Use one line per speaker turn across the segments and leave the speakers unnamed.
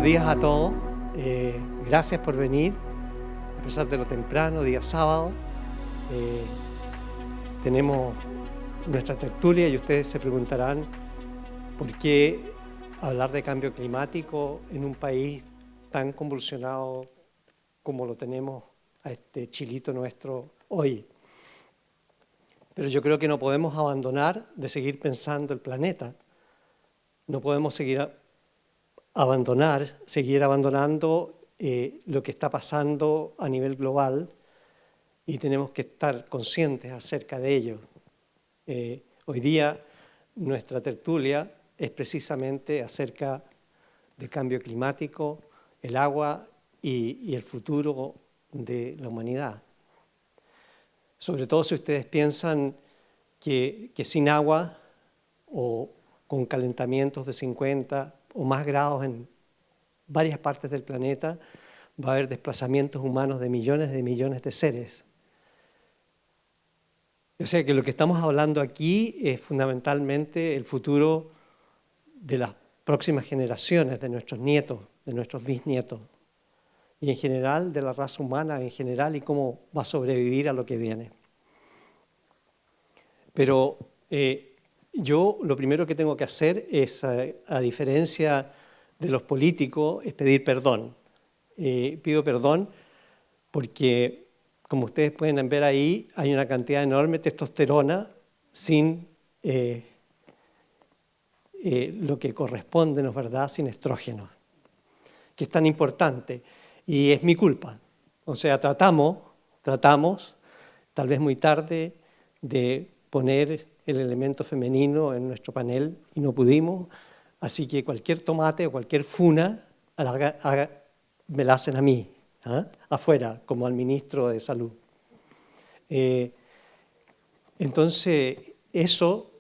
Buenos días a todos. Gracias por venir, a pesar de lo temprano, día sábado. Tenemos nuestra tertulia y ustedes se preguntarán por qué hablar de cambio climático en un país tan convulsionado como lo tenemos a este chilito nuestro hoy. Pero yo creo que no podemos abandonar de seguir pensando el planeta. No podemos seguir abandonando lo que está pasando a nivel global y tenemos que estar conscientes acerca de ello. Hoy día nuestra tertulia es precisamente acerca del cambio climático, el agua y el futuro de la humanidad. Sobre todo si ustedes piensan que sin agua o con calentamientos de 50 o más grados en varias partes del planeta, va a haber desplazamientos humanos de millones de seres. O sea que lo que estamos hablando aquí es fundamentalmente el futuro de las próximas generaciones, de nuestros nietos, de nuestros bisnietos, y en general de la raza humana en general y cómo va a sobrevivir a lo que viene. Pero yo lo primero que tengo que hacer es, a diferencia de los políticos, es pedir perdón. Pido perdón porque, como ustedes pueden ver ahí, hay una cantidad enorme de testosterona sin lo que corresponde, ¿no es verdad?, sin estrógeno, que es tan importante. Y es mi culpa. O sea, tratamos, tal vez muy tarde, de poner el elemento femenino en nuestro panel y no pudimos. Así que cualquier tomate o cualquier funa me la hacen a mí, afuera, como al ministro de Salud. Entonces, eso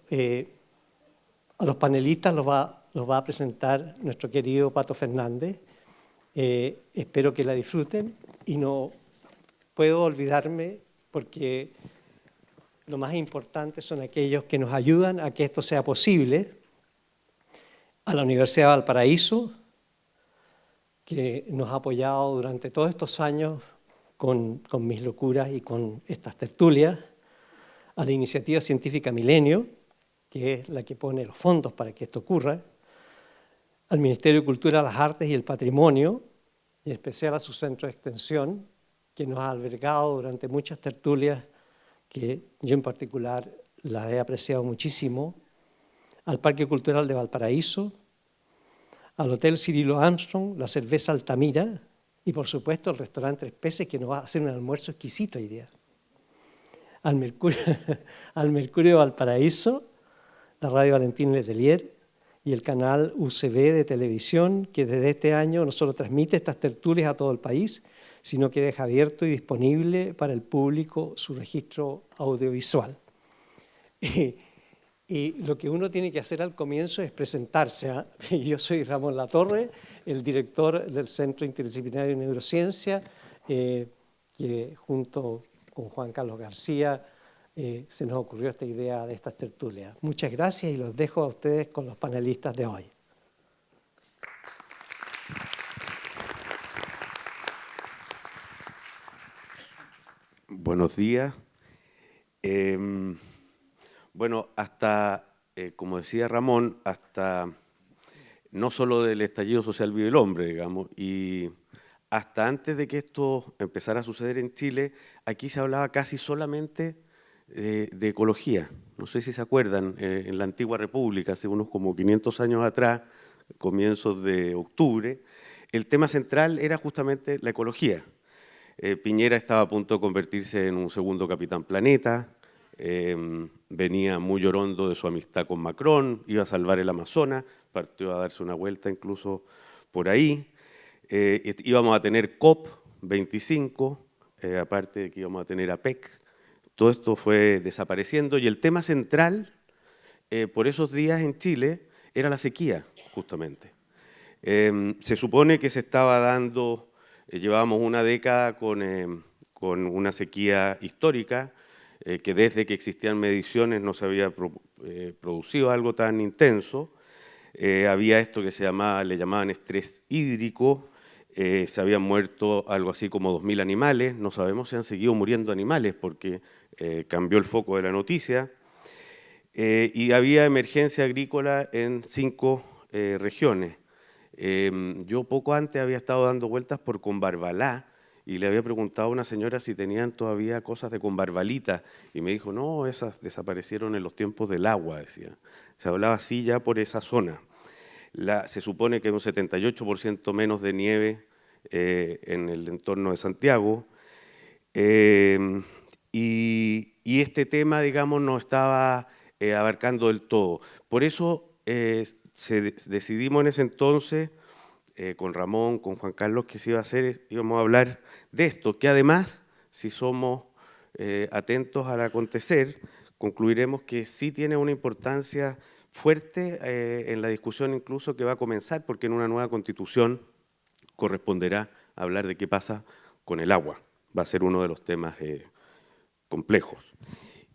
a los panelistas los va a presentar nuestro querido Pato Fernández. Espero que la disfruten y no puedo olvidarme porque lo más importante son aquellos que nos ayudan a que esto sea posible. A la Universidad de Valparaíso, que nos ha apoyado durante todos estos años con mis locuras y con estas tertulias. A la Iniciativa Científica Milenio, que es la que pone los fondos para que esto ocurra. Al Ministerio de Cultura, las Artes y el Patrimonio, y en especial a su centro de extensión, que nos ha albergado durante muchas tertulias, que yo en particular las he apreciado muchísimo, al Parque Cultural de Valparaíso, al Hotel Cirilo Armstrong, la Cerveza Altamira y, por supuesto, el restaurante Tres Peces, que nos va a hacer un almuerzo exquisito hoy día. Al Mercurio de Valparaíso, la Radio Valentín Letelier y el canal UCB de televisión, que desde este año no solo transmite estas tertulias a todo el país, sino que deja abierto y disponible para el público su registro audiovisual. Y lo que uno tiene que hacer al comienzo es presentarse. Yo soy Ramón Latorre, el director del Centro Interdisciplinario de Neurociencia, que junto con Juan Carlos García se nos ocurrió esta idea de estas tertulias. Muchas gracias y los dejo a ustedes con los panelistas de hoy.
Buenos días. Bueno, hasta, como decía Ramón, hasta no solo del estallido social vive el hombre, digamos, y hasta antes de que esto empezara a suceder en Chile, aquí se hablaba casi solamente de ecología. No sé si se acuerdan, en la antigua República, hace unos como 500 años atrás, comienzos de octubre, el tema central era justamente la ecología. Piñera estaba a punto de convertirse en un segundo Capitán Planeta, venía muy llorondo de su amistad con Macron, iba a salvar el Amazonas, partió a darse una vuelta incluso por ahí. Íbamos a tener COP25, aparte de que íbamos a tener APEC. Todo esto fue desapareciendo y el tema central por esos días en Chile era la sequía, justamente. Se supone que se estaba dando, llevábamos una década con una sequía histórica, que desde que existían mediciones no se había producido algo tan intenso. había esto que le llamaban estrés hídrico, se habían muerto algo así como 2.000 animales, no sabemos si han seguido muriendo animales porque cambió el foco de la noticia, y había emergencia agrícola en 5 regiones. Yo poco antes había estado dando vueltas por Combarbalá y le había preguntado a una señora si tenían todavía cosas de Combarbalita y me dijo, no, esas desaparecieron en los tiempos del agua, decía. Se hablaba así ya por esa zona. Se supone que hay un 78% menos de nieve en el entorno de Santiago. Y este tema, digamos, no estaba abarcando del todo. Por eso decidimos en ese entonces, con Ramón, con Juan Carlos, que se iba a hacer, íbamos a hablar de esto, que además, si somos atentos al acontecer, concluiremos que sí tiene una importancia fuerte en la discusión incluso que va a comenzar, porque en una nueva constitución corresponderá hablar de qué pasa con el agua. Va a ser uno de los temas complejos.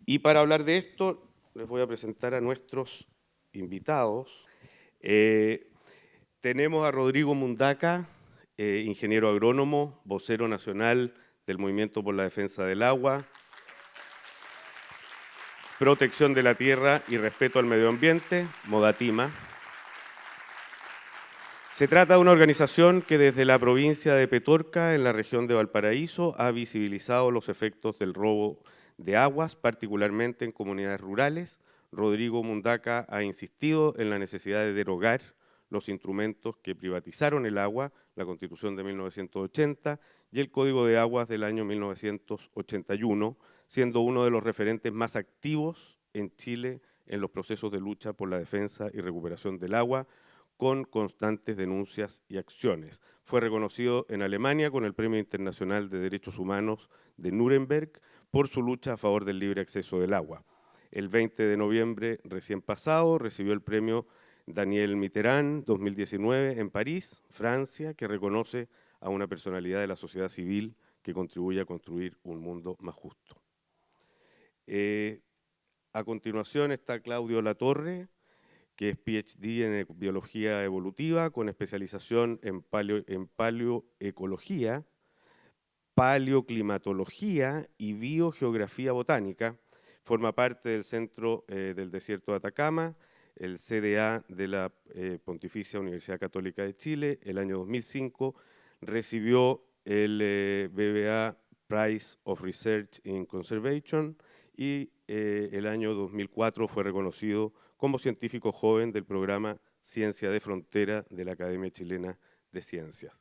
Y para hablar de esto, les voy a presentar a nuestros invitados. Tenemos a Rodrigo Mundaca, ingeniero agrónomo, vocero nacional del Movimiento por la Defensa del Agua, Protección de la Tierra y Respeto al Medio Ambiente, Modatima. Se trata de una organización que desde la provincia de Petorca, en la región de Valparaíso, ha visibilizado los efectos del robo de aguas, particularmente en comunidades rurales. Rodrigo Mundaca ha insistido en la necesidad de derogar los instrumentos que privatizaron el agua, la Constitución de 1980 y el Código de Aguas del año 1981, siendo uno de los referentes más activos en Chile en los procesos de lucha por la defensa y recuperación del agua, con constantes denuncias y acciones. Fue reconocido en Alemania con el Premio Internacional de Derechos Humanos de Nuremberg por su lucha a favor del libre acceso del agua. El 20 de noviembre recién pasado recibió el Premio Daniel Mitterrand 2019 en París, Francia, que reconoce a una personalidad de la sociedad civil que contribuye a construir un mundo más justo. A continuación está Claudio Latorre, que es PhD en biología evolutiva con especialización en paleoecología, paleoclimatología y biogeografía botánica. Forma parte del Centro del Desierto de Atacama, el CDA de la Pontificia Universidad Católica de Chile. El año 2005 recibió el BBA Prize of Research in Conservation y el año 2004 fue reconocido como científico joven del programa Ciencia de Frontera de la Academia Chilena de Ciencias.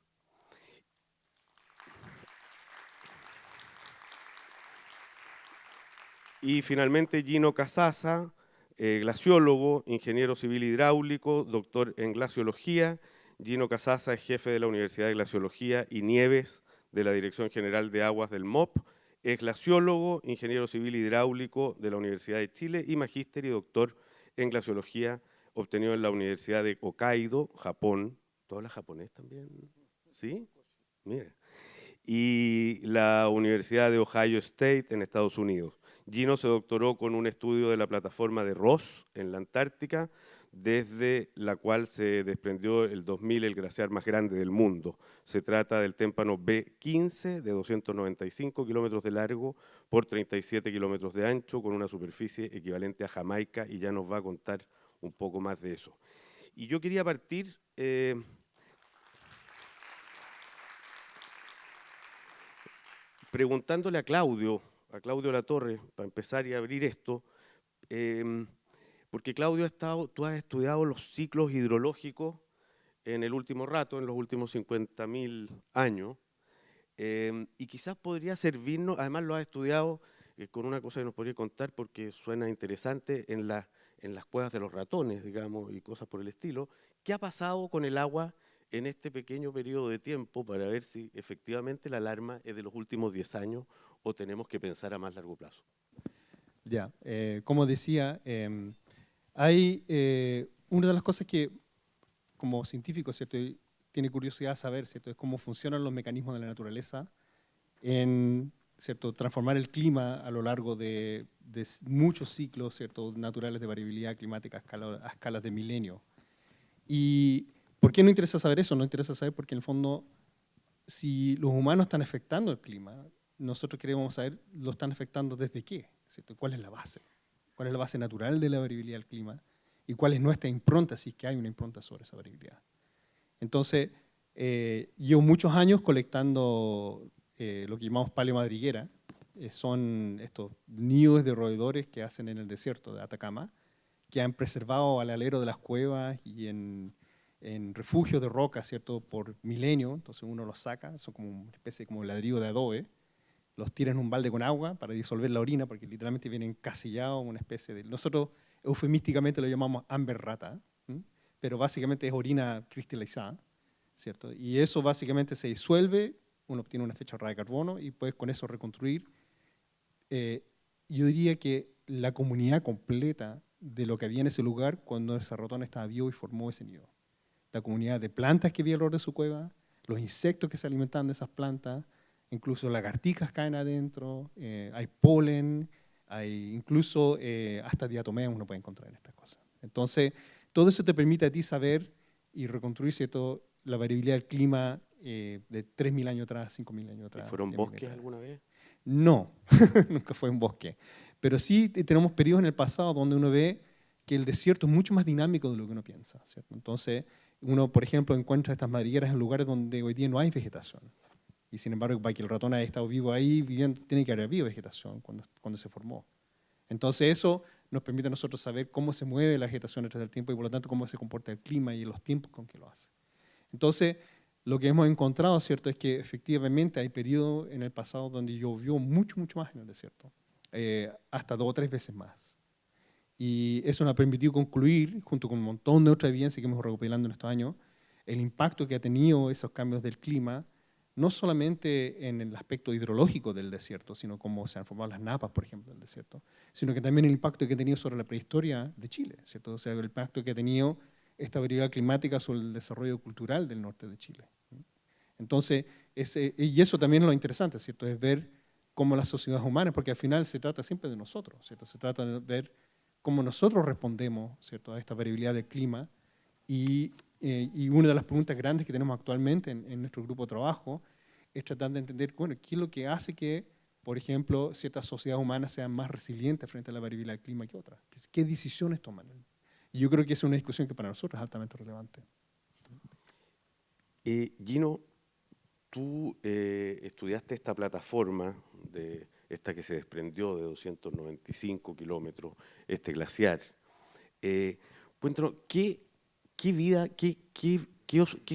Y finalmente Gino Casasa, glaciólogo, ingeniero civil hidráulico, doctor en glaciología. Gino Casasa es jefe de la Universidad de Glaciología y Nieves de la Dirección General de Aguas del MOP. Es glaciólogo, ingeniero civil hidráulico de la Universidad de Chile y magíster y doctor en glaciología obtenido en la Universidad de Hokkaido, Japón. ¿Tú hablas japonés también? ¿Sí? Mira. Y la Universidad de Ohio State en Estados Unidos. Gino se doctoró con un estudio de la plataforma de Ross en la Antártica, desde la cual se desprendió el 2000 el glaciar más grande del mundo. Se trata del témpano B15 de 295 kilómetros de largo por 37 kilómetros de ancho, con una superficie equivalente a Jamaica, y ya nos va a contar un poco más de eso. Y yo quería partir preguntándole a Claudio Latorre, para empezar y abrir esto, porque Claudio, tú has estudiado los ciclos hidrológicos en el último rato, en los últimos 50.000 años, y quizás podría servirnos, además lo has estudiado con una cosa que nos podría contar porque suena interesante, en las cuevas de los ratones, digamos, y cosas por el estilo. ¿Qué ha pasado con el agua en este pequeño periodo de tiempo para ver si efectivamente la alarma es de los últimos 10 años o tenemos que pensar a más largo plazo?
Ya, como decía, hay una de las cosas que como científico, ¿cierto?, tiene curiosidad saber, ¿cierto?, es cómo funcionan los mecanismos de la naturaleza en, ¿cierto?, transformar el clima a lo largo de muchos ciclos, ¿cierto?, naturales de variabilidad climática a escalas de milenios. ¿Y por qué no interesa saber eso? No interesa saber porque en el fondo, si los humanos están afectando el clima, nosotros queremos saber, ¿lo están afectando desde qué? ¿Cierto? ¿Cuál es la base? ¿Cuál es la base natural de la variabilidad del clima? ¿Y cuál es nuestra impronta, si es que hay una impronta sobre esa variabilidad? Entonces, llevo muchos años colectando lo que llamamos paleomadriguera. Son estos nidos de roedores que hacen en el desierto de Atacama, que han preservado al alero de las cuevas y en refugios de roca, ¿cierto?, por milenios. Entonces uno los saca, son como una especie como ladrillo de adobe, los tira en un balde con agua para disolver la orina, porque literalmente vienen encasillados, una especie de... Nosotros eufemísticamente lo llamamos amber rata, ¿m? Pero básicamente es orina cristalizada, ¿cierto? Y eso básicamente se disuelve, uno obtiene una fecha rara de carbono y puedes con eso reconstruir. Yo diría que la comunidad completa de lo que había en ese lugar cuando ese ratón estaba vivo y formó ese nido. La comunidad de plantas que había alrededor de su cueva, los insectos que se alimentaban de esas plantas, incluso lagartijas caen adentro, hay polen, hay incluso hasta diatomeas uno puede encontrar en estas cosas. Entonces, todo eso te permite a ti saber y reconstruir, ¿cierto?, la variabilidad del clima de 3.000 años atrás, 5.000 años atrás.
¿Y fueron bosques alguna vez?
No, nunca fue un bosque. Pero sí tenemos periodos en el pasado donde uno ve que el desierto es mucho más dinámico de lo que uno piensa, ¿cierto? Entonces, uno, por ejemplo, encuentra estas madrigueras en lugares donde hoy día no hay vegetación. Y sin embargo, para que el ratón haya estado vivo ahí, viviendo, tiene que haber habido vegetación cuando se formó. Entonces, eso nos permite a nosotros saber cómo se mueve la vegetación a través del tiempo y, por lo tanto, cómo se comporta el clima y los tiempos con que lo hace. Entonces, lo que hemos encontrado, ¿cierto?, es que efectivamente hay periodos en el pasado donde llovió mucho, mucho más en el desierto, hasta 2 o 3 veces más. Y eso nos ha permitido concluir, junto con un montón de otra evidencia que hemos recopilando en estos años, el impacto que ha tenido esos cambios del clima, no solamente en el aspecto hidrológico del desierto, sino cómo se han formado las napas, por ejemplo, del desierto, sino que también el impacto que ha tenido sobre la prehistoria de Chile, ¿cierto? O sea, el impacto que ha tenido esta variedad climática sobre el desarrollo cultural del norte de Chile. Entonces, y eso también es lo interesante, ¿cierto? Es ver cómo las sociedades humanas, porque al final se trata siempre de nosotros, ¿cierto? Se trata de ver cómo nosotros respondemos, ¿cierto?, a esta variabilidad del clima. Y una de las preguntas grandes que tenemos actualmente en nuestro grupo de trabajo es tratar de entender, bueno, qué es lo que hace que, por ejemplo, ciertas sociedades humanas sean más resilientes frente a la variabilidad del clima que otras. ¿Qué decisiones toman? Y yo creo que esa es una discusión que para nosotros es altamente relevante.
Gino, tú estudiaste esta plataforma, esta que se desprendió de 295 kilómetros, este glaciar. Cuéntanos, ¿qué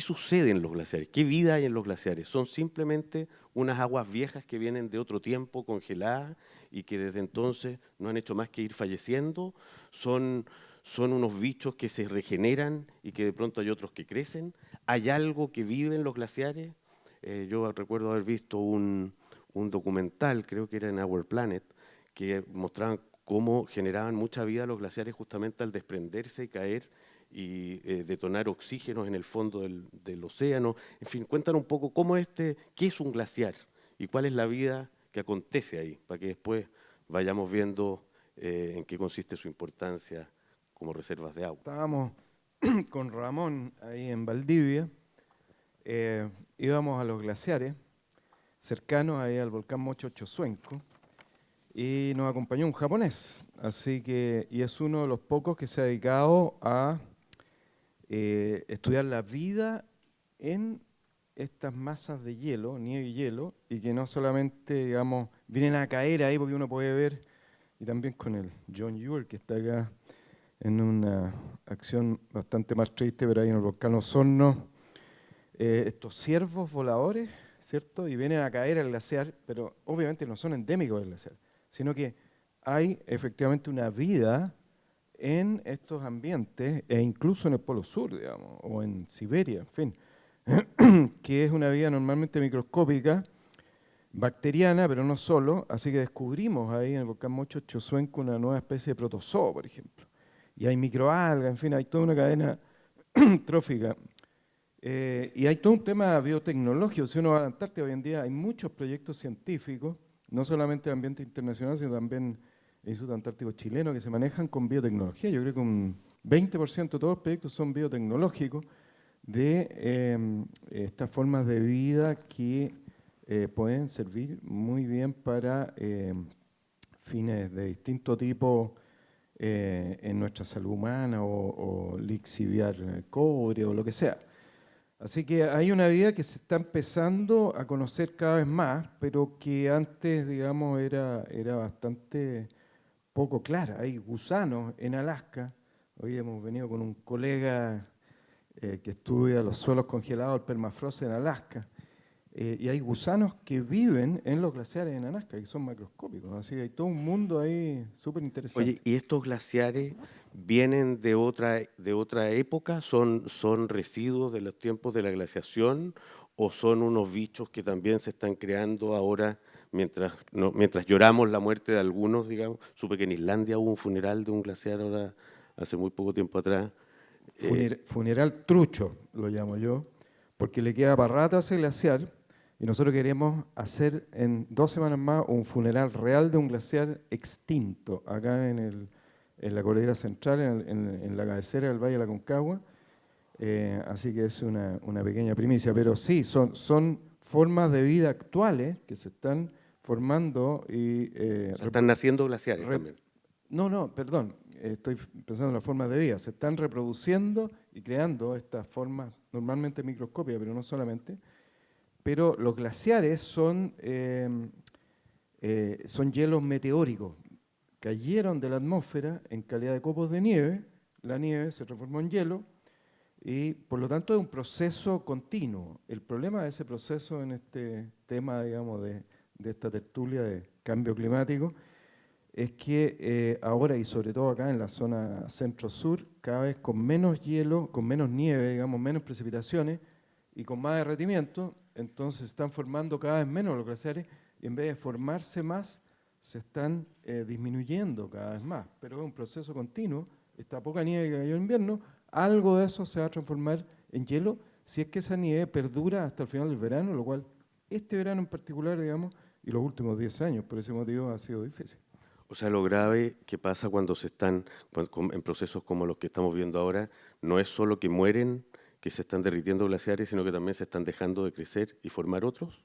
sucede en los glaciares? ¿Qué vida hay en los glaciares? ¿Son simplemente unas aguas viejas que vienen de otro tiempo congeladas y que desde entonces no han hecho más que ir falleciendo? ¿Son unos bichos que se regeneran y que de pronto hay otros que crecen? ¿Hay algo que vive en los glaciares? Yo recuerdo haber visto un documental, creo que era en Our Planet, que mostraban cómo generaban mucha vida los glaciares justamente al desprenderse y caer y detonar oxígenos en el fondo del océano. En fin, cuéntanos un poco qué es un glaciar y cuál es la vida que acontece ahí, para que después vayamos viendo en qué consiste su importancia como reservas de agua.
Estábamos con Ramón ahí en Valdivia, íbamos a los glaciares cercanos ahí al volcán Mocho Chozuenco y nos acompañó un japonés, y es uno de los pocos que se ha dedicado a estudiar la vida en estas masas de hielo, nieve y hielo, y que no solamente, digamos, vienen a caer ahí porque uno puede ver, y también con el John Ewell que está acá en una acción bastante más triste, pero ahí en el volcán Osorno, estos ciervos voladores, ¿cierto? Y vienen a caer al glaciar, pero obviamente no son endémicos del glaciar, sino que hay efectivamente una vida en estos ambientes, e incluso en el Polo Sur, digamos, o en Siberia, en fin, que es una vida normalmente microscópica, bacteriana, pero no solo, así que descubrimos ahí en el volcán Mocho Chozuenco una nueva especie de protozoo, por ejemplo. Y hay microalgas, en fin, hay toda una cadena trófica. Y hay todo un tema biotecnológico. Si uno va a la Antártida hoy en día, hay muchos proyectos científicos, no solamente de ambiente internacional, sino también el Instituto Antártico Chileno, que se manejan con biotecnología. Yo creo que un 20% de todos los proyectos son biotecnológicos de estas formas de vida que pueden servir muy bien para fines de distinto tipo en nuestra salud humana o lixiviar cobre o lo que sea. Así que hay una vida que se está empezando a conocer cada vez más, pero que antes, digamos, era bastante poco clara. Hay gusanos en Alaska. Hoy hemos venido con un colega que estudia los suelos congelados, el permafrost en Alaska. Y hay gusanos que viven en los glaciares en Alaska, que son macroscópicos. Así que hay todo un mundo ahí súper interesante.
Oye, ¿y estos glaciares vienen de otra época? ¿Son residuos de los tiempos de la glaciación o son unos bichos que también se están creando ahora mientras lloramos la muerte de algunos, digamos? Supe que en Islandia hubo un funeral de un glaciar ahora hace muy poco tiempo atrás.
Funeral trucho, lo llamo yo, porque le queda para rato a ese glaciar y nosotros queremos hacer en 2 semanas más un funeral real de un glaciar extinto acá en la cordillera central, en la cabecera del Valle de la Aconcagua. Así que es una pequeña primicia, pero sí, son formas de vida actuales que se están formando y...
están naciendo glaciares también.
No, perdón, estoy pensando en las formas de vida. Se están reproduciendo y creando estas formas, normalmente microscópicas, pero no solamente. Pero los glaciares son hielos meteóricos. Cayeron de la atmósfera en calidad de copos de nieve, la nieve se transformó en hielo y por lo tanto es un proceso continuo. El problema de ese proceso en este tema, digamos, de esta tertulia de cambio climático es que ahora, y sobre todo acá en la zona centro-sur, cada vez con menos hielo, con menos nieve, digamos, menos precipitaciones y con más derretimiento, entonces se están formando cada vez menos los glaciares y en vez de formarse más, se están disminuyendo cada vez más. Pero es un proceso continuo, esta poca nieve que cayó en invierno, algo de eso se va a transformar en hielo si es que esa nieve perdura hasta el final del verano, lo cual este verano en particular, digamos, y los últimos 10 años, por ese motivo ha sido difícil.
O sea, lo grave que pasa cuando se están en procesos como los que estamos viendo ahora, no es solo que mueren, que se están derritiendo glaciares, sino que también se están dejando de crecer y formar otros.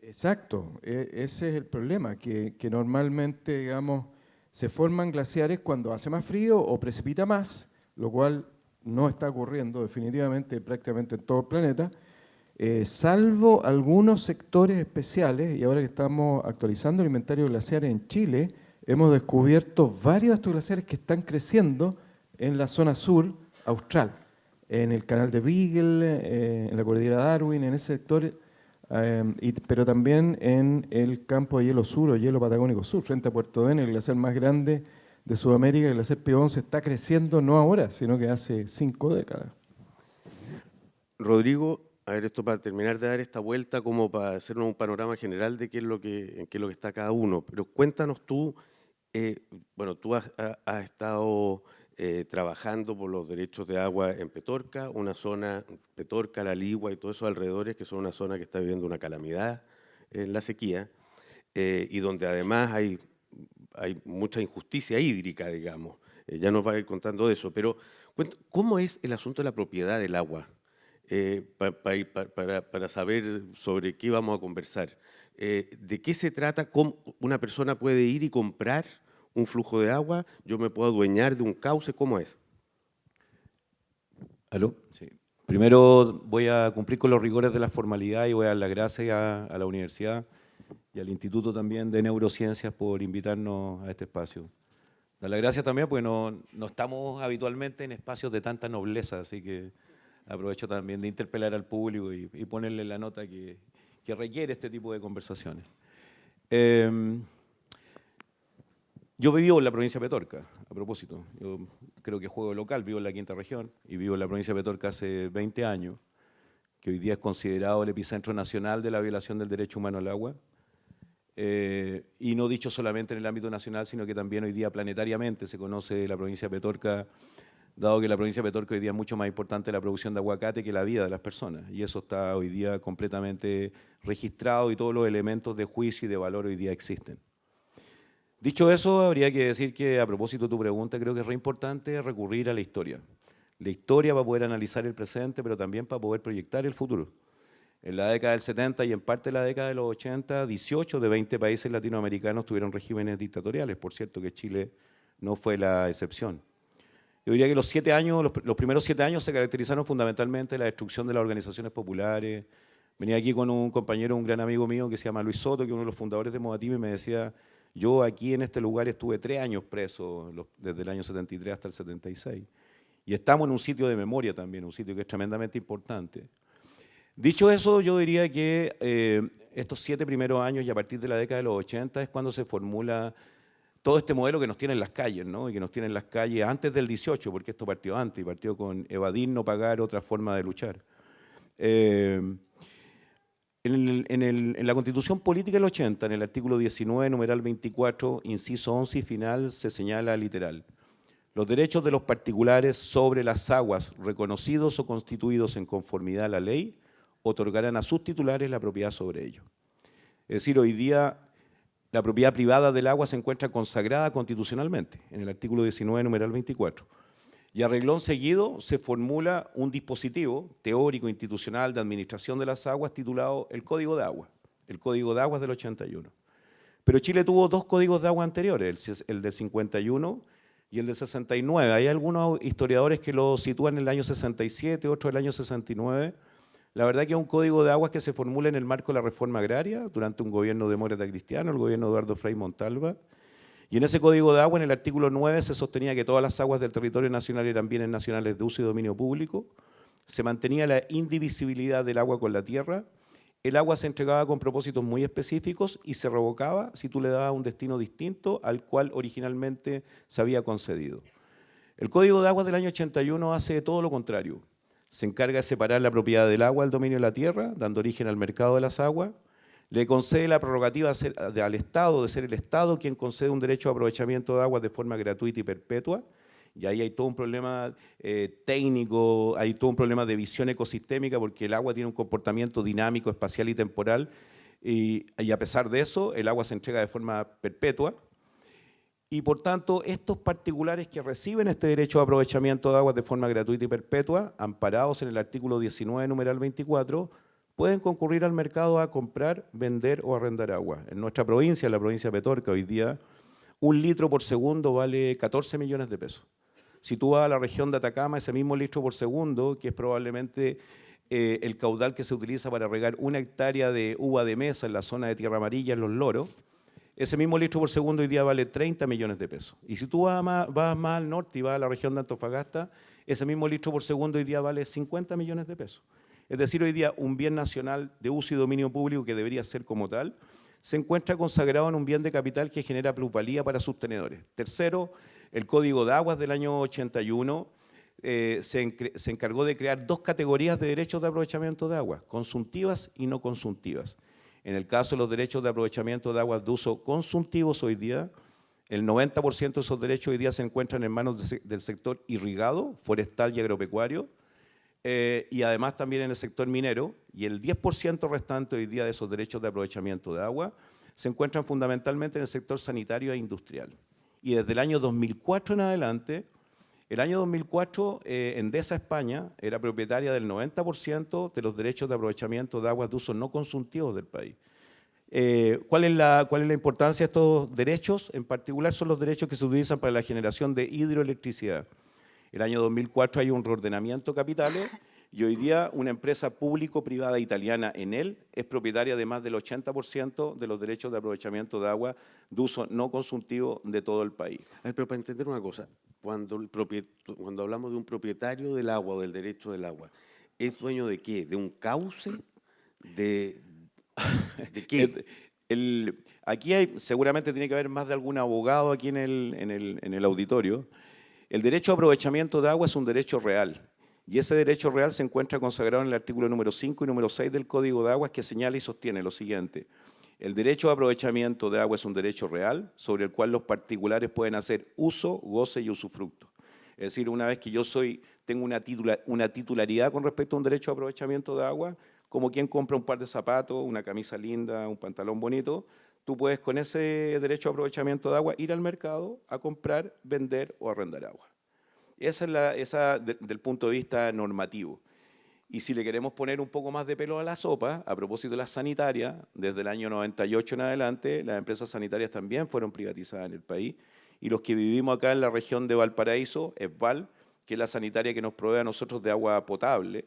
Exacto, ese es el problema, que normalmente, digamos, se forman glaciares cuando hace más frío o precipita más, lo cual no está ocurriendo definitivamente prácticamente en todo el planeta, salvo algunos sectores especiales, y ahora que estamos actualizando el inventario de glaciares en Chile, hemos descubierto varios de estos glaciares que están creciendo en la zona sur austral, en el canal de Beagle, en la cordillera Darwin, en ese sector, pero también en el campo de hielo sur o hielo patagónico sur, frente a Puerto Den, el glaciar más grande de Sudamérica, el glaciar Pío XI está creciendo no ahora, sino que hace 5 décadas.
Rodrigo, a ver, esto para terminar de dar esta vuelta, como para hacernos un panorama general de en qué es lo que está cada uno, pero cuéntanos tú, bueno, tú has estado trabajando por los derechos de agua en Petorca, una zona, Petorca, La Ligua y todos esos alrededores, que son una zona que está viviendo una calamidad en la sequía, y donde además hay mucha injusticia hídrica, digamos. Ya nos va a ir contando de eso, pero ¿cómo es el asunto de la propiedad del agua? Para saber sobre qué vamos a conversar. ¿De qué se trata? ¿Cómo una persona puede ir y comprar un flujo de agua? ¿Yo me puedo adueñar de un cauce? ¿Cómo es?
¿Aló? Sí. Primero voy a cumplir con los rigores de la formalidad y voy a dar las gracias a la universidad y al Instituto también de Neurociencias por invitarnos a este espacio. Dar las gracias también porque no estamos habitualmente en espacios de tanta nobleza, así que aprovecho también de interpelar al público y ponerle la nota que requiere este tipo de conversaciones. Yo vivo en la provincia de Petorca, a propósito. Yo creo que juego local, vivo en la quinta región y vivo en la provincia de Petorca hace 20 años, que hoy día es considerado el epicentro nacional de la violación del derecho humano al agua. Y no dicho solamente en el ámbito nacional, sino que también hoy día planetariamente se conoce la provincia de Petorca, dado que la provincia de Petorca hoy día es mucho más importante la producción de aguacate que la vida de las personas. Y eso está hoy día completamente registrado y todos los elementos de juicio y de valor hoy día existen. Dicho eso, habría que decir que, a propósito de tu pregunta, creo que es re importante recurrir a la historia. La historia para poder analizar el presente, pero también para poder proyectar el futuro. En la década del 70 y en parte de la década de los 80, 18 de 20 países latinoamericanos tuvieron regímenes dictatoriales. Por cierto que Chile no fue la excepción. Yo diría que los primeros 7 años se caracterizaron fundamentalmente la destrucción de las organizaciones populares. Venía aquí con un compañero, un gran amigo mío que se llama Luis Soto, que es uno de los fundadores de Modatima, y me decía, yo aquí en este lugar estuve 3 años preso, desde el año 73 hasta el 76. Y estamos en un sitio de memoria también, un sitio que es tremendamente importante. Dicho eso, yo diría que estos 7 primeros años y a partir de la década de los 80 es cuando se formula todo este modelo que nos tiene en las calles, ¿no? Y que nos tiene en las calles antes del 18, porque esto partió antes, y partió con evadir, no pagar, otra forma de luchar. En la Constitución Política del 80, en el artículo 19, numeral 24, inciso 11 y final, se señala literal: los derechos de los particulares sobre las aguas reconocidos o constituidos en conformidad a la ley otorgarán a sus titulares la propiedad sobre ellos. Es decir, hoy día la propiedad privada del agua se encuentra consagrada constitucionalmente, en el artículo 19, numeral 24. Y a reglón seguido se formula un dispositivo teórico institucional de administración de las aguas titulado el Código de Agua, el Código de Aguas del 81. Pero Chile tuvo 2 códigos de agua anteriores, el del 51 y el del 69. Hay algunos historiadores que lo sitúan en el año 67, otros en el año 69. La verdad que es un código de aguas que se formula en el marco de la reforma agraria durante un gobierno demócrata cristiano, el gobierno de Eduardo Frei Montalva. Y en ese código de agua, en el artículo 9, se sostenía que todas las aguas del territorio nacional eran bienes nacionales de uso y dominio público. Se mantenía la indivisibilidad del agua con la tierra. El agua se entregaba con propósitos muy específicos y se revocaba si tú le dabas un destino distinto al cual originalmente se había concedido. El Código de Aguas del año 81 hace todo lo contrario. Se encarga de separar la propiedad del agua del dominio de la tierra, dando origen al mercado de las aguas. Le concede la prerrogativa al Estado, de ser el Estado quien concede un derecho a aprovechamiento de aguas de forma gratuita y perpetua. Y ahí hay todo un problema técnico, hay todo un problema de visión ecosistémica, porque el agua tiene un comportamiento dinámico, espacial y temporal, y a pesar de eso, el agua se entrega de forma perpetua. Y por tanto, estos particulares que reciben este derecho a aprovechamiento de aguas de forma gratuita y perpetua, amparados en el artículo 19, numeral 24, pueden concurrir al mercado a comprar, vender o arrendar agua. En nuestra provincia, en la provincia de Petorca, hoy día, 1 litro por segundo vale 14 millones de pesos. Si tú vas a la región de Atacama, ese mismo litro por segundo, que es probablemente el caudal que se utiliza para regar 1 hectárea de uva de mesa en la zona de Tierra Amarilla, en Los Loros, ese mismo litro por segundo hoy día vale 30 millones de pesos. Y si tú vas más al norte y vas a la región de Antofagasta, ese mismo litro por segundo hoy día vale 50 millones de pesos. Es decir, hoy día un bien nacional de uso y dominio público que debería ser como tal, se encuentra consagrado en un bien de capital que genera plusvalía para sus tenedores. Tercero, el Código de Aguas del año 81 se encargó de crear 2 categorías de derechos de aprovechamiento de agua, consuntivas y no consuntivas. En el caso de los derechos de aprovechamiento de aguas de uso consumtivos hoy día, el 90% de esos derechos hoy día se encuentran en manos del sector irrigado, forestal y agropecuario, y además también en el sector minero, y el 10% restante hoy día de esos derechos de aprovechamiento de agua se encuentran fundamentalmente en el sector sanitario e industrial. Y desde el año 2004 en adelante, el año 2004 Endesa España era propietaria del 90% de los derechos de aprovechamiento de aguas de uso no consumtivos del país. ¿Cuál es la importancia de estos derechos? En particular son los derechos que se utilizan para la generación de hidroelectricidad. El año 2004 hay un reordenamiento de capitales y hoy día una empresa público-privada italiana, Enel, es propietaria de más del 80% de los derechos de aprovechamiento de agua de uso no consultivo de todo el país.
A ver, pero para entender una cosa, cuando hablamos de un propietario del agua o del derecho del agua, ¿es dueño de qué? ¿De un cauce? ¿De qué?
Aquí seguramente tiene que haber más de algún abogado aquí en el auditorio. El derecho a aprovechamiento de agua es un derecho real. Y ese derecho real se encuentra consagrado en el artículo número 5 y número 6 del Código de Aguas, que señala y sostiene lo siguiente: el derecho a aprovechamiento de agua es un derecho real sobre el cual los particulares pueden hacer uso, goce y usufructo. Es decir, una vez que yo tengo una titularidad con respecto a un derecho a aprovechamiento de agua, como quien compra un par de zapatos, una camisa linda, un pantalón bonito, tú puedes con ese derecho de aprovechamiento de agua ir al mercado a comprar, vender o arrendar agua. Esa del punto de vista normativo. Y si le queremos poner un poco más de pelo a la sopa, a propósito de las sanitarias, desde el año 98 en adelante, las empresas sanitarias también fueron privatizadas en el país. Y los que vivimos acá en la región de Valparaíso, ESVAL, que es la sanitaria que nos provee a nosotros de agua potable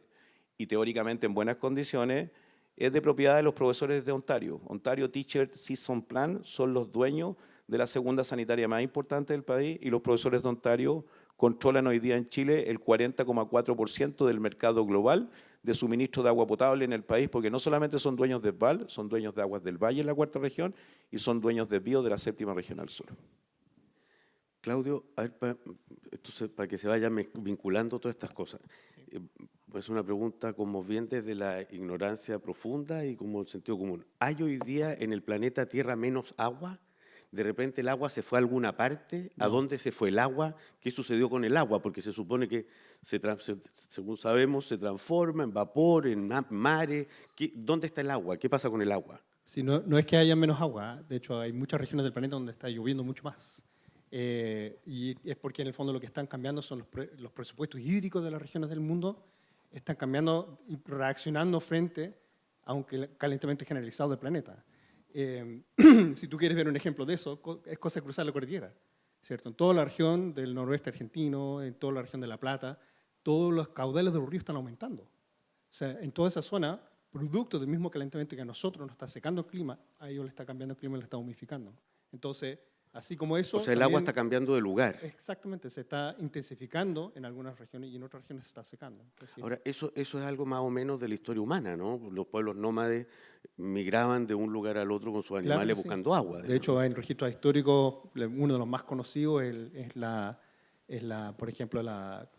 y teóricamente en buenas condiciones, es de propiedad de los profesores de Ontario. Ontario Teacher Season Plan son los dueños de la segunda sanitaria más importante del país y los profesores de Ontario controlan hoy día en Chile el 40,4% del mercado global de suministro de agua potable en el país, porque no solamente son dueños de ESVAL, son dueños de Aguas del Valle en la cuarta región y son dueños de BIO de la séptima regional sur.
Claudio, a ver, para que se vayan vinculando todas estas cosas. Sí. Es una pregunta como bien desde la ignorancia profunda y como el sentido común. ¿Hay hoy día en el planeta Tierra menos agua? ¿De repente el agua se fue a alguna parte? ¿A dónde se fue el agua? ¿Qué sucedió con el agua? Porque se supone que, según sabemos, se transforma en vapor, en mares. ¿Dónde está el agua? ¿Qué pasa con el agua?
Sí, no es que haya menos agua. De hecho, hay muchas regiones del planeta donde está lloviendo mucho más. Y es porque en el fondo lo que están cambiando son los presupuestos hídricos de las regiones del mundo, están cambiando y reaccionando frente a un calentamiento generalizado del planeta. Si tú quieres ver un ejemplo de eso, es cosa de cruzar la cordillera, ¿cierto? En toda la región del noroeste argentino, en toda la región de La Plata, todos los caudales de los ríos están aumentando. O sea, en toda esa zona, producto del mismo calentamiento que a nosotros nos está secando el clima, a ellos le está cambiando el clima y le está humidificando. Entonces, así como eso...
O sea, el agua está cambiando de lugar.
Exactamente, se está intensificando en algunas regiones y en otras regiones se está secando.
Ahora, eso es algo más o menos de la historia humana, ¿no? Los pueblos nómades migraban de un lugar al otro con sus animales buscando agua.
De hecho, en registros históricos, uno de los más conocidos por ejemplo,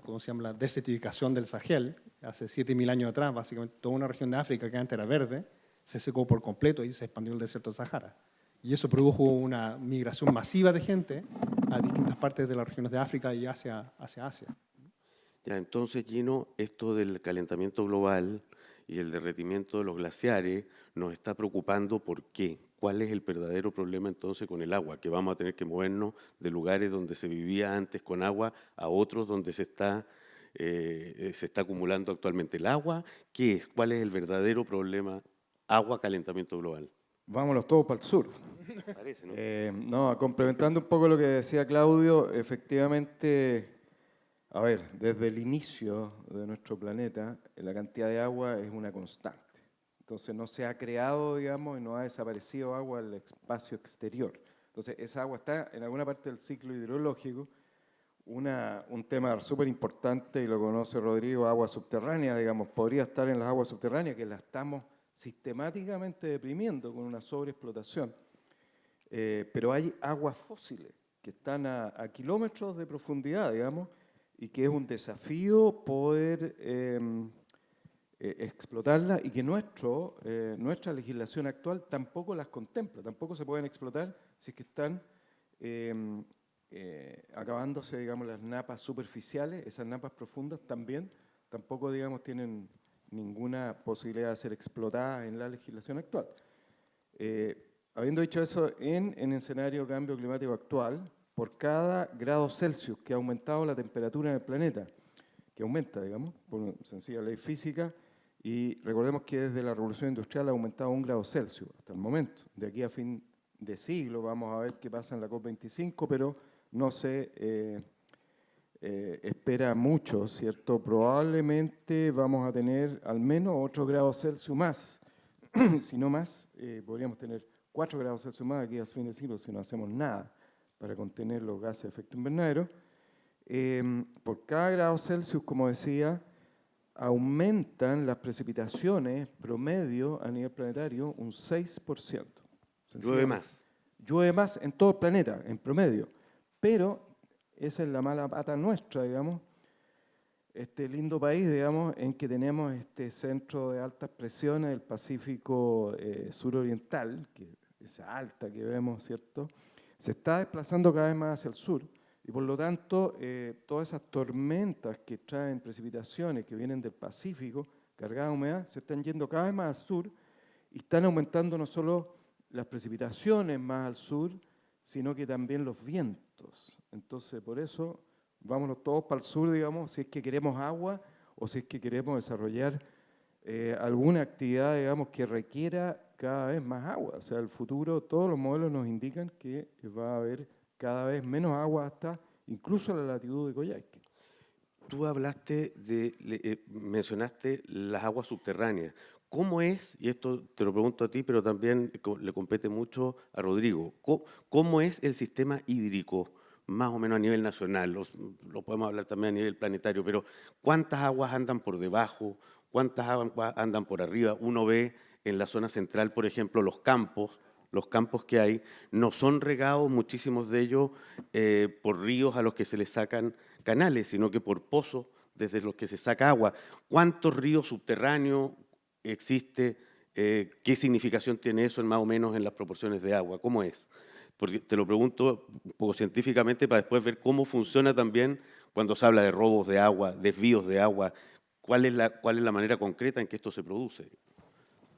¿cómo se llama? La desertificación del Sahel, hace 7.000 años atrás, básicamente toda una región de África que antes era verde, se secó por completo y se expandió el desierto del Sahara. Y eso produjo una migración masiva de gente a distintas partes de las regiones de África y hacia Asia.
Ya, entonces, Gino, esto del calentamiento global y el derretimiento de los glaciares nos está preocupando. ¿Por qué? ¿Cuál es el verdadero problema entonces con el agua? Que vamos a tener que movernos de lugares donde se vivía antes con agua a otros donde se está acumulando actualmente el agua. ¿Qué es? ¿Cuál es el verdadero problema? Agua, calentamiento global.
Vámonos todos para el sur.
Parece, ¿no?
Complementando un poco lo que decía Claudio, efectivamente, a ver, desde el inicio de nuestro planeta, la cantidad de agua es una constante. Entonces no se ha creado, digamos, y no ha desaparecido agua al espacio exterior. Entonces esa agua está en alguna parte del ciclo hidrológico. Un tema súper importante, y lo conoce Rodrigo, agua subterránea, digamos, podría estar en las aguas subterráneas, que la estamos sistemáticamente deprimiendo con una sobreexplotación. Pero hay aguas fósiles que están a kilómetros de profundidad, digamos, y que es un desafío poder explotarlas y que nuestra legislación actual tampoco las contempla, tampoco se pueden explotar si es que están acabándose, digamos, las napas superficiales. Esas napas profundas tampoco, digamos, tienen ninguna posibilidad de ser explotada en la legislación actual. Habiendo dicho eso, en el escenario de cambio climático actual, por cada grado Celsius que ha aumentado la temperatura en el planeta, que aumenta, digamos, por una sencilla ley física, y recordemos que desde la Revolución Industrial ha aumentado 1 grado Celsius hasta el momento. De aquí a fin de siglo vamos a ver qué pasa en la COP25, pero no se espera mucho, ¿cierto? Probablemente vamos a tener al menos otro grado Celsius más, si no más, podríamos tener 4 grados Celsius más aquí al fin de siglo si no hacemos nada para contener los gases de efecto invernadero. Por cada grado Celsius, como decía, aumentan las precipitaciones promedio a nivel planetario un 6%.
Llueve más.
Llueve más en todo el planeta, en promedio. Pero esa es la mala pata nuestra, digamos. Este lindo país, digamos, en que tenemos este centro de altas presiones del Pacífico suroriental, que esa alta que vemos, ¿cierto?, se está desplazando cada vez más hacia el sur y por lo tanto todas esas tormentas que traen precipitaciones que vienen del Pacífico cargadas de humedad se están yendo cada vez más al sur y están aumentando no solo las precipitaciones más al sur, sino que también los vientos. Entonces, por eso, vámonos todos para el sur, digamos, si es que queremos agua o si es que queremos desarrollar alguna actividad, digamos, que requiera cada vez más agua. O sea, el futuro, todos los modelos nos indican que va a haber cada vez menos agua hasta incluso la latitud de Coyhaique.
Tú mencionaste las aguas subterráneas. ¿Cómo es, y esto te lo pregunto a ti, pero también le compete mucho a Rodrigo, cómo es el sistema hídrico, más o menos a nivel nacional? Lo podemos hablar también a nivel planetario, pero ¿cuántas aguas andan por debajo? ¿Cuántas aguas andan por arriba? Uno ve en la zona central, por ejemplo, los campos que hay, no son regados, muchísimos de ellos, por ríos a los que se les sacan canales, sino que por pozos desde los que se saca agua. ¿Cuántos ríos subterráneos existe? ¿Qué significación tiene eso más o menos en las proporciones de agua? ¿Cómo es? Porque te lo pregunto un poco científicamente para después ver cómo funciona también cuando se habla de robos de agua, desvíos de agua. ¿Cuál es la manera concreta en que esto se produce?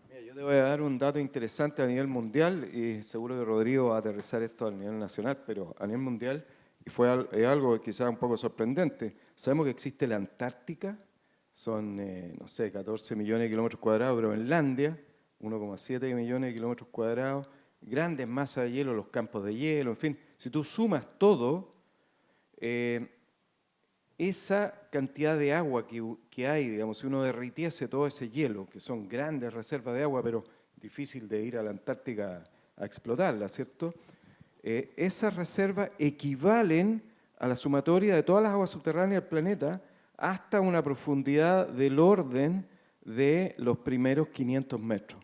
Mira, yo te voy a dar un dato interesante a nivel mundial y seguro que Rodrigo va a aterrizar esto a nivel nacional, pero a nivel mundial, y es algo quizás un poco sorprendente, sabemos que existe la Antártica, son, no sé, 14 millones de kilómetros cuadrados, Groenlandia, 1,7 millones de kilómetros cuadrados, grandes masas de hielo, los campos de hielo, en fin, si tú sumas todo, esa cantidad de agua que hay, digamos, si uno derritiese todo ese hielo, que son grandes reservas de agua, pero difícil de ir a la Antártica a explotarla, ¿cierto? Esas reservas equivalen a la sumatoria de todas las aguas subterráneas del planeta hasta una profundidad del orden de los primeros 500 metros.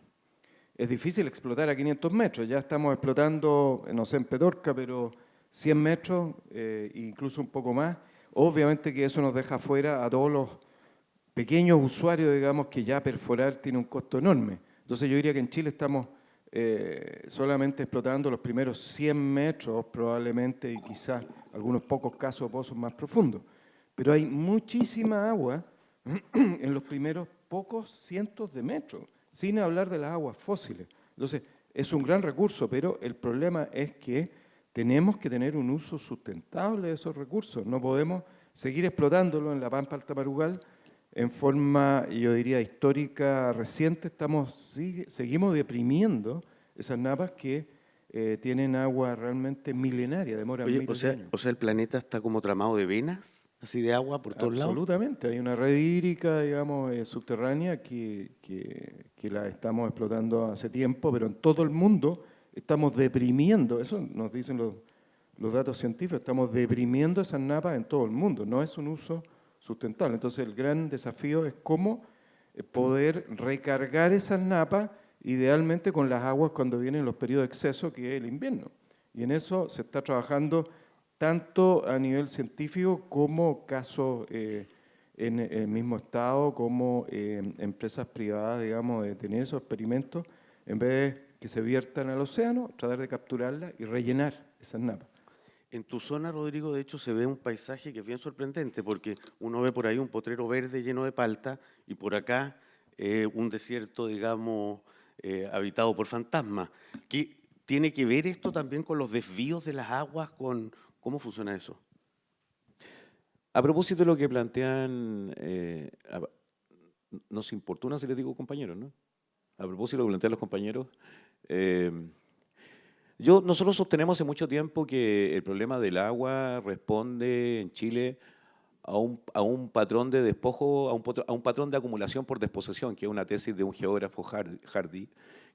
Es difícil explotar a 500 metros, ya estamos explotando, no sé, en Petorca, pero 100 metros, incluso un poco más. Obviamente que eso nos deja fuera a todos los pequeños usuarios, digamos, que ya perforar tiene un costo enorme. Entonces yo diría que en Chile estamos solamente explotando los primeros 100 metros probablemente y quizás algunos pocos casos pozos más profundos. Pero hay muchísima agua en los primeros pocos cientos de metros, sin hablar de las aguas fósiles. Entonces es un gran recurso, pero el problema es que tenemos que tener un uso sustentable de esos recursos. No podemos seguir explotándolo en la Pampa Alta Marugal en forma, yo diría, histórica reciente. Seguimos deprimiendo esas napas que tienen agua realmente milenaria, demoran miles de años.
O sea, el planeta está como tramado de venas, así de agua por todos lados.
Absolutamente, hay una red hídrica, digamos, subterránea que la estamos explotando hace tiempo, pero en todo el mundo estamos deprimiendo, eso nos dicen los datos científicos, estamos deprimiendo esas napas en todo el mundo, no es un uso sustentable. Entonces el gran desafío es cómo poder recargar esas napas, idealmente con las aguas cuando vienen los periodos de exceso, que es el invierno. Y en eso se está trabajando tanto a nivel científico como casos en el mismo Estado, como empresas privadas, digamos, de tener esos experimentos, en vez de que se viertan al océano, tratar de capturarlas y rellenar esas napas.
En tu zona, Rodrigo, de hecho, se ve un paisaje que es bien sorprendente, porque uno ve por ahí un potrero verde lleno de palta y por acá un desierto, digamos, habitado por fantasmas. ¿Tiene que ver esto también con los desvíos de las aguas? ¿Cómo funciona eso?
A propósito de lo que plantean, nos importuna si les digo compañeros, ¿no? A propósito de lo que plantean los compañeros, nosotros sostenemos hace mucho tiempo que el problema del agua responde en Chile a un patrón de despojo, a un patrón de acumulación por desposesión, que es una tesis de un geógrafo, Hardy,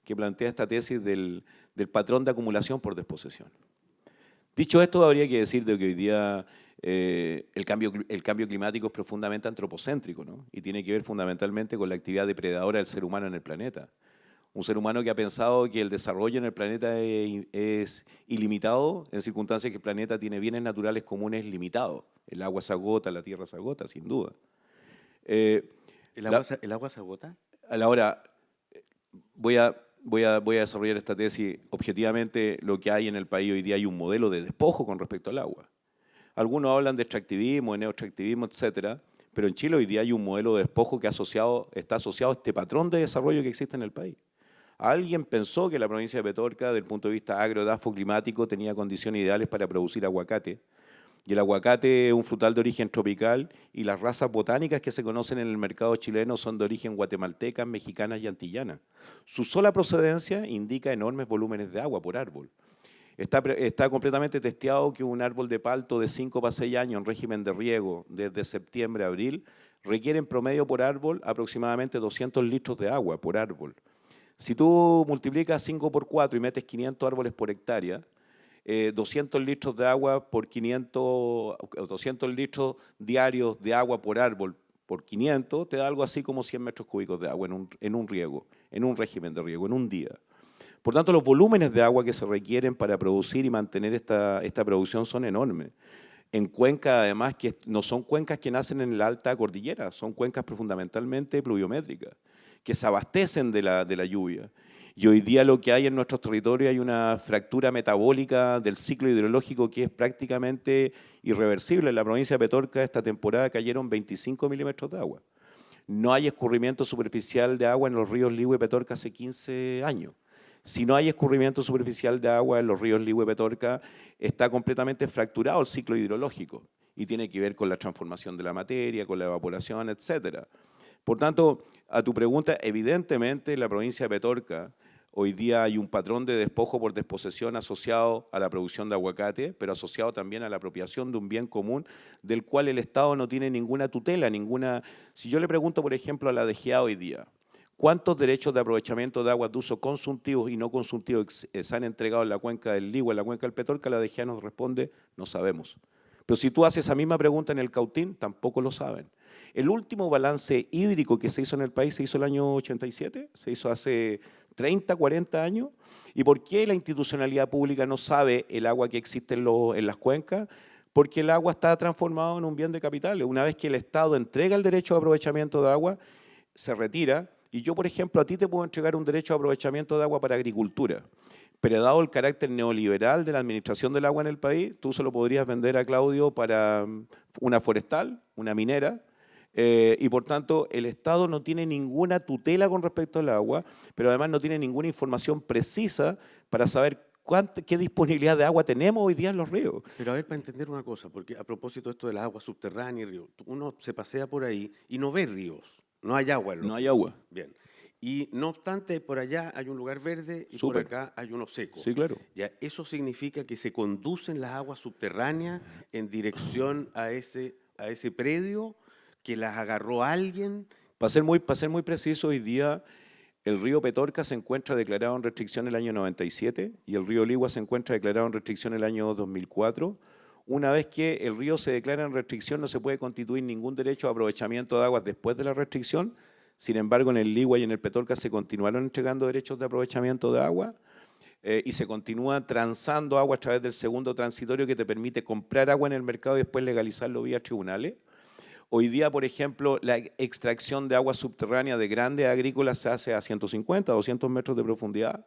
que plantea esta tesis del patrón de acumulación por desposesión. Dicho esto, habría que decir de que hoy día el cambio climático es profundamente antropocéntrico, ¿no? Y tiene que ver fundamentalmente con la actividad depredadora del ser humano en el planeta. Un ser humano que ha pensado que el desarrollo en el planeta es ilimitado en circunstancias que el planeta tiene bienes naturales comunes limitados. El agua se agota, la tierra se agota, sin duda.
¿El agua se agota?
A la hora, voy a desarrollar esta tesis. Objetivamente, lo que hay en el país hoy día hay un modelo de despojo con respecto al agua. Algunos hablan de extractivismo, de neoextractivismo, etcétera, pero en Chile hoy día hay un modelo de despojo que está asociado a este patrón de desarrollo que existe en el país. Alguien pensó que la provincia de Petorca, desde el punto de vista agrodafo-climático, tenía condiciones ideales para producir aguacate. Y el aguacate es un frutal de origen tropical y las razas botánicas que se conocen en el mercado chileno son de origen guatemaltecas, mexicanas y antillanas. Su sola procedencia indica enormes volúmenes de agua por árbol. Está completamente testeado que un árbol de palto de 5 para 6 años en régimen de riego desde septiembre a abril requiere en promedio por árbol aproximadamente 200 litros de agua por árbol. Si tú multiplicas 5 por 4 y metes 500 árboles por hectárea, 200 litros de agua por 500, 200 litros diarios de agua por árbol por 500, te da algo así como 100 metros cúbicos de agua en un riego, en un régimen de riego, en un día. Por tanto, los volúmenes de agua que se requieren para producir y mantener esta producción son enormes. En cuencas, además, que no son cuencas que nacen en la alta cordillera, son cuencas fundamentalmente pluviométricas, que se abastecen de la lluvia. Y hoy día lo que hay en nuestros territorios hay una fractura metabólica del ciclo hidrológico que es prácticamente irreversible. En la provincia de Petorca esta temporada cayeron 25 milímetros de agua. No hay escurrimiento superficial de agua en los ríos Ligüe y Petorca hace 15 años. Si no hay escurrimiento superficial de agua en los ríos Ligüe y Petorca, está completamente fracturado el ciclo hidrológico y tiene que ver con la transformación de la materia, con la evaporación, etc. Por tanto, a tu pregunta, evidentemente en la provincia de Petorca hoy día hay un patrón de despojo por desposesión asociado a la producción de aguacate, pero asociado también a la apropiación de un bien común del cual el Estado no tiene ninguna tutela, ninguna... Si yo le pregunto, por ejemplo, a la DGA hoy día, ¿cuántos derechos de aprovechamiento de aguas de uso consultivos y no consultivos se han entregado en la cuenca del Ligüe, en la cuenca del Petorca? La DGA nos responde, no sabemos. Pero si tú haces esa misma pregunta en el Cautín, tampoco lo saben. El último balance hídrico que se hizo en el país se hizo el año 87, se hizo hace 30, 40 años. ¿Y por qué la institucionalidad pública no sabe el agua que existe en las cuencas? Porque el agua está transformado en un bien de capitales. Una vez que el Estado entrega el derecho de aprovechamiento de agua, se retira. Y yo, por ejemplo, a ti te puedo entregar un derecho de aprovechamiento de agua para agricultura, pero dado el carácter neoliberal de la administración del agua en el país, tú se lo podrías vender a Claudio para una forestal, una minera, y por tanto el Estado no tiene ninguna tutela con respecto al agua, pero además no tiene ninguna información precisa para saber qué disponibilidad de agua tenemos hoy día en los ríos.
Pero a ver, para entender una cosa, porque a propósito de esto de las aguas subterráneas y ríos, uno se pasea por ahí y no ve ríos. No hay agua.
No hay agua.
Bien. Y no obstante, por allá hay un lugar verde y
Súper.
por acá hay uno seco.
Sí, claro.
Ya, eso significa que se conducen las aguas subterráneas en dirección a ese predio, que las agarró alguien.
Para ser muy preciso, hoy día el río Petorca se encuentra declarado en restricción el año 97 y el río Ligua se encuentra declarado en restricción el año 2004. Una vez que el río se declara en restricción, no se puede constituir ningún derecho a aprovechamiento de aguas después de la restricción. Sin embargo, en el Ligua y en el Petorca se continuaron entregando derechos de aprovechamiento de agua y se continúa transando agua a través del segundo transitorio que te permite comprar agua en el mercado y después legalizarlo vía tribunales. Hoy día, por ejemplo, la extracción de agua subterránea de grandes agrícolas se hace a 150, 200 metros de profundidad.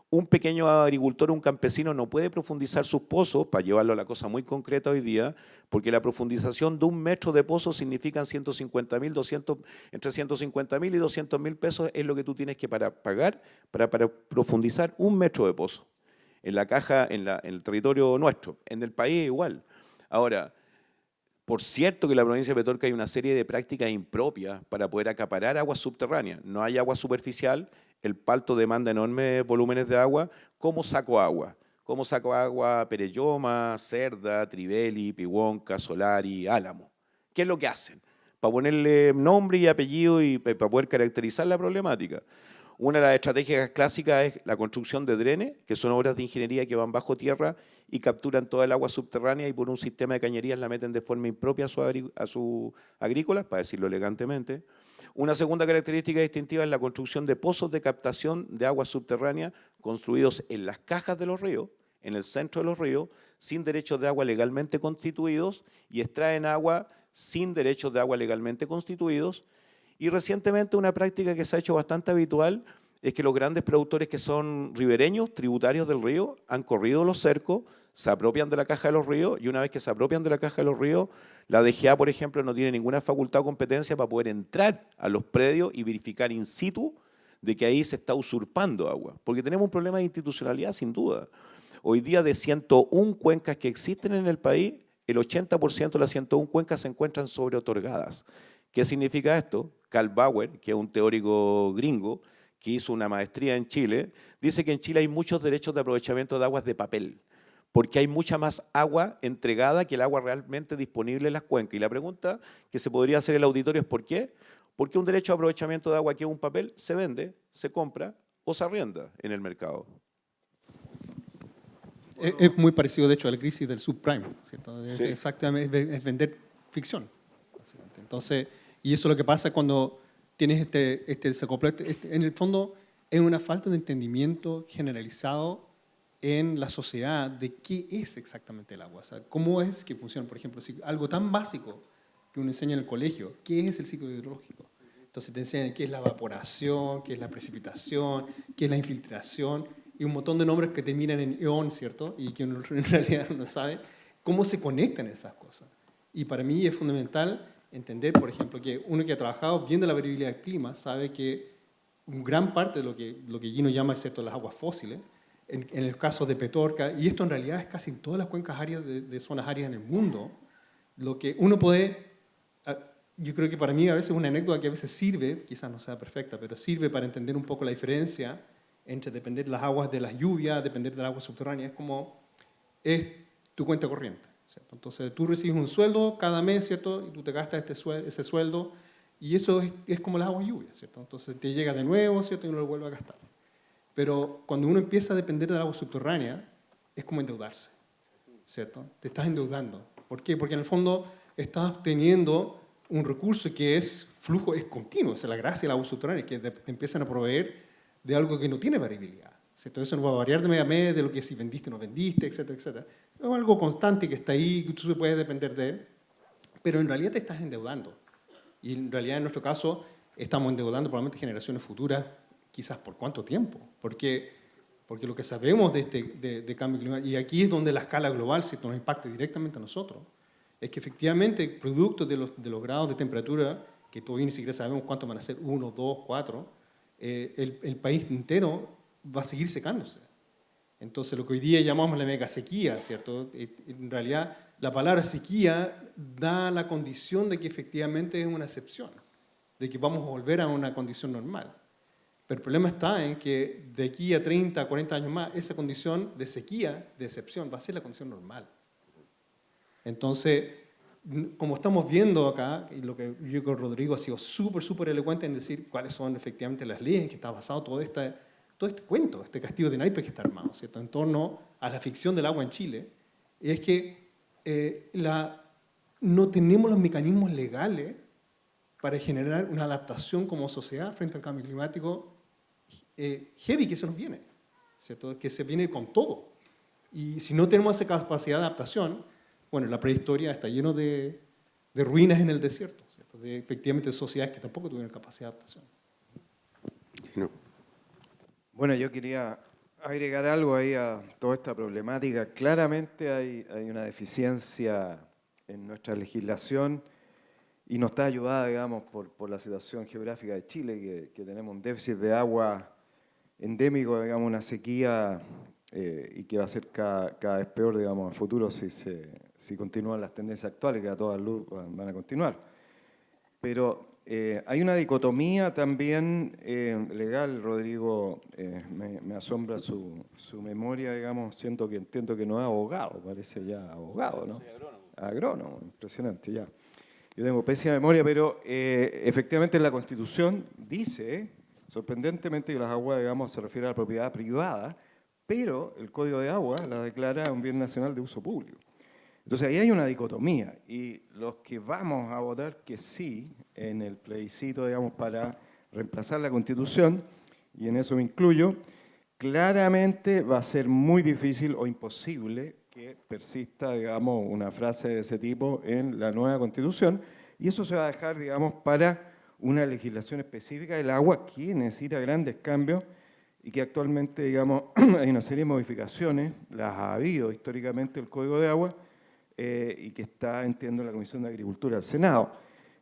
Un pequeño agricultor, un campesino, no puede profundizar sus pozos, para llevarlo a la cosa muy concreta hoy día, porque la profundización de 1 metro de pozo significan 150.000, 200, entre 150.000 y 200.000 pesos es lo que tú tienes que pagar para profundizar 1 metro de pozo. En la caja, en el territorio nuestro, en el país igual. Ahora, por cierto que en la provincia de Petorca hay una serie de prácticas impropias para poder acaparar aguas subterráneas. No hay agua superficial, el palto demanda enormes volúmenes de agua. ¿Cómo saco agua? ¿Cómo saco agua? Pereyoma, Cerda, Tribeli, Pihuonca, Solari, Álamo. ¿Qué es lo que hacen? Para ponerle nombre y apellido y para poder caracterizar la problemática. Una de las estrategias clásicas es la construcción de drenes, que son obras de ingeniería que van bajo tierra y capturan toda el agua subterránea y por un sistema de cañerías la meten de forma impropia a sus agrícolas, para decirlo elegantemente. Una segunda característica distintiva es la construcción de pozos de captación de agua subterránea construidos en las cajas de los ríos, en el centro de los ríos, sin derechos de agua legalmente constituidos y extraen agua sin derechos de agua legalmente constituidos. Y recientemente una práctica que se ha hecho bastante habitual es que los grandes productores que son ribereños, tributarios del río, han corrido los cercos, se apropian de la caja de los ríos y una vez que se apropian de la caja de los ríos, la DGA, por ejemplo, no tiene ninguna facultad o competencia para poder entrar a los predios y verificar in situ de que ahí se está usurpando agua, porque tenemos un problema de institucionalidad sin duda. Hoy día de 101 cuencas que existen en el país, el 80% de las 101 cuencas se encuentran sobreotorgadas. ¿Qué significa esto? Karl Bauer, que es un teórico gringo, que hizo una maestría en Chile, dice que en Chile hay muchos derechos de aprovechamiento de aguas de papel, porque hay mucha más agua entregada que el agua realmente disponible en las cuencas. Y la pregunta que se podría hacer en el auditorio es ¿por qué? Porque un derecho de aprovechamiento de agua que es un papel se vende, se compra o se arrienda en el mercado.
Es muy parecido, de hecho, a la crisis del subprime, ¿cierto?
Sí.
Exactamente, es vender ficción, básicamente. Entonces, y eso es lo que pasa cuando tienes en el fondo, es una falta de entendimiento generalizado en la sociedad de qué es exactamente el agua. O sea, cómo es que funciona, por ejemplo, si algo tan básico que uno enseña en el colegio, ¿qué es el ciclo hidrológico? Entonces te enseñan qué es la evaporación, qué es la precipitación, qué es la infiltración, y un montón de nombres que terminan en eón, ¿cierto? Y que uno, en realidad no sabe cómo se conectan esas cosas. Y para mí es fundamental entender, por ejemplo, que uno que ha trabajado bien de la variabilidad del clima sabe que gran parte de lo que Gino llama, excepto las aguas fósiles, en el caso de Petorca, y esto en realidad es casi en todas las cuencas áridas de zonas áridas en el mundo, lo que uno puede, yo creo que para mí a veces es una anécdota que a veces sirve, quizás no sea perfecta, pero sirve para entender un poco la diferencia entre depender de las aguas de las lluvias, depender del agua subterránea, es como es tu cuenta corriente, ¿cierto? Entonces tú recibes un sueldo cada mes, ¿cierto? Y tú te gastas ese sueldo, y eso es como las aguas lluvias, ¿cierto? Entonces te llega de nuevo, ¿cierto? Y uno lo vuelve a gastar. Pero cuando uno empieza a depender del agua subterránea, es como endeudarse, ¿cierto? Te estás endeudando. ¿Por qué? Porque en el fondo estás teniendo un recurso que es flujo, es continuo. Esa es la gracia del agua subterránea, que te empiezan a proveer de algo que no tiene variabilidad, ¿cierto? Eso no va a variar de mes a mes, de lo que si vendiste o no vendiste, etcétera, etcétera. Es algo constante que está ahí, que tú puedes depender de él, pero en realidad te estás endeudando. Y en realidad, en nuestro caso, estamos endeudando probablemente generaciones futuras, quizás por cuánto tiempo, porque lo que sabemos de cambio climático, y aquí es donde la escala global nos impacta directamente a nosotros, es que efectivamente, producto de los grados de temperatura, que todavía ni siquiera sabemos cuántos van a ser, 1, 2, 4, el país entero va a seguir secándose. Entonces, lo que hoy día llamamos la mega sequía, ¿cierto? En realidad, la palabra sequía da la condición de que efectivamente es una excepción, de que vamos a volver a una condición normal. Pero el problema está en que de aquí a 30, 40 años más, esa condición de sequía, de excepción, va a ser la condición normal. Entonces, como estamos viendo acá, y lo que yo con Rodrigo ha sido súper elocuente en decir cuáles son efectivamente las leyes en que está basado todo este cuento, este castillo de naipes que está armado, ¿cierto? En torno a la ficción del agua en Chile, es que no tenemos los mecanismos legales para generar una adaptación como sociedad frente al cambio climático heavy que se nos viene, ¿cierto? Que se viene con todo. Y si no tenemos esa capacidad de adaptación, bueno, la prehistoria está lleno de ruinas en el desierto, ¿cierto? De efectivamente sociedades que tampoco tuvieron capacidad de adaptación.
Sí, no.
Bueno, yo quería agregar algo ahí a toda esta problemática. Claramente hay una deficiencia en nuestra legislación y no está ayudada, digamos, por la situación geográfica de Chile, que tenemos un déficit de agua endémico, digamos, una sequía y que va a ser cada vez peor, digamos, en futuro si continúan las tendencias actuales, que a toda luz van a continuar. Pero hay una dicotomía también legal, Rodrigo, me asombra su memoria, digamos, entiendo que no es abogado, parece ya abogado, ¿no? Soy agrónomo. Agrónomo, impresionante, ya. Yo tengo pésima memoria, pero efectivamente la Constitución dice, sorprendentemente, que las aguas, digamos, se refiere a la propiedad privada, pero el Código de Agua la declara un bien nacional de uso público. Entonces ahí hay una dicotomía, y los que vamos a votar que sí en el plebiscito, digamos, para reemplazar la Constitución, y en eso me incluyo, claramente va a ser muy difícil o imposible que persista, digamos, una frase de ese tipo en la nueva Constitución, y eso se va a dejar, digamos, para una legislación específica del agua que necesita grandes cambios y que actualmente, digamos, hay una serie de modificaciones, las ha habido históricamente el Código de Agua, y que está, entiendo, en la Comisión de Agricultura del Senado.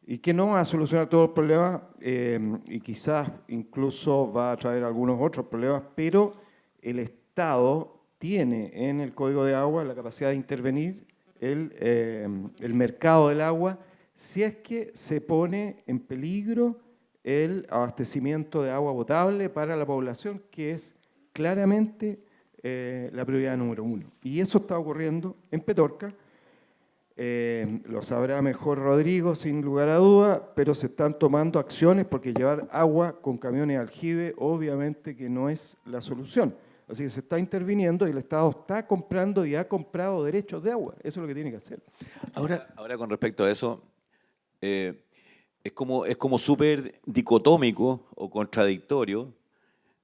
y que no va a solucionar todos los problemas y quizás incluso va a traer algunos otros problemas, pero el Estado tiene en el Código de Agua la capacidad de intervenir el mercado del agua si es que se pone en peligro el abastecimiento de agua potable para la población, que es claramente la prioridad número 1. Y eso está ocurriendo en Petorca. Lo sabrá mejor Rodrigo, sin lugar a duda, pero se están tomando acciones porque llevar agua con camiones de aljibe obviamente que no es la solución. Así que se está interviniendo y el Estado está comprando y ha comprado derechos de agua. Eso es lo que tiene que hacer.
Ahora con respecto a eso, es como súper dicotómico o contradictorio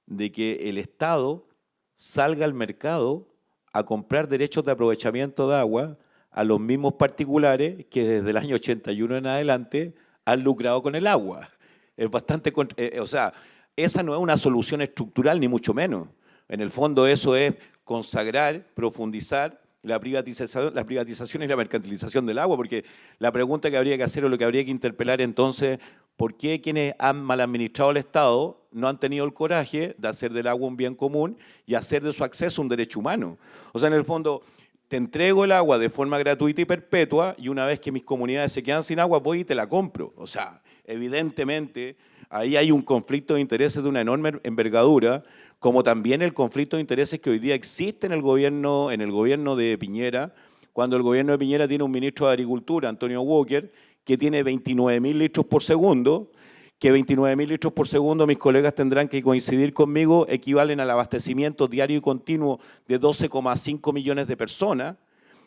de que el Estado salga al mercado a comprar derechos de aprovechamiento de agua a los mismos particulares que desde el año 81 en adelante han lucrado con el agua. Es bastante, o sea, esa no es una solución estructural ni mucho menos. En el fondo eso es consagrar, profundizar la privatización y la mercantilización del agua, porque la pregunta que habría que hacer o lo que habría que interpelar entonces, ¿por qué quienes han mal administrado el Estado no han tenido el coraje de hacer del agua un bien común y hacer de su acceso un derecho humano? O sea, en el fondo, te entrego el agua de forma gratuita y perpetua y una vez que mis comunidades se quedan sin agua, voy y te la compro. O sea, evidentemente, ahí hay un conflicto de intereses de una enorme envergadura, como también el conflicto de intereses que hoy día existe en el gobierno de Piñera, cuando el gobierno de Piñera tiene un ministro de Agricultura, Antonio Walker, que tiene 29.000 litros por segundo, que 29.000 litros por segundo, mis colegas tendrán que coincidir conmigo, equivalen al abastecimiento diario y continuo de 12,5 millones de personas,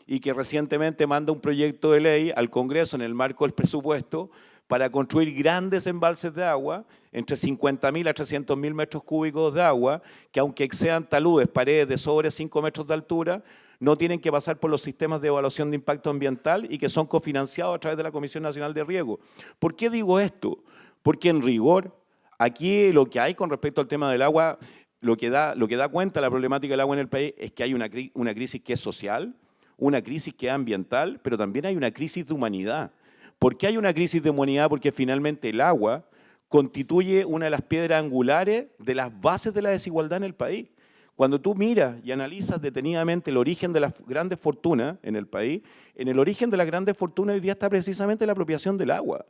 y que recientemente manda un proyecto de ley al Congreso en el marco del presupuesto para construir grandes embalses de agua, entre 50.000 a 300.000 metros cúbicos de agua, que aunque excedan taludes, paredes de sobre 5 metros de altura, no tienen que pasar por los sistemas de evaluación de impacto ambiental y que son cofinanciados a través de la Comisión Nacional de Riego. ¿Por qué digo esto? Porque en rigor, aquí lo que hay con respecto al tema del agua, lo que da cuenta la problemática del agua en el país es que hay una crisis que es social, una crisis que es ambiental, pero también hay una crisis de humanidad. ¿Por qué hay una crisis de humanidad? Porque finalmente el agua constituye una de las piedras angulares de las bases de la desigualdad en el país. Cuando tú miras y analizas detenidamente el origen de las grandes fortunas en el país, en el origen de las grandes fortunas hoy día está precisamente la apropiación del agua.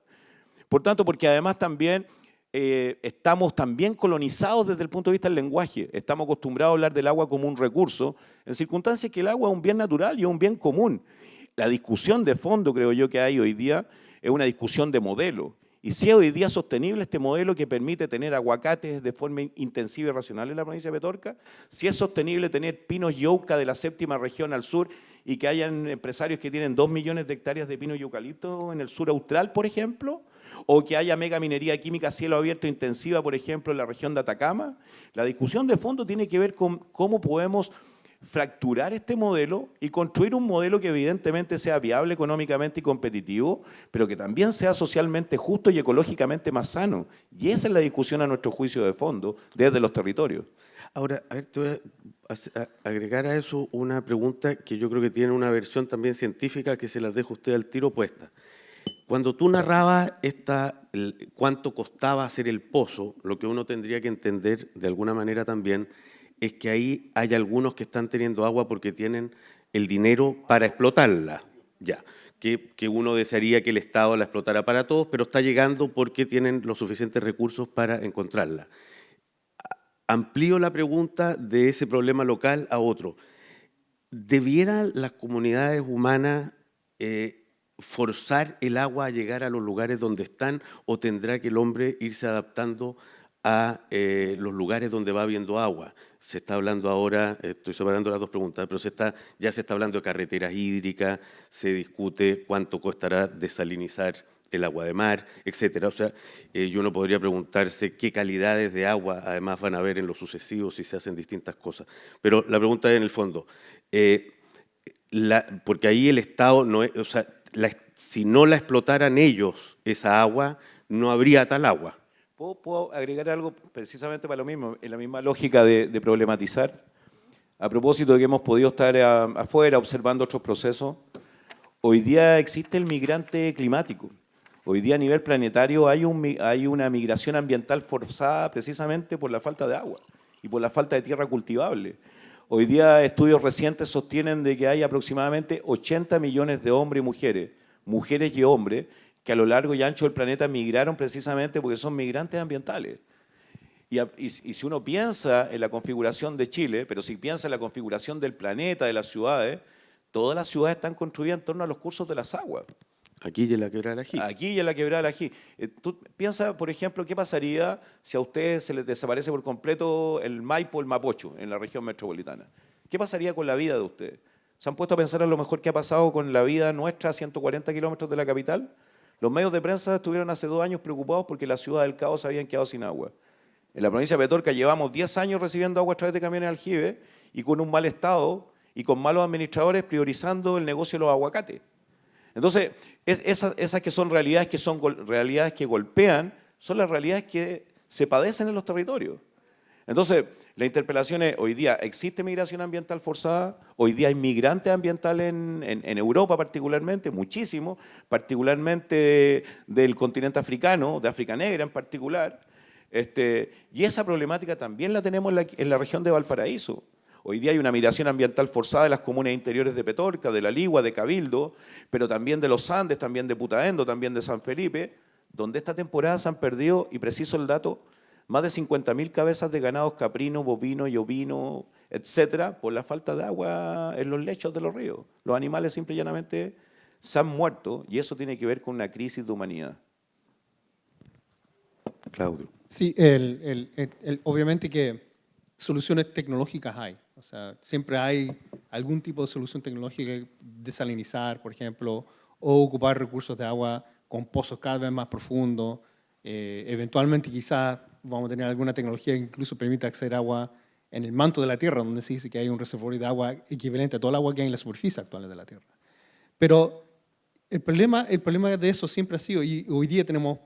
Por tanto, porque además también estamos también colonizados desde el punto de vista del lenguaje. Estamos acostumbrados a hablar del agua como un recurso, en circunstancias que el agua es un bien natural y es un bien común. La discusión de fondo, creo yo, que hay hoy día es una discusión de modelo. Y si es hoy día sostenible este modelo que permite tener aguacates de forma intensiva y racional en la provincia de Petorca, si es sostenible tener pinos yucca de la 7ª región al sur y que hayan empresarios que tienen 2 millones de hectáreas de pino y eucalipto en el sur austral, por ejemplo, o que haya mega minería química a cielo abierto intensiva, por ejemplo, en la región de Atacama. La discusión de fondo tiene que ver con cómo podemos fracturar este modelo y construir un modelo que evidentemente sea viable económicamente y competitivo, pero que también sea socialmente justo y ecológicamente más sano. Y esa es la discusión a nuestro juicio de fondo desde los territorios.
Ahora, a ver, te voy a agregar a eso una pregunta que yo creo que tiene una versión también científica que se las dejo a usted al tiro puesta. Cuando tú narrabas cuánto costaba hacer el pozo, lo que uno tendría que entender de alguna manera también es que ahí hay algunos que están teniendo agua porque tienen el dinero para explotarla, ya, que uno desearía que el Estado la explotara para todos, pero está llegando porque tienen los suficientes recursos para encontrarla. Amplío la pregunta de ese problema local a otro. ¿Debieran las comunidades humanas forzar el agua a llegar a los lugares donde están o tendrá que el hombre irse adaptando a los lugares donde va habiendo agua? Se está hablando ahora, estoy separando las dos preguntas, pero ya se está hablando de carreteras hídricas, se discute cuánto costará desalinizar el agua de mar, etcétera. O sea, y uno podría preguntarse qué calidades de agua además van a haber en lo sucesivo si se hacen distintas cosas. Pero la pregunta es en el fondo, porque ahí el Estado, no es, o sea, si no la explotaran ellos, esa agua, no habría tal agua.
¿Puedo agregar algo precisamente para lo mismo, en la misma lógica de problematizar? A propósito de que hemos podido estar afuera observando otros procesos, hoy día existe el migrante climático. Hoy día a nivel planetario hay una migración ambiental forzada precisamente por la falta de agua y por la falta de tierra cultivable. Hoy día estudios recientes sostienen de que hay aproximadamente 80 millones de hombres y mujeres y hombres, que a lo largo y ancho del planeta migraron precisamente porque son migrantes ambientales. Y si uno piensa en la configuración de Chile, pero si piensa en la configuración del planeta, de las ciudades, todas las ciudades están construidas en torno a los cursos de las aguas.
Aquí y en la Quebrada del Ají.
Aquí y en la Quebrada del Ají. Tú piensa, por ejemplo, qué pasaría si a ustedes se les desaparece por completo el Maipo, el Mapocho, en la región metropolitana. ¿Qué pasaría con la vida de ustedes? ¿Se han puesto a pensar a lo mejor qué ha pasado con la vida nuestra a 140 kilómetros de la capital? Los medios de prensa estuvieron hace 2 años preocupados porque la ciudad del Cabo se habían quedado sin agua. En la provincia de Petorca llevamos 10 años recibiendo agua a través de camiones de aljibe y con un mal estado y con malos administradores priorizando el negocio de los aguacates. Entonces, esas que son realidades que golpean, son las realidades que se padecen en los territorios. Entonces, la interpelación es, hoy día existe migración ambiental forzada, hoy día hay migrantes ambientales en Europa particularmente, muchísimo, particularmente del continente africano, de África Negra en particular, y esa problemática también la tenemos en la región de Valparaíso. Hoy día hay una migración ambiental forzada de las comunas interiores de Petorca, de La Ligua, de Cabildo, pero también de los Andes, también de Putaendo, también de San Felipe, donde esta temporada se han perdido, y preciso el dato, más de 50.000 cabezas de ganados caprino, bovino y ovino, etcétera, por la falta de agua en los lechos de los ríos. Los animales simple y llanamente se han muerto, y eso tiene que ver con una crisis de humanidad.
Claudio.
Sí, obviamente que soluciones tecnológicas hay. O sea, siempre hay algún tipo de solución tecnológica, desalinizar, por ejemplo, o ocupar recursos de agua con pozos cada vez más profundos. Eventualmente quizás vamos a tener alguna tecnología que incluso permita acceder a agua en el manto de la Tierra, donde se dice que hay un reservorio de agua equivalente a toda el agua que hay en la superficie actual de la Tierra. Pero el problema de eso siempre ha sido, y hoy día tenemos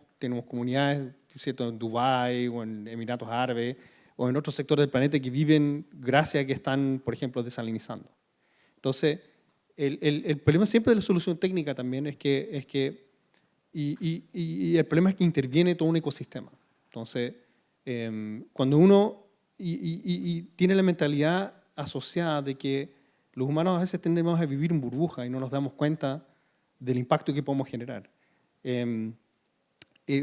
comunidades, ¿cierto?, en Dubái o en Emiratos Árabes o en otros sectores del planeta que viven gracias a que están, por ejemplo, desalinizando. Entonces, el problema siempre de la solución técnica también es que el problema es que interviene todo un ecosistema. Entonces, cuando uno tiene la mentalidad asociada de que los humanos a veces tendemos a vivir en burbuja y no nos damos cuenta del impacto que podemos generar.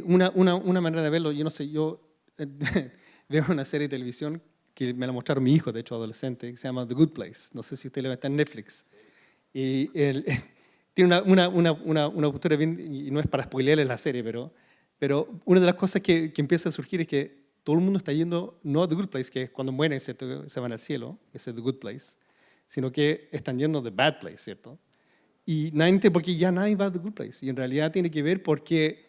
Una manera de verlo, yo no sé, yo veo una serie de televisión que me la mostraron mi hijo, de hecho adolescente, que se llama The Good Place. No sé si usted le va a estar en Netflix. Y tiene una postura bien, y no es para spoilearles la serie, pero una de las cosas que empieza a surgir es que todo el mundo está yendo, no a The Good Place, que es cuando mueren, ¿cierto?, se van al cielo, ese es The Good Place, sino que están yendo a The Bad Place, ¿cierto? Y nadie entiende por qué ya nadie va a The Good Place. Y en realidad tiene que ver porque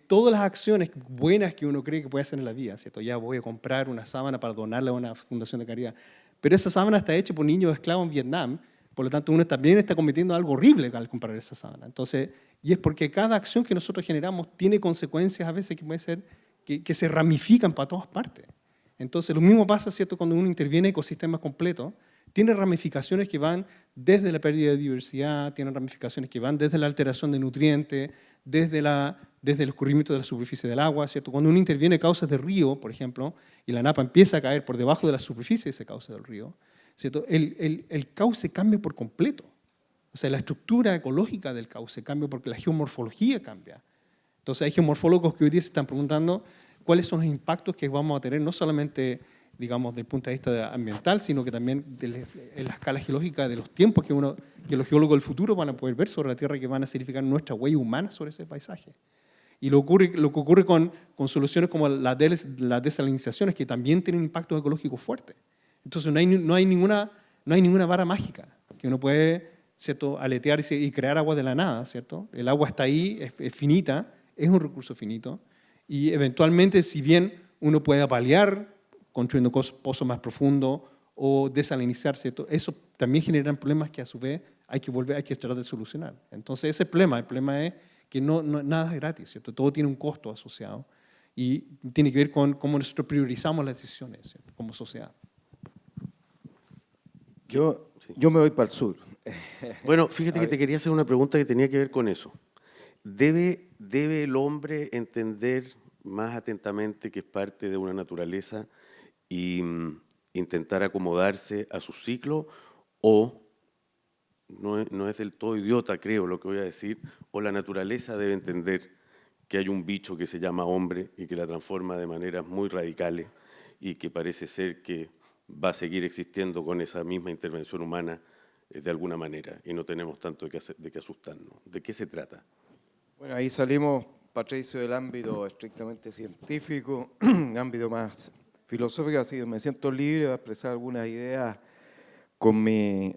todas las acciones buenas que uno cree que puede hacer en la vida, ¿cierto? Ya voy a comprar una sábana para donarla a una fundación de caridad. Pero esa sábana está hecha por niños esclavos en Vietnam, por lo tanto uno también está cometiendo algo horrible al comprar esa sábana. Entonces, y es porque cada acción que nosotros generamos tiene consecuencias a veces que puede ser que se ramifican para todas partes. Entonces, lo mismo pasa, ¿cierto?, cuando uno interviene en ecosistemas completos, tiene ramificaciones que van desde la pérdida de diversidad, tienen ramificaciones que van desde la alteración de nutrientes, desde el escurrimiento de la superficie del agua, ¿cierto? Cuando uno interviene en cauces de río, por ejemplo, y la napa empieza a caer por debajo de la superficie de ese cauce del río, ¿cierto?, el cauce cambia por completo. O sea, la estructura ecológica del cauce cambia porque la geomorfología cambia. Entonces hay geomorfólogos que hoy día se están preguntando cuáles son los impactos que vamos a tener, no solamente, digamos, desde el punto de vista ambiental, sino que también en la escala geológica de los tiempos que los geólogos del futuro van a poder ver sobre la Tierra, que van a significar nuestra huella humana sobre ese paisaje. Y lo que ocurre con soluciones como las desalinizaciones, que también tienen impactos ecológicos fuertes. Entonces no hay ninguna vara mágica que uno puede, ¿cierto?, aletear y crear agua de la nada, ¿cierto? El agua está ahí, es finita, es un recurso finito, y eventualmente, si bien uno puede apalear construyendo pozos más profundos o desalinizar, ¿cierto?, eso también genera problemas que a su vez hay que tratar de solucionar. Entonces ese es el problema es que nada es gratis, ¿cierto? Todo tiene un costo asociado y tiene que ver con cómo nosotros priorizamos las decisiones, ¿cierto?, como sociedad.
Yo me voy para el sur.
Bueno, fíjate que te quería hacer una pregunta que tenía que ver con eso. ¿Debe ¿Debe el hombre entender más atentamente que es parte de una naturaleza y intentar acomodarse a su ciclo? ¿O no es del todo idiota, creo, lo que voy a decir, o la naturaleza debe entender que hay un bicho que se llama hombre y que la transforma de maneras muy radicales y que parece ser que va a seguir existiendo con esa misma intervención humana de alguna manera, y no tenemos tanto de qué asustarnos? ¿De qué se trata?
Bueno, ahí salimos, Patricio, del ámbito estrictamente científico, ámbito más filosófico, así que me siento libre de expresar algunas ideas con mi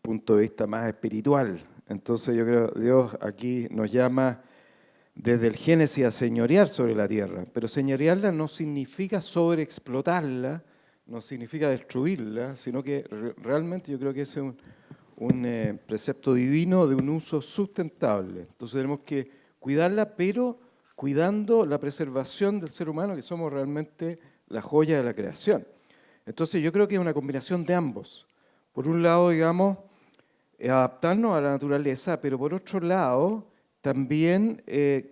punto de vista más espiritual. Entonces yo creo que Dios aquí nos llama desde el Génesis a señorear sobre la tierra, pero señorearla no significa sobreexplotarla, no significa destruirla, sino que realmente yo creo que ese es un precepto divino de un uso sustentable. Entonces tenemos que cuidarla, pero cuidando la preservación del ser humano, que somos realmente la joya de la creación. Entonces yo creo que es una combinación de ambos. Por un lado, digamos, adaptarnos a la naturaleza, pero por otro lado, también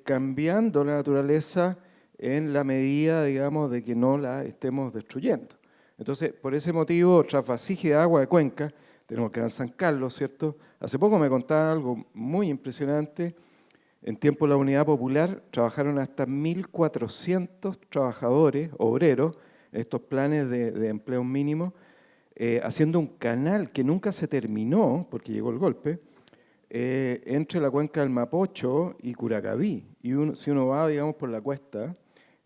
cambiando la naturaleza en la medida, digamos, de que no la estemos destruyendo. Entonces, por ese motivo, tras vasija de agua de Cuenca, tenemos que ir a San Carlos, ¿cierto? Hace poco me contaban algo muy impresionante. En tiempo de la Unidad Popular trabajaron hasta 1.400 trabajadores, obreros, estos planes de empleo mínimo, haciendo un canal que nunca se terminó, porque llegó el golpe, entre la cuenca del Mapocho y Curacaví. Y si uno va, digamos, por la cuesta,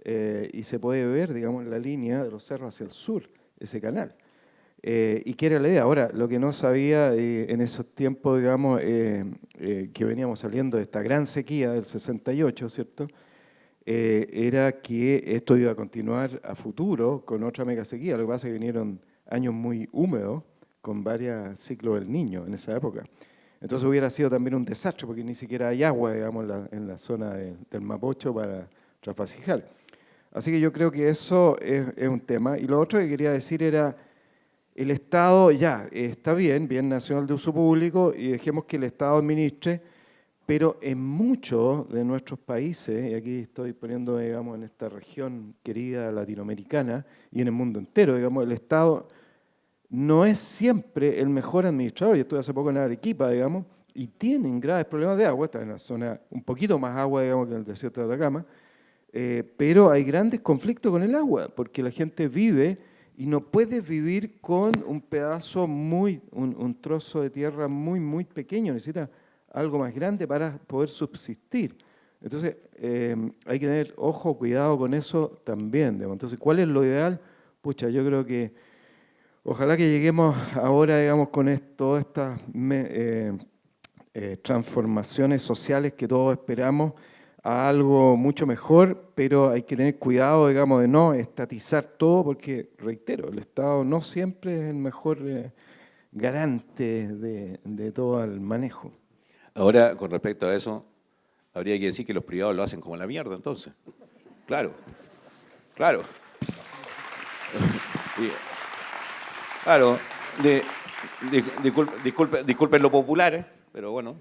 y se puede ver, digamos, la línea de los cerros hacia el sur, ese canal. Y que era la idea. Ahora, lo que no sabía en esos tiempos, digamos, que veníamos saliendo de esta gran sequía del 68, ¿cierto? Era que esto iba a continuar a futuro con otra mega sequía. Lo que pasa es que vinieron años muy húmedos, con varios ciclos del Niño en esa época. Entonces hubiera sido también un desastre, porque ni siquiera hay agua, digamos, en la zona del Mapocho para trasvasijar. Así que yo creo que eso es un tema. Y lo otro que quería decir era, el Estado ya está bien nacional de uso público, y dejemos que el Estado administre, pero en muchos de nuestros países, y aquí estoy poniendo, digamos, en esta región querida latinoamericana y en el mundo entero, digamos, el Estado no es siempre el mejor administrador. Yo estuve hace poco en Arequipa, digamos, y tienen graves problemas de agua. Está en una zona un poquito más agua, digamos, que en el desierto de Atacama, pero hay grandes conflictos con el agua, porque la gente vive y no puede vivir con un pedazo un trozo de tierra muy pequeño, necesita algo más grande para poder subsistir. Entonces, hay que tener ojo, cuidado con eso también, digamos. Entonces, ¿cuál es lo ideal? Pucha, yo creo que ojalá que lleguemos ahora, digamos, con todas estas transformaciones sociales que todos esperamos, a algo mucho mejor, pero hay que tener cuidado, digamos, de no estatizar todo, porque, reitero, el Estado no siempre es el mejor garante de todo el manejo.
Ahora, con respecto a eso, habría que decir que los privados lo hacen como la mierda, entonces. Claro. Claro, disculpen lo popular, pero bueno.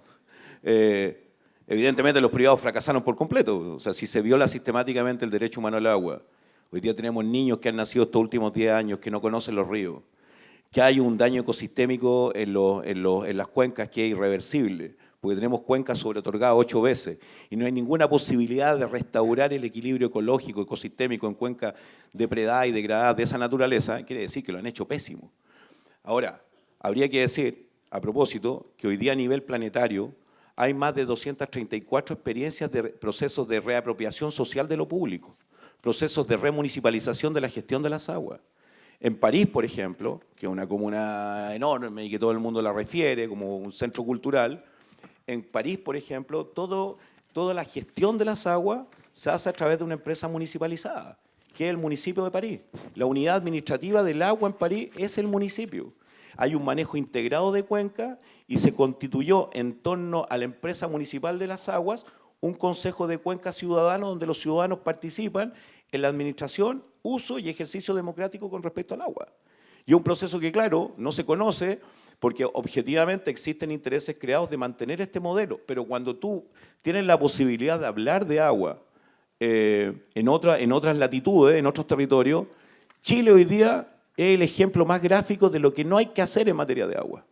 Evidentemente los privados fracasaron por completo. O sea, si se viola sistemáticamente el derecho humano al agua, hoy día tenemos niños que han nacido estos últimos 10 años que no conocen los ríos, que hay un daño ecosistémico en las cuencas que es irreversible, porque tenemos cuencas sobreotorgadas 8 veces y no hay ninguna posibilidad de restaurar el equilibrio ecológico, ecosistémico en cuencas depredadas y degradadas de esa naturaleza. Quiere decir que lo han hecho pésimo. Ahora, habría que decir, a propósito, que hoy día a nivel planetario hay más de 234 experiencias de procesos de reapropiación social de lo público, procesos de remunicipalización de la gestión de las aguas. En París, por ejemplo, que es una comuna enorme y que todo el mundo la refiere como un centro cultural, en París, por ejemplo, toda la gestión de las aguas se hace a través de una empresa municipalizada, que es el municipio de París. La unidad administrativa del agua en París es el municipio. Hay un manejo integrado de cuenca y se constituyó en torno a la empresa municipal de las aguas un consejo de cuenca ciudadano donde los ciudadanos participan en la administración, uso y ejercicio democrático con respecto al agua. Y es un proceso que, claro, no se conoce porque objetivamente existen intereses creados de mantener este modelo, pero cuando tú tienes la posibilidad de hablar de agua en otras latitudes, en otros territorios, Chile hoy día es el ejemplo más gráfico de lo que no hay que hacer en materia de agua.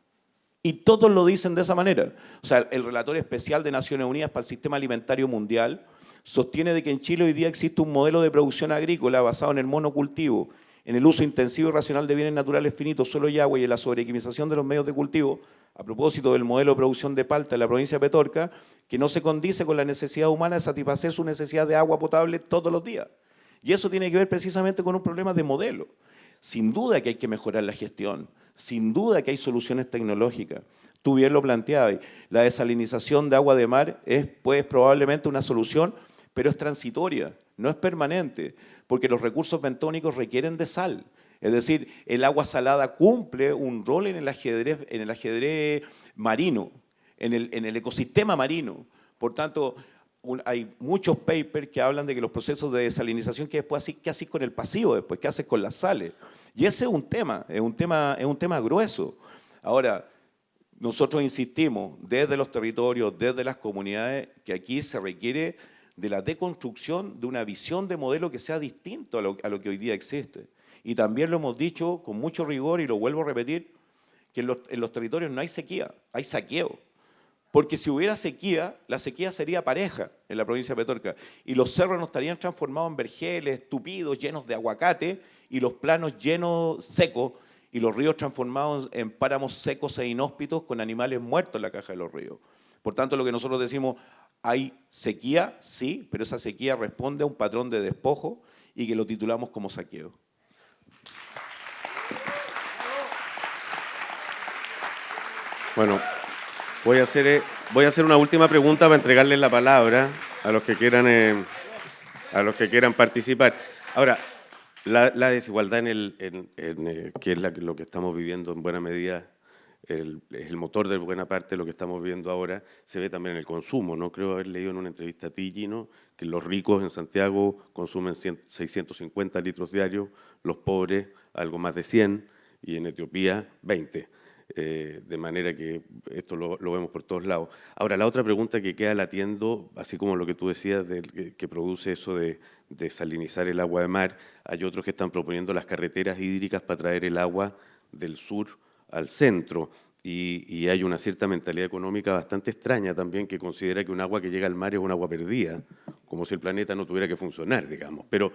Y todos lo dicen de esa manera. O sea, el relator especial de Naciones Unidas para el Sistema Alimentario Mundial sostiene de que en Chile hoy día existe un modelo de producción agrícola basado en el monocultivo, en el uso intensivo y racional de bienes naturales finitos, suelo y agua y en la sobrequimización de los medios de cultivo, a propósito del modelo de producción de palta en la provincia de Petorca, que no se condice con la necesidad humana de satisfacer su necesidad de agua potable todos los días. Y eso tiene que ver precisamente con un problema de modelo. Sin duda que hay que mejorar la gestión, sin duda que hay soluciones tecnológicas. Tú bien lo planteabas, la desalinización de agua de mar es pues, probablemente una solución, pero es transitoria, no es permanente, porque los recursos bentónicos requieren de sal. Es decir, el agua salada cumple un rol en el ajedrez marino, en el ecosistema marino. Por tanto, hay muchos papers que hablan de que los procesos de desalinización, que después ¿qué haces con el pasivo después? ¿Qué haces con las sales? Y ese es un tema grueso. Ahora, nosotros insistimos desde los territorios, desde las comunidades, que aquí se requiere de la deconstrucción de una visión de modelo que sea distinto a lo que hoy día existe. Y también lo hemos dicho con mucho rigor, y lo vuelvo a repetir, que en los territorios no hay sequía, hay saqueo. Porque si hubiera sequía, la sequía sería pareja en la provincia de Petorca. Y los cerros no estarían transformados en vergeles, tupidos, llenos de aguacate, y los planos llenos, secos, y los ríos transformados en páramos secos e inhóspitos con animales muertos en la caja de los ríos. Por tanto, lo que nosotros decimos, hay sequía, sí, pero esa sequía responde a un patrón de despojo y que lo titulamos como saqueo.
Bueno, voy a hacer una última pregunta para entregarles la palabra a los que quieran participar. Ahora, la desigualdad que es lo que estamos viviendo en buena medida, el motor de buena parte de lo que estamos viendo ahora, se ve también en el consumo, ¿no? Creo haber leído en una entrevista a ti, Gino, que los ricos en Santiago consumen 650 litros diarios, los pobres algo más de 100 y en Etiopía 20. De manera que esto lo vemos por todos lados. Ahora, la otra pregunta que queda latiendo, así como lo que tú decías, que produce eso de salinizar el agua de mar, hay otros que están proponiendo las carreteras hídricas para traer el agua del sur al centro, y hay una cierta mentalidad económica bastante extraña también que considera que un agua que llega al mar es un agua perdida, como si el planeta no tuviera que funcionar, digamos. Pero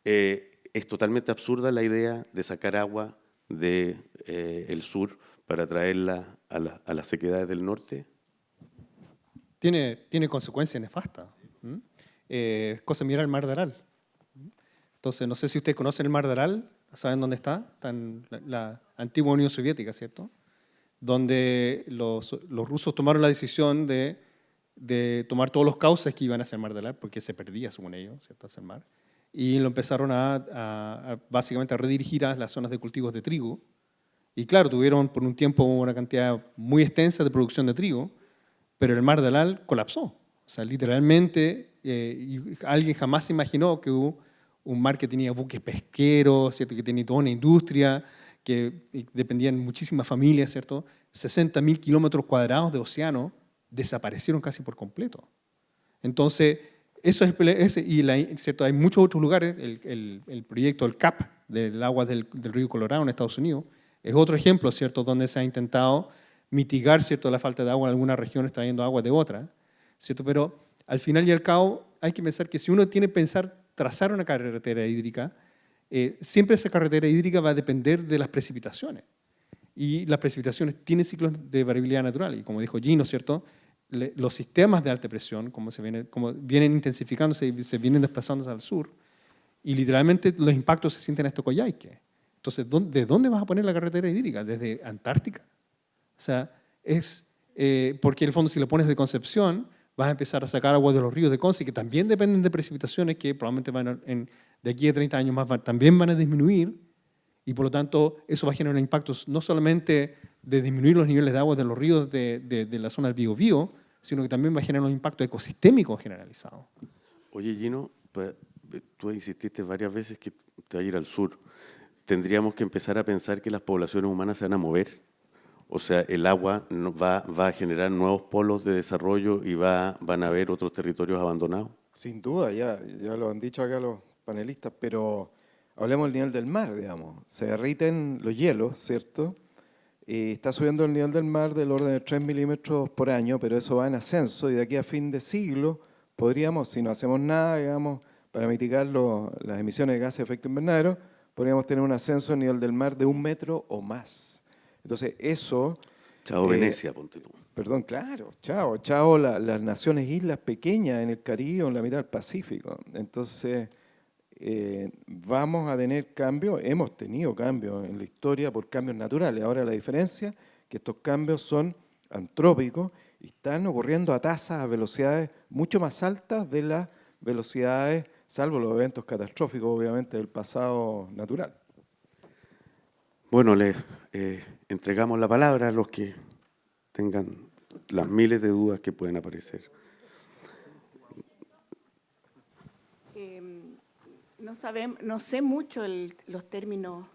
es totalmente absurda la idea de sacar agua del sur para traerla a las sequedades del norte.
Tiene consecuencias nefastas. Cosa mira el Mar de Aral. Entonces, no sé si ustedes conocen el Mar de Aral, ¿saben dónde está? Está en la antigua Unión Soviética, ¿cierto? Donde los rusos tomaron la decisión de tomar todos los cauces que iban hacia el Mar de Aral, porque se perdía, según ellos, ¿cierto?, hacia el mar, y lo empezaron básicamente a redirigir a las zonas de cultivos de trigo. Y claro, tuvieron por un tiempo una cantidad muy extensa de producción de trigo, pero el Mar de Aral colapsó. O sea, literalmente, alguien jamás se imaginó que hubo un mar que tenía buques pesqueros, ¿cierto?, que tenía toda una industria, que dependían muchísimas familias, ¿cierto? 60.000 kilómetros cuadrados de océano desaparecieron casi por completo. Entonces, eso es, ¿cierto? Hay muchos otros lugares, el proyecto, el CAP, del agua del río Colorado en Estados Unidos, es otro ejemplo, ¿cierto?, donde se ha intentado mitigar, ¿cierto?, la falta de agua en algunas regiones trayendo agua de otras, ¿cierto? Pero al final y al cabo hay que pensar que si uno tiene que trazar una carretera hídrica, siempre esa carretera hídrica va a depender de las precipitaciones. Y las precipitaciones tienen ciclos de variabilidad natural. Y como dijo Gino, ¿cierto?, los sistemas de alta presión, como vienen intensificándose y se vienen desplazándose al sur, y literalmente los impactos se sienten a esto Coyhaique. Entonces, ¿de dónde vas a poner la carretera hídrica? ¿Desde Antártica? O sea, porque en el fondo si lo pones de Concepción, vas a empezar a sacar agua de los ríos de Conce, que también dependen de precipitaciones que probablemente de aquí a 30 años más también van a disminuir, y por lo tanto eso va a generar impactos no solamente de disminuir los niveles de agua de los ríos de la zona del Biobío, sino que también va a generar un impacto ecosistémico generalizado.
Oye, Gino, pues, tú insististe varias veces que te vas a ir al sur. ¿Tendríamos que empezar a pensar que las poblaciones humanas se van a mover? O sea, el agua va a generar nuevos polos de desarrollo y van a haber otros territorios abandonados.
Sin duda, ya lo han dicho acá los panelistas, pero hablemos del nivel del mar, digamos. Se derriten los hielos, ¿cierto? Está subiendo el nivel del mar del orden de 3 milímetros por año, pero eso va en ascenso y de aquí a fin de siglo podríamos, si no hacemos nada, digamos, para mitigar las emisiones de gases de efecto invernadero, podríamos tener un ascenso del nivel del mar de 1 metro o más. Entonces, eso...
Chao Venecia, ponte tú.
Perdón, claro, chao las naciones islas pequeñas en el Caribe o en la mitad del Pacífico. Entonces, vamos a tener cambios, hemos tenido cambios en la historia por cambios naturales. Ahora la diferencia es que estos cambios son antrópicos y están ocurriendo a tasas, a velocidades mucho más altas de las velocidades, salvo los eventos catastróficos, obviamente, del pasado natural.
Bueno, les entregamos la palabra a los que tengan las miles de dudas que pueden aparecer.
No sé mucho los términos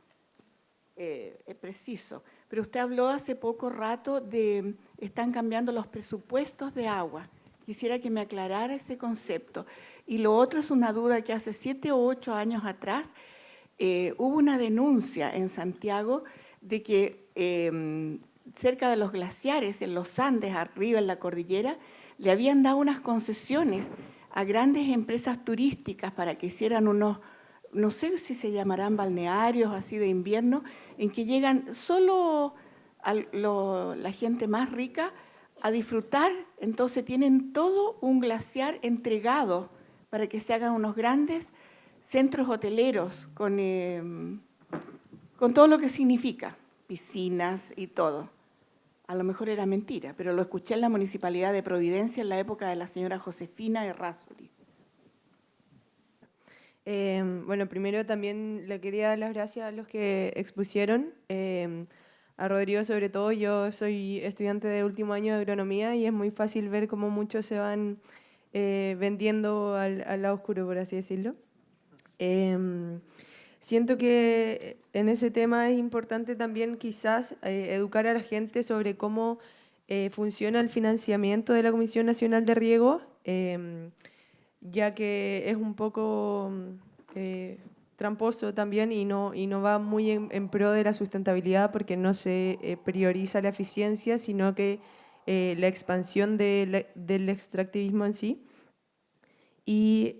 precisos, pero usted habló hace poco rato de están cambiando los presupuestos de agua. Quisiera que me aclarara ese concepto. Y lo otro es una duda que hace 7 o 8 años atrás hubo una denuncia en Santiago de que cerca de los glaciares, en los Andes, arriba en la cordillera, le habían dado unas concesiones a grandes empresas turísticas para que hicieran unos, no sé si se llamarán balnearios así de invierno, en que llegan solo la gente más rica a disfrutar, entonces tienen todo un glaciar entregado para que se hagan unos grandes centros hoteleros con todo lo que significa, piscinas y todo. A lo mejor era mentira, pero lo escuché en la Municipalidad de Providencia en la época de la señora Josefina Errázuriz.
Bueno, primero también le quería dar las gracias a los que expusieron. A Rodrigo sobre todo, yo soy estudiante de último año de agronomía y es muy fácil ver cómo muchos se van vendiendo al lado oscuro, por así decirlo. Siento que en ese tema es importante también quizás educar a la gente sobre cómo funciona el financiamiento de la Comisión Nacional de Riego, ya que es un poco tramposo también y no va muy en pro de la sustentabilidad porque no se prioriza la eficiencia, sino que la expansión del extractivismo en sí. Y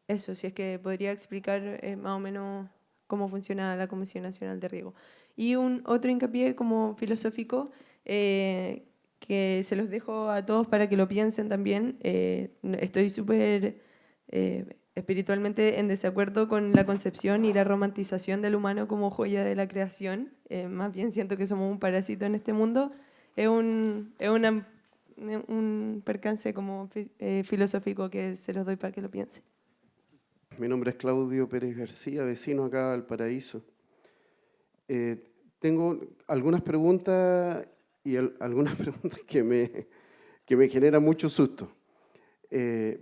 eso, si es que podría explicar más o menos cómo funciona la Comisión Nacional de Riego. Y otro hincapié como filosófico, que se los dejo a todos para que lo piensen también. Estoy súper espiritualmente en desacuerdo con la concepción y la romantización del humano como joya de la creación. Más bien siento que somos un parásito en este mundo. Es un percance como filosófico que se los doy para que lo piensen.
Mi nombre es Claudio Pérez García, vecino acá de Valparaíso. Tengo algunas preguntas y algunas preguntas que me generan mucho susto.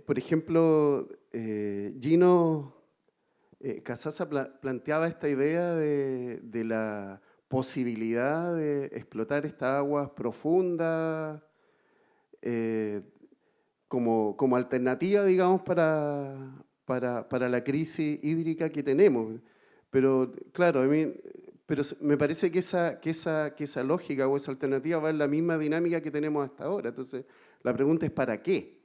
Por ejemplo, Gino Casasa planteaba esta idea de la posibilidad de explotar estas aguas profundas como alternativa, digamos, para la crisis hídrica que tenemos. Pero claro, pero me parece que esa lógica o esa alternativa va en la misma dinámica que tenemos hasta ahora. Entonces, la pregunta es ¿para qué?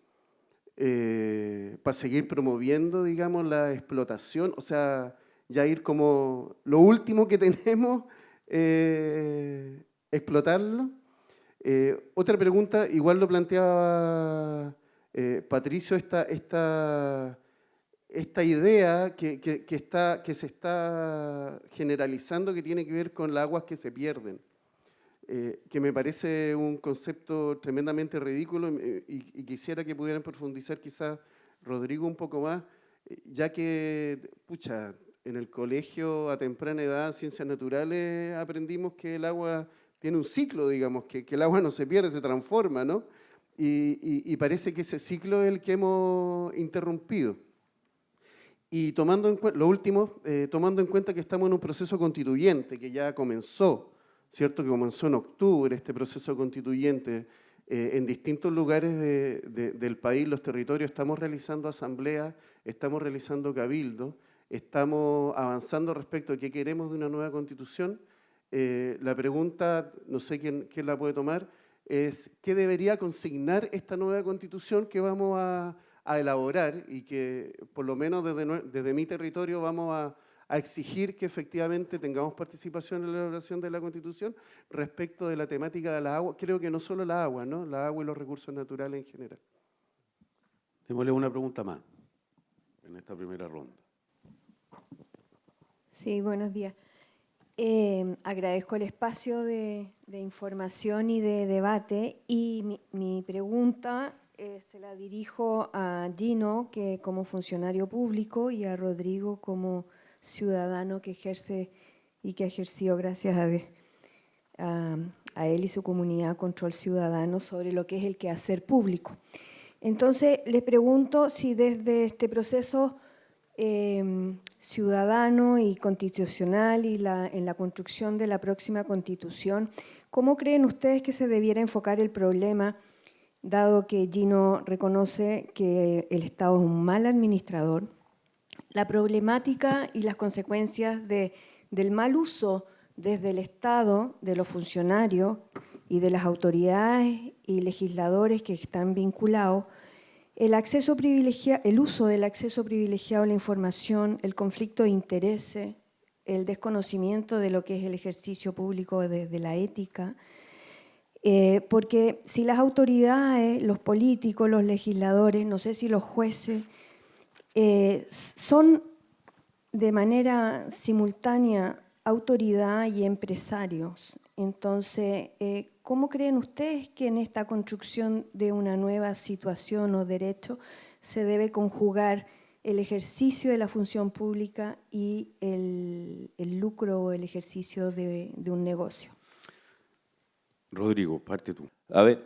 ¿Para seguir promoviendo, digamos, la explotación? O sea, ya ir como lo último que tenemos, explotarlo. Otra pregunta, igual lo planteaba Patricio, esta idea que se está generalizando que tiene que ver con las aguas que se pierden, que me parece un concepto tremendamente ridículo y quisiera que pudieran profundizar quizás Rodrigo un poco más, ya que, pucha, en el colegio a temprana edad, Ciencias Naturales, aprendimos que el agua tiene un ciclo, digamos, que el agua no se pierde, se transforma, ¿no? Y parece que ese ciclo es el que hemos interrumpido. Y tomando en cuenta que estamos en un proceso constituyente que ya comenzó, ¿cierto? Que comenzó en octubre este proceso constituyente, en distintos lugares del país, los territorios, estamos realizando asambleas, estamos realizando cabildos, estamos avanzando respecto a qué queremos de una nueva constitución. La pregunta, no sé quién la puede tomar, es ¿qué debería consignar esta nueva constitución que vamos a elaborar y que por lo menos desde mi territorio vamos a exigir que efectivamente tengamos participación en la elaboración de la Constitución respecto de la temática de la agua? Creo que no solo la agua, ¿no? La agua y los recursos naturales en general.
Démosle una pregunta más en esta primera ronda.
Sí, buenos días. Agradezco el espacio de información y de debate y mi pregunta se la dirijo a Gino, que como funcionario público, y a Rodrigo como ciudadano que ejerce y que ha ejercido gracias a él y su comunidad control ciudadano sobre lo que es el quehacer público. Entonces, le pregunto si desde este proceso ciudadano y constitucional y en la construcción de la próxima Constitución, ¿cómo creen ustedes que se debiera enfocar el problema, dado que Gino reconoce que el Estado es un mal administrador, la problemática y las consecuencias del mal uso desde el Estado, de los funcionarios y de las autoridades y legisladores que están vinculados, el uso del acceso privilegiado a la información, el conflicto de intereses, el desconocimiento de lo que es el ejercicio público de la ética? Porque si las autoridades, los políticos, los legisladores, no sé si los jueces, son de manera simultánea autoridad y empresarios, entonces, ¿cómo creen ustedes que en esta construcción de una nueva situación o derecho se debe conjugar el ejercicio de la función pública y el lucro o el ejercicio de un negocio?
Rodrigo, parte tú.
A ver,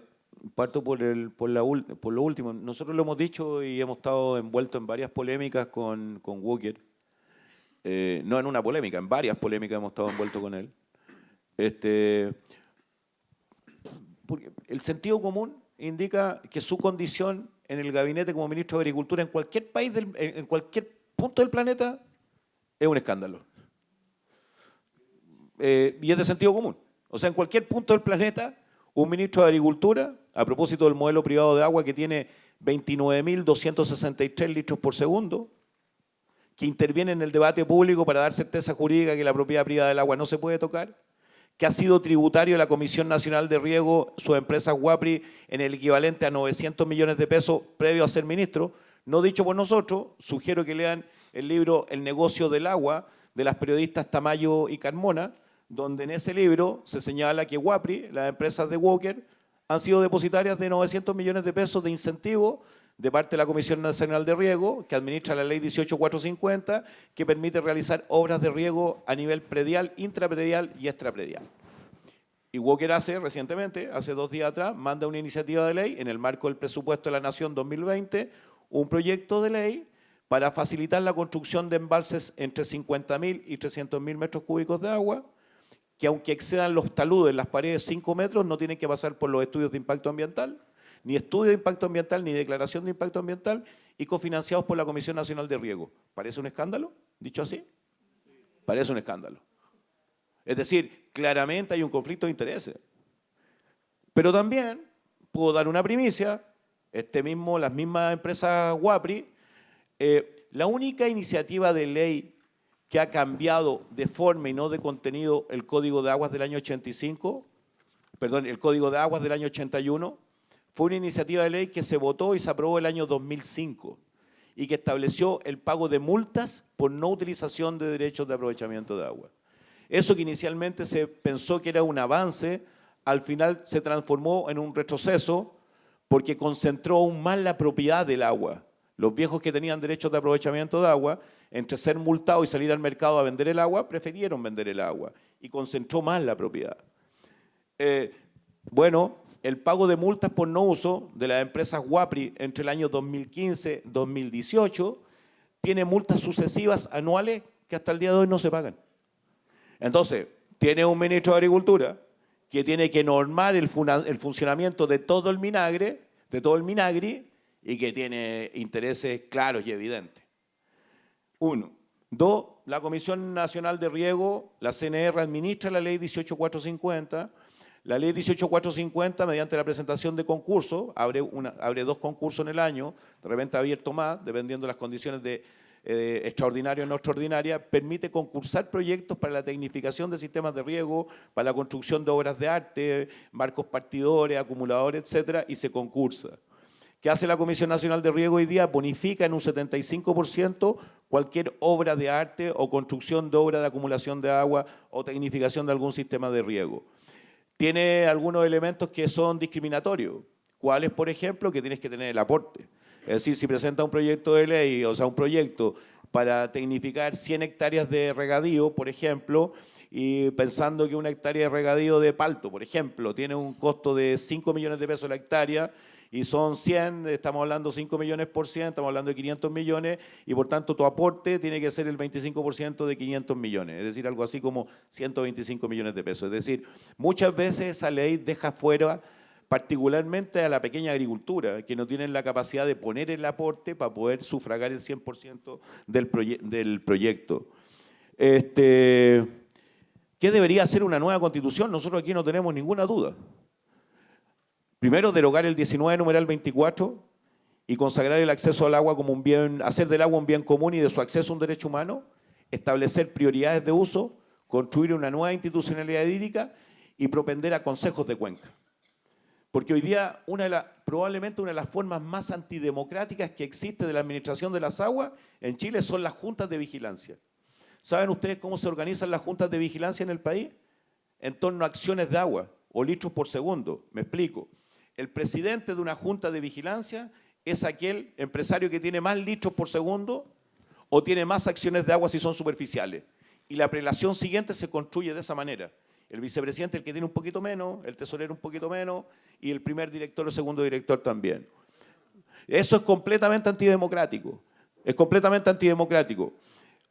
parto por lo último. Nosotros lo hemos dicho y hemos estado envueltos en varias polémicas con Walker. No en una polémica, en varias polémicas hemos estado envueltos con él. Porque el sentido común indica que su condición en el gabinete como ministro de Agricultura en cualquier país, en cualquier punto del planeta, es un escándalo. Y es de sentido común. O sea, en cualquier punto del planeta, un ministro de Agricultura, a propósito del modelo privado de agua que tiene 29.263 litros por segundo, que interviene en el debate público para dar certeza jurídica que la propiedad privada del agua no se puede tocar, que ha sido tributario de la Comisión Nacional de Riego, su empresa Guapri, en el equivalente a 900 millones de pesos previo a ser ministro, no dicho por nosotros. Sugiero que lean el libro El negocio del agua, de las periodistas Tamayo y Carmona, donde en ese libro se señala que Guapri, las empresas de Walker, han sido depositarias de 900 millones de pesos de incentivos de parte de la Comisión Nacional de Riego, que administra la ley 18450, que permite realizar obras de riego a nivel predial, intrapredial y extrapredial. Y Walker recientemente, hace 2 días atrás, manda una iniciativa de ley en el marco del presupuesto de la Nación 2020, un proyecto de ley para facilitar la construcción de embalses entre 50.000 y 300.000 metros cúbicos de agua, que aunque excedan los taludes, las paredes 5 metros, no tienen que pasar por los estudios de impacto ambiental, ni estudio de impacto ambiental, ni declaración de impacto ambiental, y cofinanciados por la Comisión Nacional de Riego. ¿Parece un escándalo? ¿Dicho así? Parece un escándalo. Es decir, claramente hay un conflicto de intereses. Pero también puedo dar una primicia, las mismas empresas Guapri, la única iniciativa de ley que ha cambiado de forma y no de contenido el Código de Aguas del año 81, fue una iniciativa de ley que se votó y se aprobó el año 2005 y que estableció el pago de multas por no utilización de derechos de aprovechamiento de agua. Eso que inicialmente se pensó que era un avance, al final se transformó en un retroceso porque concentró aún más la propiedad del agua. Los viejos que tenían derechos de aprovechamiento de agua, entre ser multados y salir al mercado a vender el agua, prefirieron vender el agua y concentró más la propiedad. El pago de multas por no uso de las empresas Guapri entre el año 2015 y 2018 tiene multas sucesivas anuales que hasta el día de hoy no se pagan. Entonces, tiene un ministro de Agricultura que tiene que normar el funcionamiento de todo el Minagri, y que tiene intereses claros y evidentes. 1. 2. La Comisión Nacional de Riego, la CNR, administra la ley 18450. La ley 18450, mediante la presentación de concursos, abre 2 concursos en el año, de repente ha abierto más, dependiendo de las condiciones de extraordinaria o no extraordinaria, permite concursar proyectos para la tecnificación de sistemas de riego, para la construcción de obras de arte, marcos partidores, acumuladores, etcétera, y se concursa. ¿Qué hace la Comisión Nacional de Riego hoy día? Bonifica en un 75% cualquier obra de arte o construcción de obra de acumulación de agua o tecnificación de algún sistema de riego. Tiene algunos elementos que son discriminatorios. ¿Cuáles, por ejemplo? Que tienes que tener el aporte. Es decir, si presenta un proyecto de ley, o sea, un proyecto para tecnificar 100 hectáreas de regadío, por ejemplo, y pensando que una hectárea de regadío de palto, por ejemplo, tiene un costo de 5 millones de pesos la hectárea, y son 100, estamos hablando 5 millones por 100, estamos hablando de 500 millones, y por tanto tu aporte tiene que ser el 25% de 500 millones, es decir, algo así como 125 millones de pesos. Es decir, muchas veces esa ley deja fuera particularmente a la pequeña agricultura, que no tienen la capacidad de poner el aporte para poder sufragar el 100% del proyecto. ¿Qué debería hacer una nueva constitución? Nosotros aquí no tenemos ninguna duda. Primero, derogar el 19, numeral 24, y consagrar el acceso al agua como un bien, hacer del agua un bien común y de su acceso un derecho humano, establecer prioridades de uso, construir una nueva institucionalidad hídrica y propender a consejos de cuenca. Porque hoy día probablemente una de las formas más antidemocráticas que existe de la administración de las aguas en Chile son las juntas de vigilancia. ¿Saben ustedes cómo se organizan las juntas de vigilancia en el país? En torno a acciones de agua o litros por segundo. Me explico. El presidente de una junta de vigilancia es aquel empresario que tiene más litros por segundo o tiene más acciones de agua si son superficiales. Y la prelación siguiente se construye de esa manera. El vicepresidente el que tiene un poquito menos, el tesorero un poquito menos, y el primer director o segundo director también. Eso es completamente antidemocrático. Es completamente antidemocrático.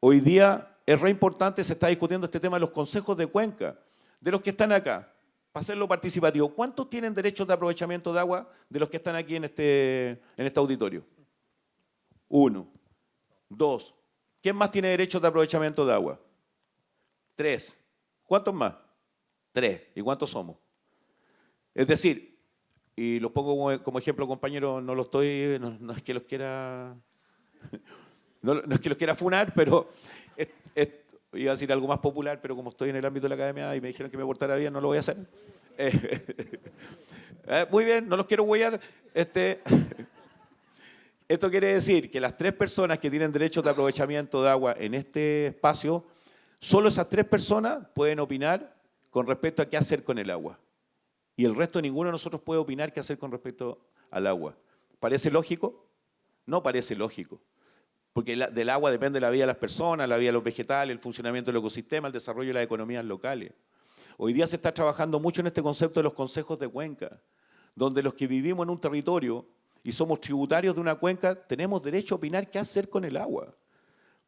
Hoy día es re importante, se está discutiendo este tema de los consejos de cuenca, de los que están acá, para hacerlo participativo. ¿Cuántos tienen derechos de aprovechamiento de agua de los que están aquí en este auditorio? 1. 2. ¿Quién más tiene derechos de aprovechamiento de agua? 3. ¿Cuántos más? 3. ¿Y cuántos somos? Es decir, y los pongo como ejemplo, compañero, no es que los quiera, no es que los quiera funar, pero iba a decir algo más popular, pero como estoy en el ámbito de la academia y me dijeron que me portara bien, no lo voy a hacer. Muy bien, no los quiero huellar. Esto quiere decir que las 3 personas que tienen derechos de aprovechamiento de agua en este espacio, solo esas 3 personas pueden opinar con respecto a qué hacer con el agua. Y el resto, ninguno de nosotros puede opinar qué hacer con respecto al agua. ¿Parece lógico? No parece lógico. Porque del agua depende la vida de las personas, la vida de los vegetales, el funcionamiento del ecosistema, el desarrollo de las economías locales. Hoy día se está trabajando mucho en este concepto de los consejos de cuenca, donde los que vivimos en un territorio y somos tributarios de una cuenca, tenemos derecho a opinar qué hacer con el agua.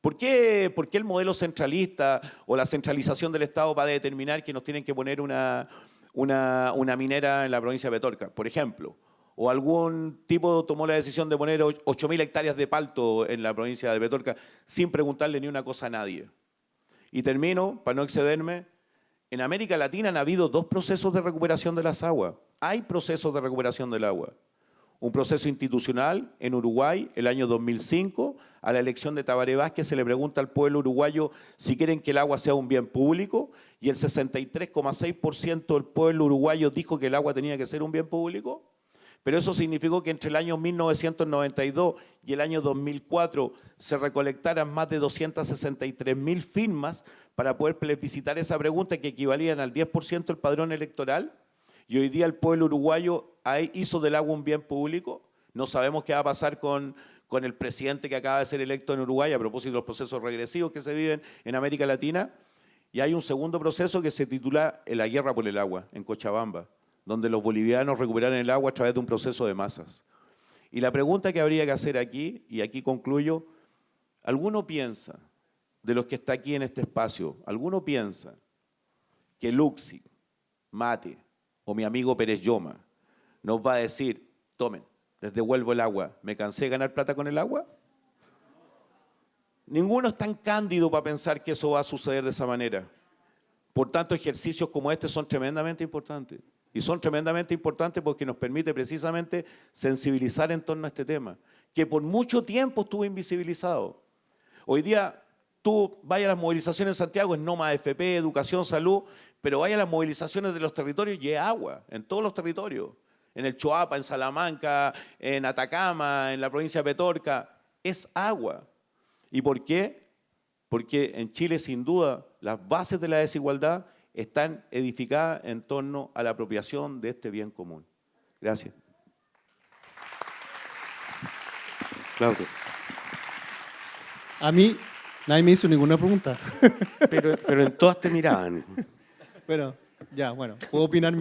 ¿Por qué el modelo centralista o la centralización del Estado va a determinar que nos tienen que poner una minera en la provincia de Petorca, por ejemplo? O algún tipo tomó la decisión de poner 8.000 hectáreas de palto en la provincia de Petorca sin preguntarle ni una cosa a nadie. Y termino, para no excederme, en América Latina han habido 2 procesos de recuperación de las aguas. Hay procesos de recuperación del agua. Un proceso institucional en Uruguay el año 2005, a la elección de Tabaré Vázquez se le pregunta al pueblo uruguayo si quieren que el agua sea un bien público y el 63,6% del pueblo uruguayo dijo que el agua tenía que ser un bien público. Pero eso significó que entre el año 1992 y el año 2004 se recolectaran más de 263.000 firmas para poder plebiscitar esa pregunta que equivalían al 10% del padrón electoral. Y hoy día el pueblo uruguayo hizo del agua un bien público. No sabemos qué va a pasar con el presidente que acaba de ser electo en Uruguay a propósito de los procesos regresivos que se viven en América Latina. Y hay un segundo proceso que se titula La guerra por el agua, en Cochabamba, donde los bolivianos recuperaron el agua a través de un proceso de masas. Y la pregunta que habría que hacer aquí, y aquí concluyo, ¿alguno piensa, de los que está aquí en este espacio, alguno piensa que Luxi, Mate o mi amigo Pérez Yoma nos va a decir, tomen, les devuelvo el agua, ¿me cansé de ganar plata con el agua? Ninguno es tan cándido para pensar que eso va a suceder de esa manera. Por tanto, ejercicios como este son tremendamente importantes. Y son tremendamente importantes porque nos permite precisamente sensibilizar en torno a este tema, que por mucho tiempo estuvo invisibilizado. Hoy día tú vayas a las movilizaciones en Santiago, es no más AFP, educación, salud, pero vaya a las movilizaciones de los territorios y es agua, en todos los territorios. En el Choapa, en Salamanca, en Atacama, en la provincia de Petorca, es agua. ¿Y por qué? Porque en Chile, sin duda, las bases de la desigualdad están edificadas en torno a la apropiación de este bien común. Gracias.
Claudio.
A mí nadie me hizo ninguna pregunta.
Pero en todas te miraban.
Pero ya, bueno, puedo opinar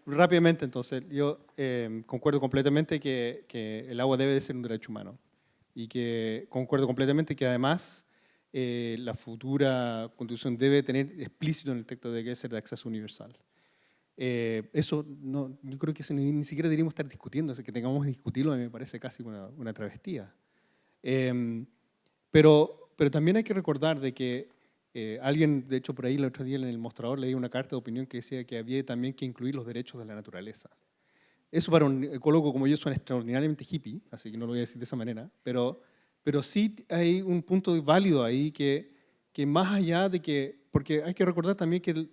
rápidamente entonces. Yo concuerdo completamente que el agua debe de ser un derecho humano y que concuerdo completamente que además la futura Constitución debe tener explícito en el texto de que es el de acceso universal. Eso no, yo creo que eso ni siquiera deberíamos estar discutiendo, que tengamos que discutirlo a mí me parece casi una travestía. Pero también hay que recordar de que alguien, de hecho por ahí el otro día en el mostrador leí una carta de opinión que decía que había también que incluir los derechos de la naturaleza. Eso para un ecólogo como yo suena extraordinariamente hippie, así que no lo voy a decir de esa manera, pero sí hay un punto válido ahí que más allá de que, porque hay que recordar también que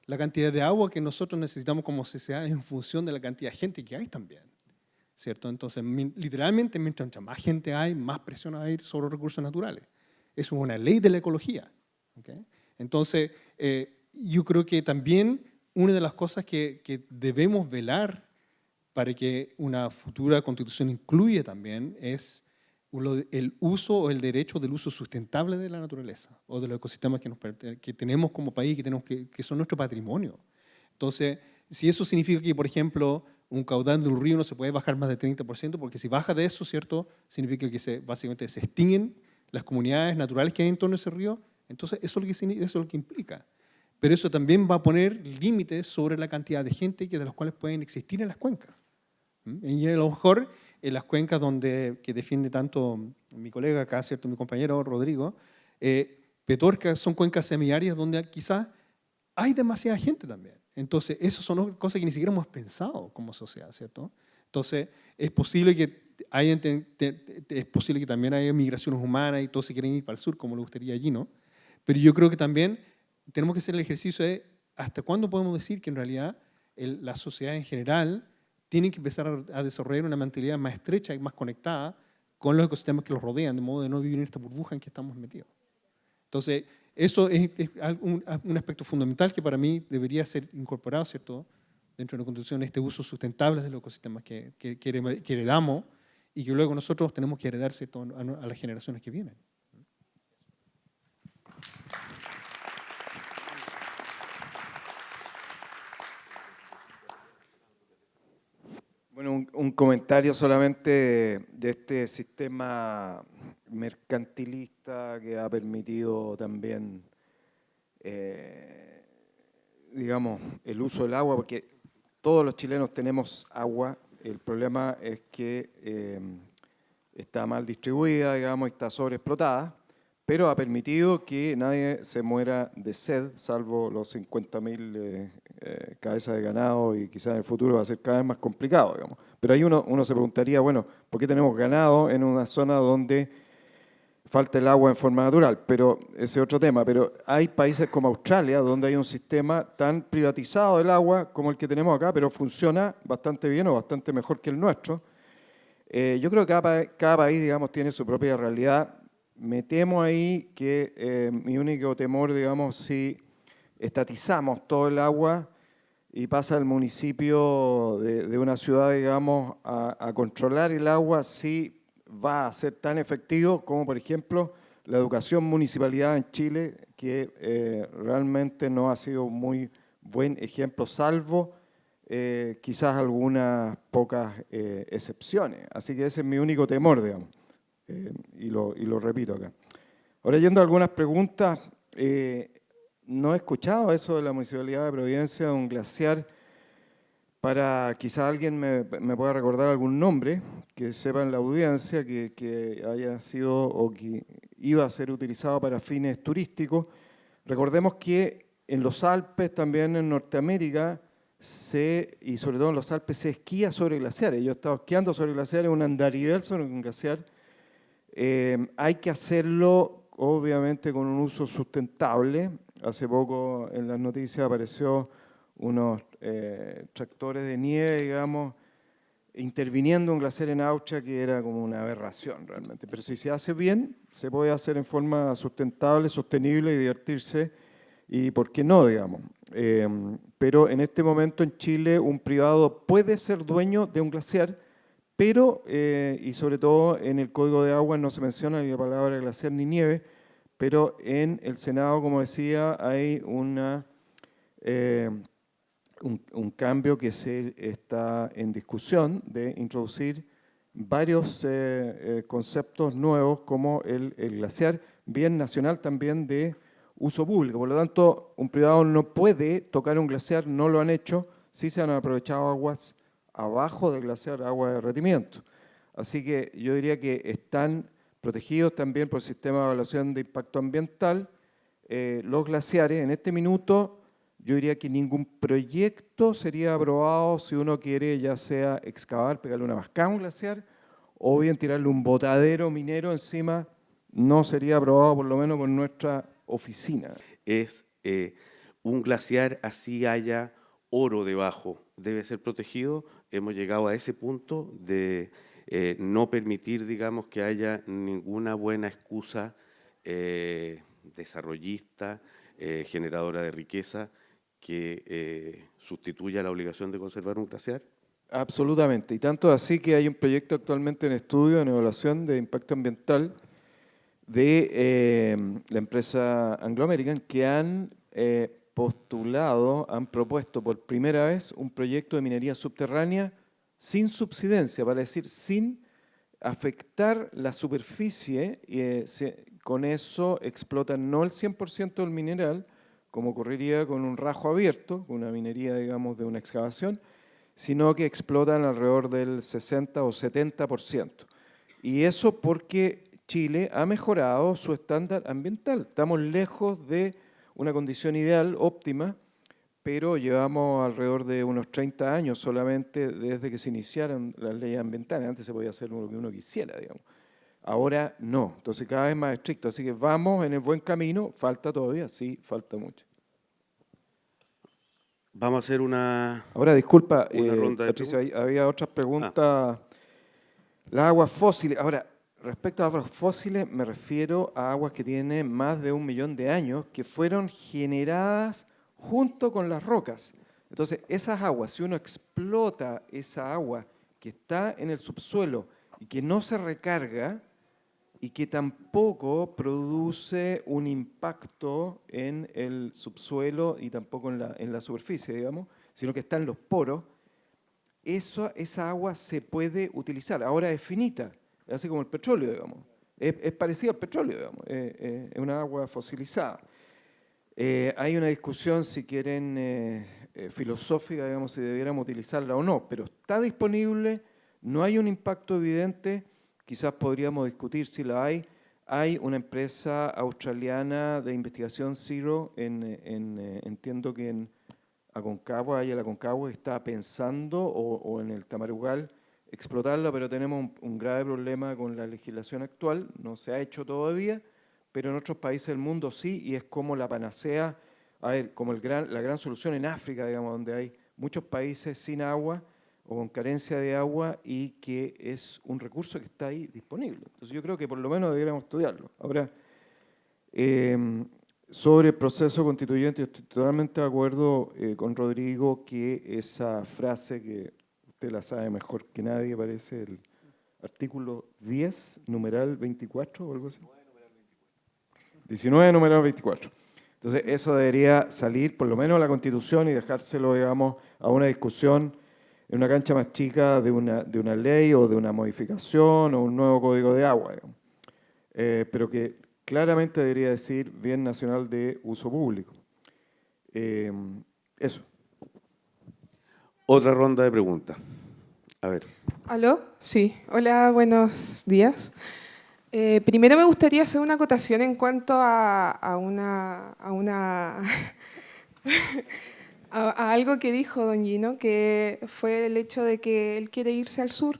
la cantidad de agua que nosotros necesitamos como sociedad es en función de la cantidad de gente que hay también, ¿cierto? Entonces, literalmente, mientras más gente hay, más presión va a ir sobre los recursos naturales. Eso es una ley de la ecología. ¿Okay? Entonces, yo creo que también una de las cosas que debemos velar para que una futura constitución incluya también es el uso o el derecho del uso sustentable de la naturaleza o de los ecosistemas que tenemos como país, que son nuestro patrimonio. Entonces, si eso significa que, por ejemplo, un caudal de un río no se puede bajar más de 30%, porque si baja de eso, ¿cierto?, significa que básicamente se extinguen las comunidades naturales que hay en torno a ese río, entonces eso es lo que implica. Pero eso también va a poner límites sobre la cantidad de gente de los cuales pueden existir en las cuencas. Y a lo mejor en las cuencas que defiende tanto mi colega acá, ¿cierto?, mi compañero Rodrigo, Petorca son cuencas semiáridas donde quizás hay demasiada gente también. Entonces, esas son cosas que ni siquiera hemos pensado como sociedad, ¿cierto? Entonces, es posible que también haya migraciones humanas y todos se quieren ir para el sur, como le gustaría allí, ¿no? Pero yo creo que también tenemos que hacer el ejercicio de hasta cuándo podemos decir que en realidad la sociedad en general tiene que empezar a desarrollar una mentalidad más estrecha y más conectada con los ecosistemas que los rodean, de modo de no vivir en esta burbuja en que estamos metidos. Entonces, eso es un aspecto fundamental que para mí debería ser incorporado, ¿cierto?, dentro de la Constitución, este uso sustentable de los ecosistemas que heredamos y que luego nosotros tenemos que heredar, ¿cierto?, a las generaciones que vienen.
Bueno, un comentario solamente de este sistema mercantilista que ha permitido también, digamos, el uso del agua, porque todos los chilenos tenemos agua, el problema es que está mal distribuida, digamos, y está sobreexplotada, pero ha permitido que nadie se muera de sed, salvo los 50.000 cabezas de ganado, y quizás en el futuro va a ser cada vez más complicado, digamos. Pero ahí uno se preguntaría, bueno, ¿por qué tenemos ganado en una zona donde falta el agua en forma natural? Pero ese es otro tema. Pero hay países como Australia, donde hay un sistema tan privatizado del agua como el que tenemos acá, pero funciona bastante bien o bastante mejor que el nuestro. Yo creo que cada país, digamos, tiene su propia realidad. Me temo ahí que mi único temor, digamos, si estatizamos todo el agua y pasa el municipio de una ciudad, digamos, a controlar el agua, si va a ser tan efectivo como, por ejemplo, la educación municipalidad en Chile, que realmente no ha sido un muy buen ejemplo, salvo quizás algunas pocas excepciones. Así que ese es mi único temor, digamos. Y lo repito acá. Ahora, yendo a algunas preguntas, no he escuchado eso de la Municipalidad de Providencia, un glaciar, para quizá alguien me pueda recordar algún nombre, que sepa en la audiencia que haya sido o que iba a ser utilizado para fines turísticos. Recordemos que en los Alpes, también en Norteamérica, y sobre todo en los Alpes, se esquía sobre glaciares. Yo he estado esquiando sobre glaciares, un andarivel sobre un glaciar. Hay que hacerlo, obviamente, con un uso sustentable. Hace poco en las noticias apareció unos tractores de nieve, digamos, interviniendo un glaciar en Austria, que era como una aberración realmente. Pero si se hace bien, se puede hacer en forma sustentable, sostenible y divertirse, y por qué no, digamos. Pero en este momento en Chile un privado puede ser dueño de un glaciar, pero, y sobre todo en el Código de Aguas no se menciona ni la palabra glaciar ni nieve, pero en el Senado, como decía, hay un cambio que se está en discusión de introducir varios conceptos nuevos como el glaciar, bien nacional también de uso público. Por lo tanto, un privado no puede tocar un glaciar, no lo han hecho, sí se han aprovechado aguas abajo del glaciar, agua de derretimiento. Así que yo diría que están protegidos también por el sistema de evaluación de impacto ambiental. Los glaciares, en este minuto, yo diría que ningún proyecto sería aprobado si uno quiere ya sea excavar, pegarle una mascada a un glaciar, o bien tirarle un botadero minero encima, no sería aprobado por lo menos por nuestra oficina.
Es un glaciar, así haya oro debajo, debe ser protegido. Hemos llegado a ese punto de no permitir, digamos, que haya ninguna buena excusa desarrollista, generadora de riqueza, que sustituya la obligación de conservar un glaciar.
Absolutamente, y tanto así que hay un proyecto actualmente en estudio, en evaluación de impacto ambiental, de la empresa Anglo American, que han postulado, han propuesto por primera vez un proyecto de minería subterránea sin subsidencia, para decir, sin afectar la superficie, con eso explotan no el 100% del mineral, como ocurriría con un rajo abierto, con una minería, digamos, de una excavación, sino que explotan alrededor del 60 o 70%. Y eso porque Chile ha mejorado su estándar ambiental. Estamos lejos de una condición ideal, óptima, pero llevamos alrededor de unos 30 años solamente desde que se iniciaron las leyes ambientales. Antes se podía hacer lo que uno quisiera, digamos. Ahora no, entonces cada vez más estricto. Así que vamos en el buen camino, falta todavía, sí, falta mucho.
Vamos a hacer una...
Ahora, disculpa,
ronda de
Patricia, había otras preguntas. Las aguas fósiles. Ahora, respecto a aguas fósiles, me refiero a aguas que tienen más de 1 millón de años, que fueron generadas junto con las rocas. Entonces, esas aguas, si uno explota esa agua que está en el subsuelo y que no se recarga y que tampoco produce un impacto en el subsuelo y tampoco en la superficie, digamos, sino que está en los poros, esa agua se puede utilizar. Ahora es finita, es así como el petróleo, digamos. Es parecido al petróleo, digamos. Es una agua fosilizada. Hay una discusión, si quieren, filosófica, digamos, si debiéramos utilizarla o no, pero está disponible, no hay un impacto evidente, quizás podríamos discutir si la hay. Hay una empresa australiana de investigación Zero, entiendo que en Aconcagua, el Aconcagua está pensando, o en el Tamarugal, explotarla, pero tenemos un grave problema con la legislación actual, no se ha hecho todavía, pero en otros países del mundo sí, y es como la panacea, a ver, como la gran solución en África, digamos, donde hay muchos países sin agua o con carencia de agua y que es un recurso que está ahí disponible. Entonces yo creo que por lo menos deberíamos estudiarlo. Ahora, sobre el proceso constituyente, estoy totalmente de acuerdo con Rodrigo que esa frase que usted la sabe mejor que nadie, parece el artículo 10, numeral 24 o algo así. 19, numeral 24. Entonces eso debería salir por lo menos a la Constitución y dejárselo, digamos, a una discusión en una cancha más chica de una ley o de una modificación o un nuevo código de agua, digamos. Pero que claramente debería decir bien nacional de uso público. Eso.
Otra ronda de preguntas. A ver.
¿Aló? Sí. Hola, buenos días. Primero me gustaría hacer una acotación en cuanto a algo que dijo don Gino, que fue el hecho de que él quiere irse al sur.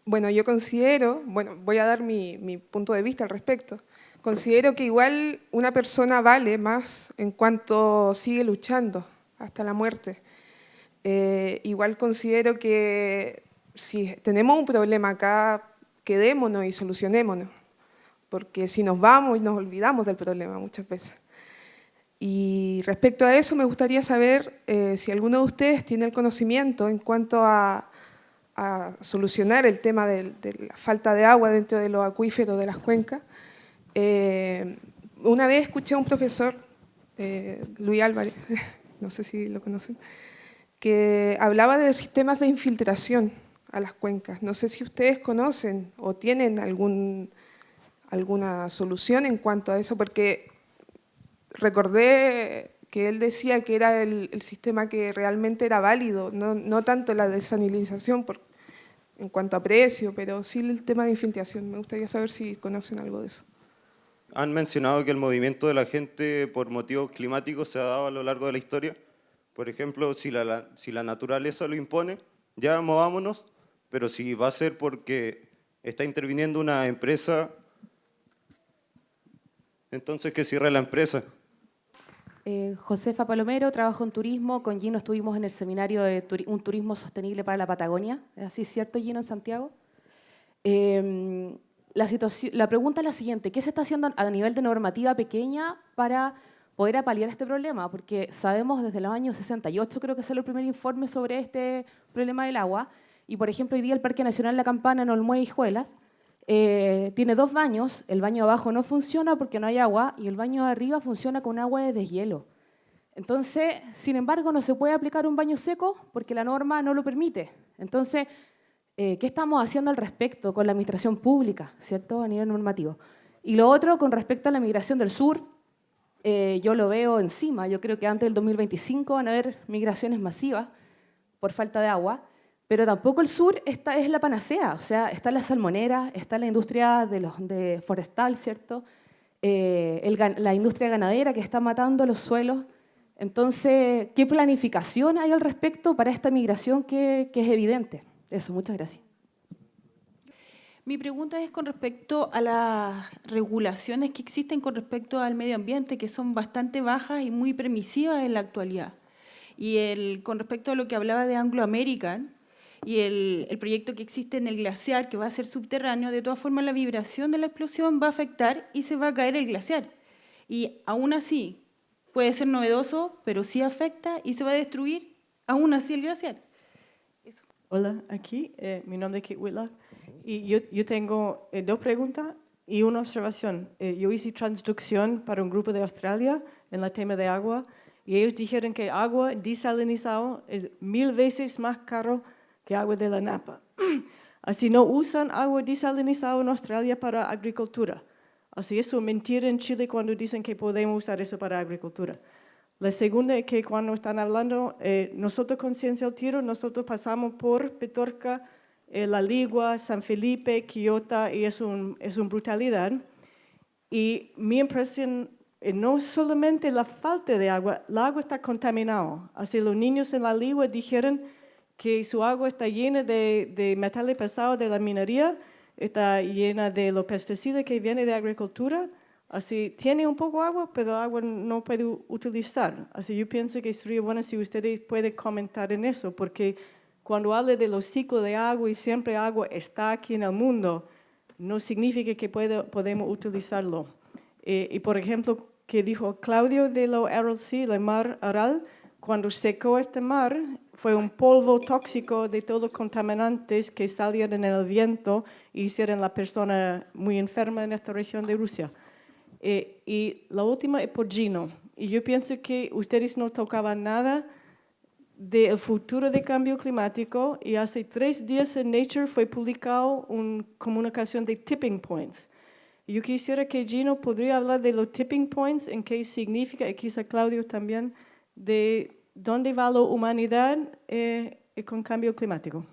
Bueno, yo considero, voy a dar mi punto de vista al respecto. Considero que igual una persona vale más en cuanto sigue luchando hasta la muerte. Igual considero que si tenemos un problema acá, quedémonos y solucionémonos, porque si nos vamos nos olvidamos del problema muchas veces. Y respecto a eso me gustaría saber si alguno de ustedes tiene el conocimiento en cuanto a solucionar el tema de la falta de agua dentro de los acuíferos de las cuencas. Una vez escuché a un profesor, Luis Álvarez, no sé si lo conocen, que hablaba de sistemas de infiltración a las cuencas. No sé si ustedes conocen o tienen alguna solución en cuanto a eso, porque recordé que él decía que era el sistema que realmente era válido, no tanto la desalinización en cuanto a precio, pero sí el tema de infiltración. Me gustaría saber si conocen algo de eso.
Han mencionado que el movimiento de la gente por motivos climáticos se ha dado a lo largo de la historia. Por ejemplo, si la naturaleza lo impone, ya movámonos, pero si va a ser porque está interviniendo una empresa, entonces que cierre la empresa.
Josefa Palomero, trabajo en turismo. Con Gino estuvimos en el seminario de un turismo sostenible para la Patagonia. ¿Es así cierto, Gino, en Santiago? La pregunta es la siguiente: ¿qué se está haciendo a nivel de normativa pequeña para poder paliar este problema? Porque sabemos desde los años 68, creo que salió el primer informe sobre este problema del agua, y por ejemplo hoy día el Parque Nacional La Campana en Olmué y Hijuelas tiene 2 baños. El baño abajo no funciona porque no hay agua y el baño de arriba funciona con agua de deshielo. Entonces, sin embargo, no se puede aplicar un baño seco porque la norma no lo permite. Entonces, ¿qué estamos haciendo al respecto con la administración pública, ¿cierto?, a nivel normativo? Y lo otro, con respecto a la migración del sur, yo lo veo encima. Yo creo que antes del 2025 van a haber migraciones masivas por falta de agua, pero tampoco el sur es la panacea. O sea, está la salmonera, está la industria de forestal, ¿cierto?, la industria ganadera que está matando los suelos. Entonces, ¿qué planificación hay al respecto para esta migración que es evidente? Eso, muchas gracias.
Mi pregunta es con respecto a las regulaciones que existen con respecto al medio ambiente, que son bastante bajas y muy permisivas en la actualidad. Y con respecto a lo que hablaba de Anglo American y el proyecto que existe en el glaciar, que va a ser subterráneo, de todas formas la vibración de la explosión va a afectar y se va a caer el glaciar. Y aún así, puede ser novedoso, pero sí afecta y se va a destruir aún así el glaciar. Eso.
Hola, aquí, mi nombre es Kate Whitlock. Y yo tengo 2 preguntas y una observación. Yo hice transducción para un grupo de Australia en el tema de agua y ellos dijeron que agua desalinizada es 1000 veces más caro que agua de la Napa. Así no usan agua desalinizada en Australia para agricultura. Así eso es mentira en Chile cuando dicen que podemos usar eso para agricultura. La segunda es que cuando están hablando, nosotros con Ciencia al Tiro, nosotros pasamos por Petorca, La Ligua, San Felipe, Quillota, y es una brutalidad. Y mi impresión no solamente la falta de agua, el agua está contaminada. Así los niños en La Ligua dijeron que su agua está llena de metales pesados de la minería, está llena de los pesticidas que vienen de agricultura. Así tiene un poco de agua, pero agua no puede utilizar. Así yo pienso que sería bueno si ustedes pueden comentar en eso, porque cuando habla de los ciclos de agua y siempre agua está aquí en el mundo, no significa que podemos utilizarlo. Y por ejemplo, que dijo Claudio de la RLC, el mar Aral, cuando secó este mar, fue un polvo tóxico de todos los contaminantes que salían en el viento y hicieron la persona muy enferma en esta región de Rusia. Y la última es por Gino. Y yo pienso que ustedes no tocaban nada del futuro del cambio climático, y hace 3 días en Nature fue publicado una comunicación de tipping points. Yo quisiera que Gino podría hablar de los tipping points, en qué significa, y quizá Claudio también, de dónde va la humanidad con cambio climático.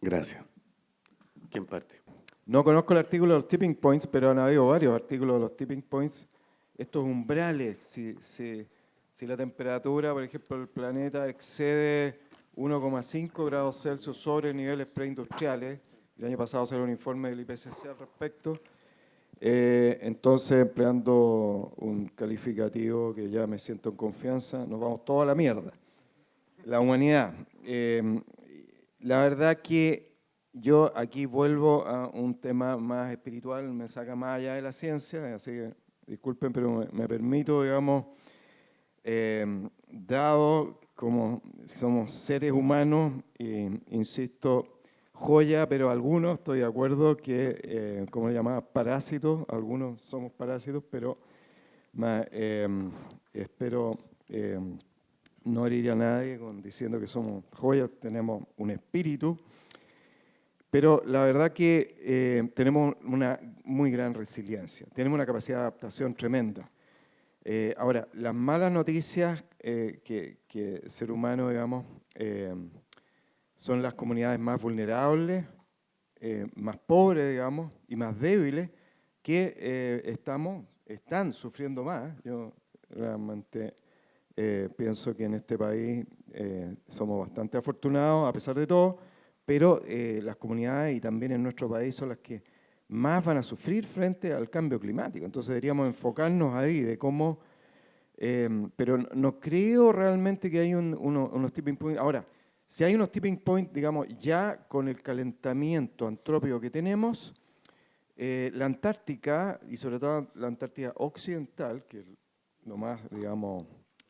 Gracias. ¿Quién parte?
No conozco el artículo de los tipping points, pero han habido varios artículos de los tipping points. Estos umbrales, si la temperatura, por ejemplo, del planeta excede 1,5 grados Celsius sobre niveles preindustriales, el año pasado salió un informe del IPCC al respecto, entonces empleando un calificativo que ya me siento en confianza, nos vamos todos a la mierda. La humanidad. La verdad que yo aquí vuelvo a un tema más espiritual, me saca más allá de la ciencia, así que disculpen, pero me permito, digamos, dado como somos seres humanos, insisto, joya, pero algunos, estoy de acuerdo, que, como le llamaba, parásitos, algunos somos parásitos, pero espero no herir a nadie diciendo que somos joyas, tenemos un espíritu, pero la verdad que tenemos una muy gran resiliencia, tenemos una capacidad de adaptación tremenda. Ahora, las malas noticias que el ser humano, digamos, son las comunidades más vulnerables, más pobres, digamos, y más débiles, que están sufriendo más. Yo realmente pienso que en este país somos bastante afortunados, a pesar de todo, pero las comunidades y también en nuestro país son las que más van a sufrir frente al cambio climático. Entonces deberíamos enfocarnos ahí de cómo... pero no creo realmente que hay unos tipping points. Ahora, si hay unos tipping points, digamos, ya con el calentamiento antrópico que tenemos, la Antártica, y sobre todo la Antártida Occidental, que es lo más, digamos,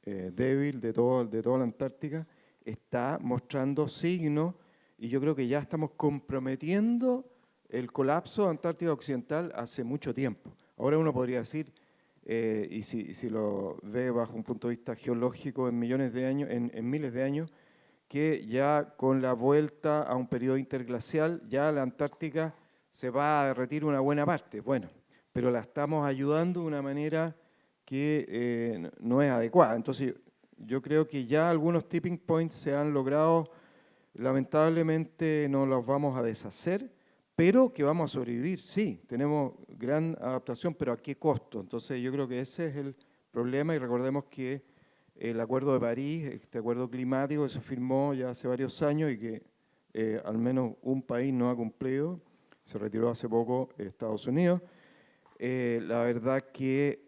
débil de toda la Antártica, está mostrando signos, y yo creo que ya estamos comprometiendo el colapso de Antártida Occidental hace mucho tiempo. Ahora uno podría decir, y si lo ve bajo un punto de vista geológico en millones de años, en miles de años, que ya con la vuelta a un periodo interglacial, ya la Antártica se va a derretir una buena parte. Bueno, pero la estamos ayudando de una manera que no es adecuada. Entonces, yo creo que ya algunos tipping points se han logrado, lamentablemente no los vamos a deshacer, pero que vamos a sobrevivir, sí, tenemos gran adaptación, pero ¿a qué costo? Entonces yo creo que ese es el problema, y recordemos que el Acuerdo de París, este acuerdo climático que se firmó ya hace varios años y que al menos un país no ha cumplido, se retiró hace poco Estados Unidos, la verdad que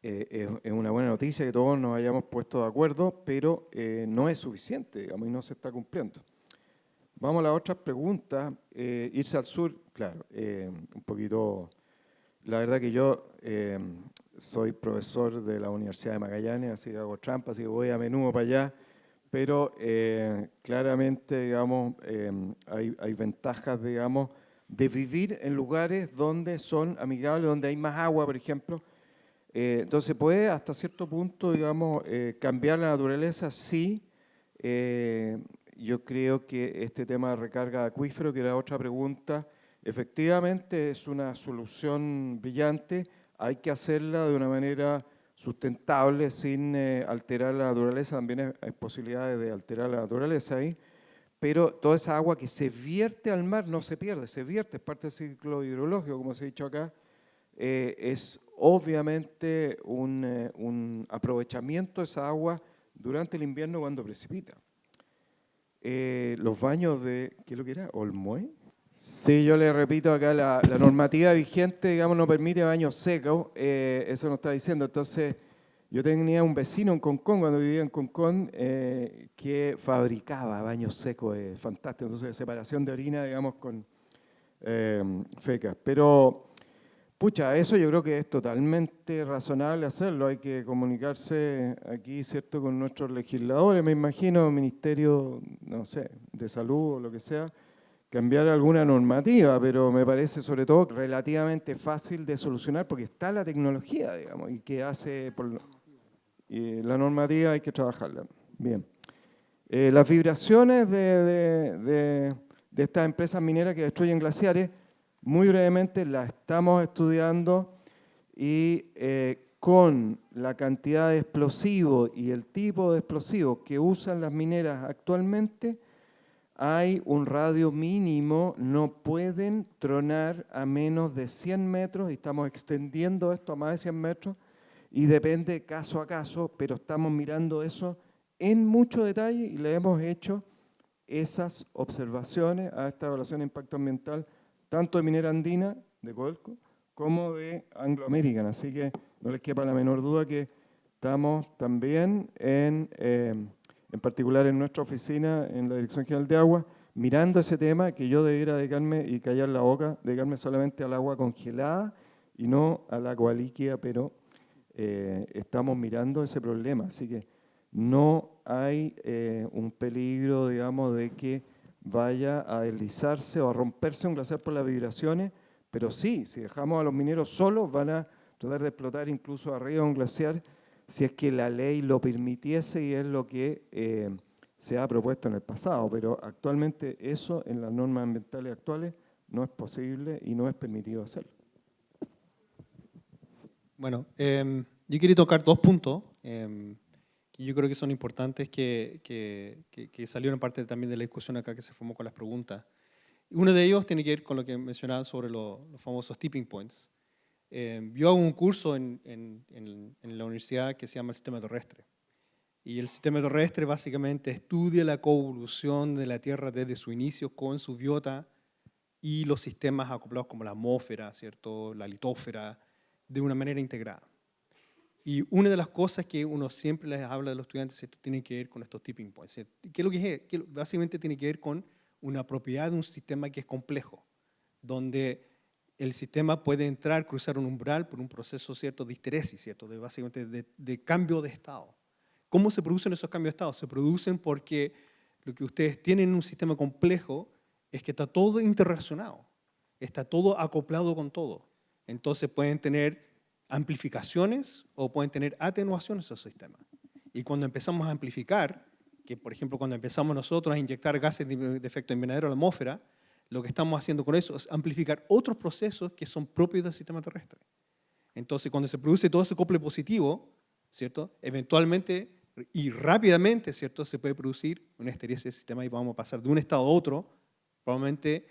es una buena noticia que todos nos hayamos puesto de acuerdo, pero no es suficiente, digamos, y no se está cumpliendo. Vamos a la otra pregunta. Irse al sur, claro, un poquito... La verdad que yo soy profesor de la Universidad de Magallanes, así que hago trampa, así que voy a menudo para allá, pero claramente, digamos, hay ventajas, digamos, de vivir en lugares donde son amigables, donde hay más agua, por ejemplo. Entonces puede hasta cierto punto, digamos, cambiar la naturaleza, sí. Yo creo que este tema de recarga de acuífero, que era otra pregunta, efectivamente es una solución brillante, hay que hacerla de una manera sustentable sin alterar la naturaleza, también hay posibilidades de alterar la naturaleza ahí, pero toda esa agua que se vierte al mar no se pierde, se vierte, es parte del ciclo hidrológico, como se ha dicho acá, es obviamente un aprovechamiento de esa agua durante el invierno cuando precipita. Los baños de, ¿qué es lo que era? ¿Olmué? Sí, yo le repito acá, la normativa vigente, digamos, no permite baños secos, eso nos está diciendo. Entonces, yo tenía un vecino en Concón, cuando vivía en Concón, que fabricaba baños secos, fantástico. Entonces, separación de orina, digamos, con fecas. Pero, pucha, eso yo creo que es totalmente razonable hacerlo. Hay que comunicarse aquí, ¿cierto?, con nuestros legisladores, me imagino, Ministerio, no sé, de Salud o lo que sea, cambiar alguna normativa, pero me parece sobre todo relativamente fácil de solucionar porque está la tecnología, digamos, y que hace... y la normativa hay que trabajarla. Bien. Las vibraciones de estas empresas mineras que destruyen glaciares, muy brevemente las estamos estudiando y con la cantidad de explosivos y el tipo de explosivos que usan las mineras actualmente, hay un radio mínimo, no pueden tronar a menos de 100 metros, y estamos extendiendo esto a más de 100 metros, y depende caso a caso, pero estamos mirando eso en mucho detalle y le hemos hecho esas observaciones a esta evaluación de impacto ambiental, tanto de Minera Andina, de Codelco, como de Anglo American. Así que no les quepa la menor duda que estamos también en particular en nuestra oficina, en la Dirección General de Agua, mirando ese tema, que yo debiera dedicarme y callar la boca, dedicarme solamente al agua congelada y no al agua líquida, pero estamos mirando ese problema. Así que no hay un peligro, digamos, de que vaya a deslizarse o a romperse un glaciar por las vibraciones, pero sí, si dejamos a los mineros solos, van a tratar de explotar incluso arriba de un glaciar, si es que la ley lo permitiese, y es lo que se ha propuesto en el pasado, pero actualmente eso en las normas ambientales actuales no es posible y no es permitido hacerlo.
Bueno, yo quería tocar dos puntos que yo creo que son importantes, que salieron parte también de la discusión acá que se formó con las preguntas. Uno de ellos tiene que ver con lo que mencionaban sobre los famosos tipping points. Yo hago un curso en la universidad que se llama el sistema terrestre. Y el sistema terrestre básicamente estudia la coevolución de la Tierra desde su inicio con su biota y los sistemas acoplados como la atmósfera, ¿cierto?, la litósfera, de una manera integrada. Y una de las cosas que uno siempre les habla de los estudiantes, ¿cierto?, tiene que ver con estos tipping points. ¿Cierto? ¿Qué es lo que es? Que básicamente tiene que ver con una propiedad de un sistema que es complejo, donde el sistema puede entrar, cruzar un umbral por un proceso, ¿cierto?, de histeresis, ¿cierto?, básicamente de cambio de estado. ¿Cómo se producen esos cambios de estado? Se producen porque lo que ustedes tienen en un sistema complejo es que está todo interrelacionado, está todo acoplado con todo. Entonces pueden tener amplificaciones o pueden tener atenuaciones a su sistema. Y cuando empezamos a amplificar, que por ejemplo cuando empezamos nosotros a inyectar gases de efecto invernadero a la atmósfera, lo que estamos haciendo con eso es amplificar otros procesos que son propios del sistema terrestre. Entonces cuando se produce todo ese acople positivo, ¿cierto?, eventualmente y rápidamente, ¿cierto?, se puede producir una histeresis del sistema y vamos a pasar de un estado a otro, probablemente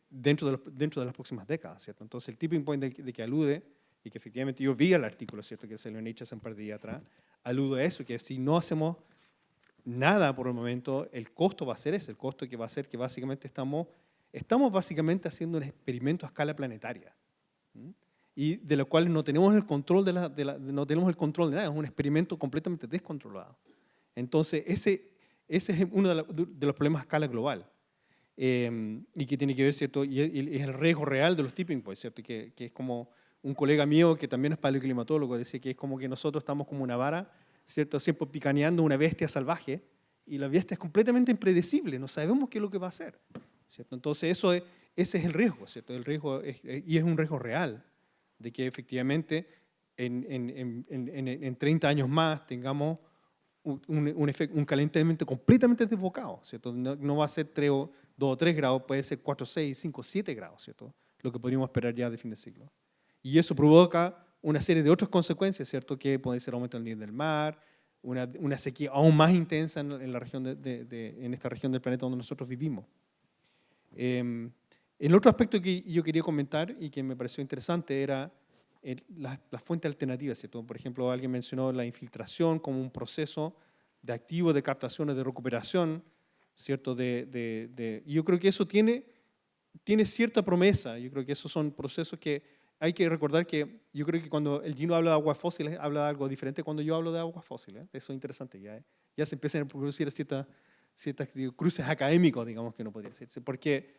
dentro de las próximas décadas, ¿cierto? Entonces el tipping point de que alude, y que efectivamente yo vi el artículo, ¿cierto?, que se lo han hecho hace un par de días atrás, alude a eso, que si no hacemos nada por el momento, el costo va a ser ese, el costo que va a ser que básicamente estamos básicamente haciendo un experimento a escala planetaria, y de lo cual no tenemos el control no tenemos el control de nada, es un experimento completamente descontrolado. Entonces ese es uno de los problemas a escala global. Y que tiene que ver, ¿cierto?, y es el riesgo real de los tipping points, ¿cierto?, que es como un colega mío que también es paleoclimatólogo, decía que es como que nosotros estamos como una vara, ¿cierto?, siempre picaneando una bestia salvaje, y la bestia es completamente impredecible, no sabemos qué es lo que va a hacer, ¿cierto? Entonces ese es el riesgo, ¿cierto? El riesgo y es un riesgo real, de que efectivamente en 30 años más tengamos un calentamiento completamente desbocado, ¿cierto? No va a ser 2 o 3 grados, puede ser 4, 6, 5, 7 grados, ¿cierto? Lo que podríamos esperar ya de fin de siglo. Y eso provoca una serie de otras consecuencias, ¿cierto? Que puede ser aumento del nivel del mar, una sequía aún más intensa en la región en esta región del planeta donde nosotros vivimos. El otro aspecto que yo quería comentar y que me pareció interesante era las fuentes alternativas, ¿cierto? Por ejemplo, alguien mencionó la infiltración como un proceso de activo de captación o de recuperación, ¿cierto? Y yo creo que eso tiene cierta promesa. Yo creo que esos son procesos que hay que recordar que yo creo que cuando el Gino habla de aguas fósiles, habla de algo diferente cuando yo hablo de aguas fósiles. Eso es interesante. Ya se empiezan a producir ciertas cruces académicos, digamos, que no podría decirse. Porque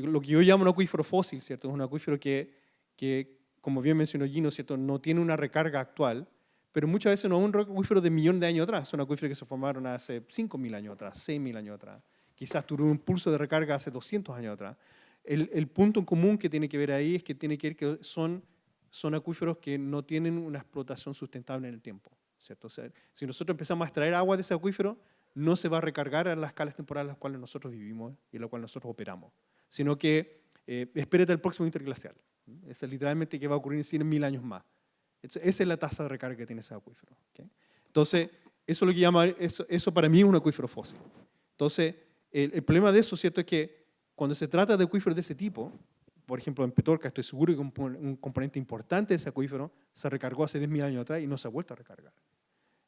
lo que yo llamo un acuífero fósil, ¿cierto? Es un acuífero que, como bien mencionó Gino, ¿cierto?, no tiene una recarga actual, pero muchas veces no es un acuífero de millones de años atrás, son acuíferos que se formaron hace 5.000 años atrás, 6.000 años atrás. Quizás tuvieron un pulso de recarga hace 200 años atrás. El punto en común que tiene que ver ahí es que tiene que ver que son acuíferos que no tienen una explotación sustentable en el tiempo, ¿cierto? O sea, si nosotros empezamos a extraer agua de ese acuífero, no se va a recargar a las escalas temporales en las cuales nosotros vivimos y en las cuales nosotros operamos, sino que espérate el próximo interglacial. Eso es literalmente que va a ocurrir en 100.000 años más. Esa es la tasa de recarga que tiene ese acuífero. ¿Okay? Entonces, eso es lo que llama, eso para mí es un acuífero fósil. Entonces, el problema de eso, ¿cierto?, es que cuando se trata de acuíferos de ese tipo, por ejemplo, en Petorca, estoy seguro que un componente importante de ese acuífero se recargó hace 10.000 años atrás y no se ha vuelto a recargar.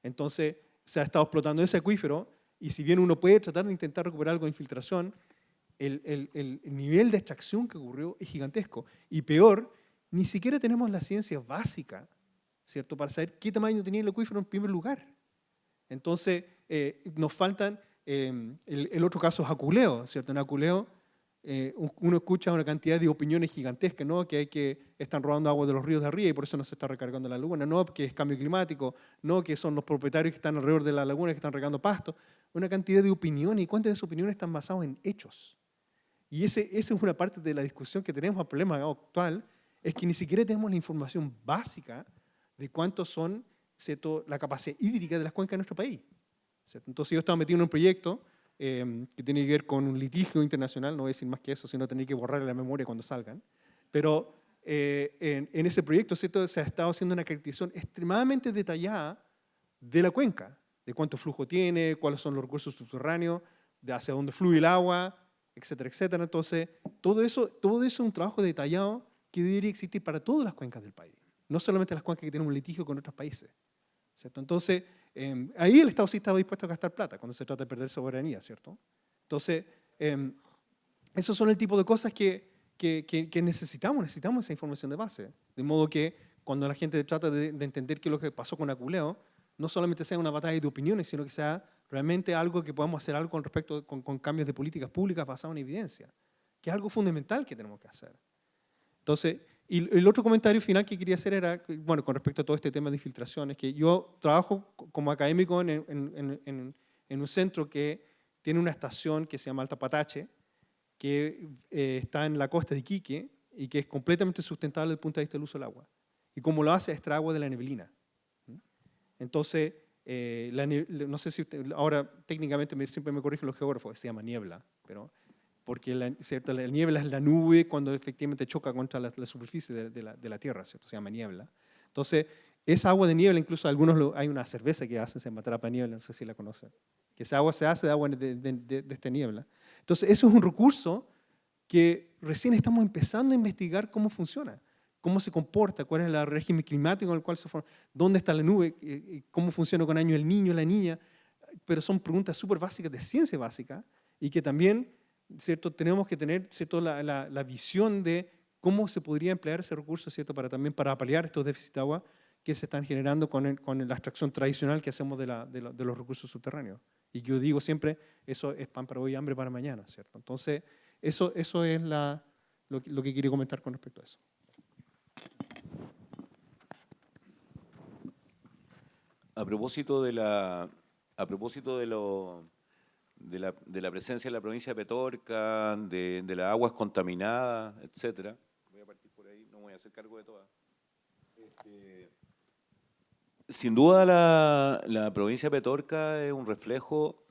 Entonces, se ha estado explotando ese acuífero y si bien uno puede tratar de intentar recuperar algo de infiltración, el nivel de extracción que ocurrió es gigantesco. Y peor, ni siquiera tenemos la ciencia básica, ¿cierto?, para saber qué tamaño tenía el acuífero en primer lugar. Entonces, nos faltan, el otro caso es Aculeo, ¿cierto? En Aculeo uno escucha una cantidad de opiniones gigantescas, ¿no? Que están robando agua de los ríos de arriba y por eso no se está recargando la laguna, no, que es cambio climático, no, que son los propietarios que están alrededor de la laguna que están regando pasto. Una cantidad de opiniones, y cuántas de esas opiniones están basadas en hechos. Y esa es una parte de la discusión que tenemos al problema actual, es que ni siquiera tenemos la información básica de cuántos son, ¿cierto?, la capacidad hídrica de las cuencas de nuestro país, ¿cierto? Entonces yo estaba metido en un proyecto que tiene que ver con un litigio internacional, no voy a decir más que eso, sino tener que borrarle la memoria cuando salgan, pero en ese proyecto, ¿cierto?, se ha estado haciendo una caracterización extremadamente detallada de la cuenca, de cuánto flujo tiene, cuáles son los recursos subterráneos, de hacia dónde fluye el agua, etcétera, etcétera. Entonces, todo eso es un trabajo detallado que debería existir para todas las cuencas del país, no solamente las cuencas que tienen un litigio con otros países, ¿cierto? Entonces, ahí el Estado sí estaba dispuesto a gastar plata cuando se trata de perder soberanía, ¿cierto? Entonces, esos son el tipo de cosas que necesitamos esa información de base, de modo que cuando la gente trata de entender qué es lo que pasó con Aculeo, no solamente sea una batalla de opiniones, sino que sea realmente algo que podamos hacer algo con respecto con cambios de políticas públicas basados en evidencia, que es algo fundamental que tenemos que hacer. Entonces, y el otro comentario final que quería hacer era, bueno, con respecto a todo este tema de infiltraciones, que yo trabajo como académico en un centro que tiene una estación que se llama Alta Patache, que está en la costa de Iquique y que es completamente sustentable desde el punto de vista del uso del agua. Y como lo hace, extrae agua de la neblina. Entonces, no sé si usted, ahora técnicamente siempre me corrigen los geógrafos, se llama niebla, pero porque la niebla es la nube cuando efectivamente choca contra la superficie de la Tierra, ¿cierto? Se llama niebla. Entonces, esa agua de niebla, incluso hay una cerveza que hacen, se llama Trapa Niebla, no sé si la conocen, que esa agua se hace de agua de esta niebla. Entonces, eso es un recurso que recién estamos empezando a investigar cómo funciona, cómo se comporta, cuál es el régimen climático en el cual se forma, dónde está la nube, cómo funciona con año el niño, la niña, pero son preguntas súper básicas de ciencia básica y que también, ¿cierto?, tenemos que tener, ¿cierto?, la visión de cómo se podría emplear ese recurso, ¿cierto?, para paliar estos déficits de agua que se están generando con la extracción tradicional que hacemos de los recursos subterráneos. Y yo digo siempre, eso es pan para hoy y hambre para mañana, ¿cierto? Entonces, eso es lo que quería comentar con respecto a eso.
A propósito de la presencia en la provincia de Petorca, de las aguas contaminadas, etcétera. Voy a partir por ahí, no me voy a hacer cargo de todas. Sin duda la provincia de Petorca es un reflejo,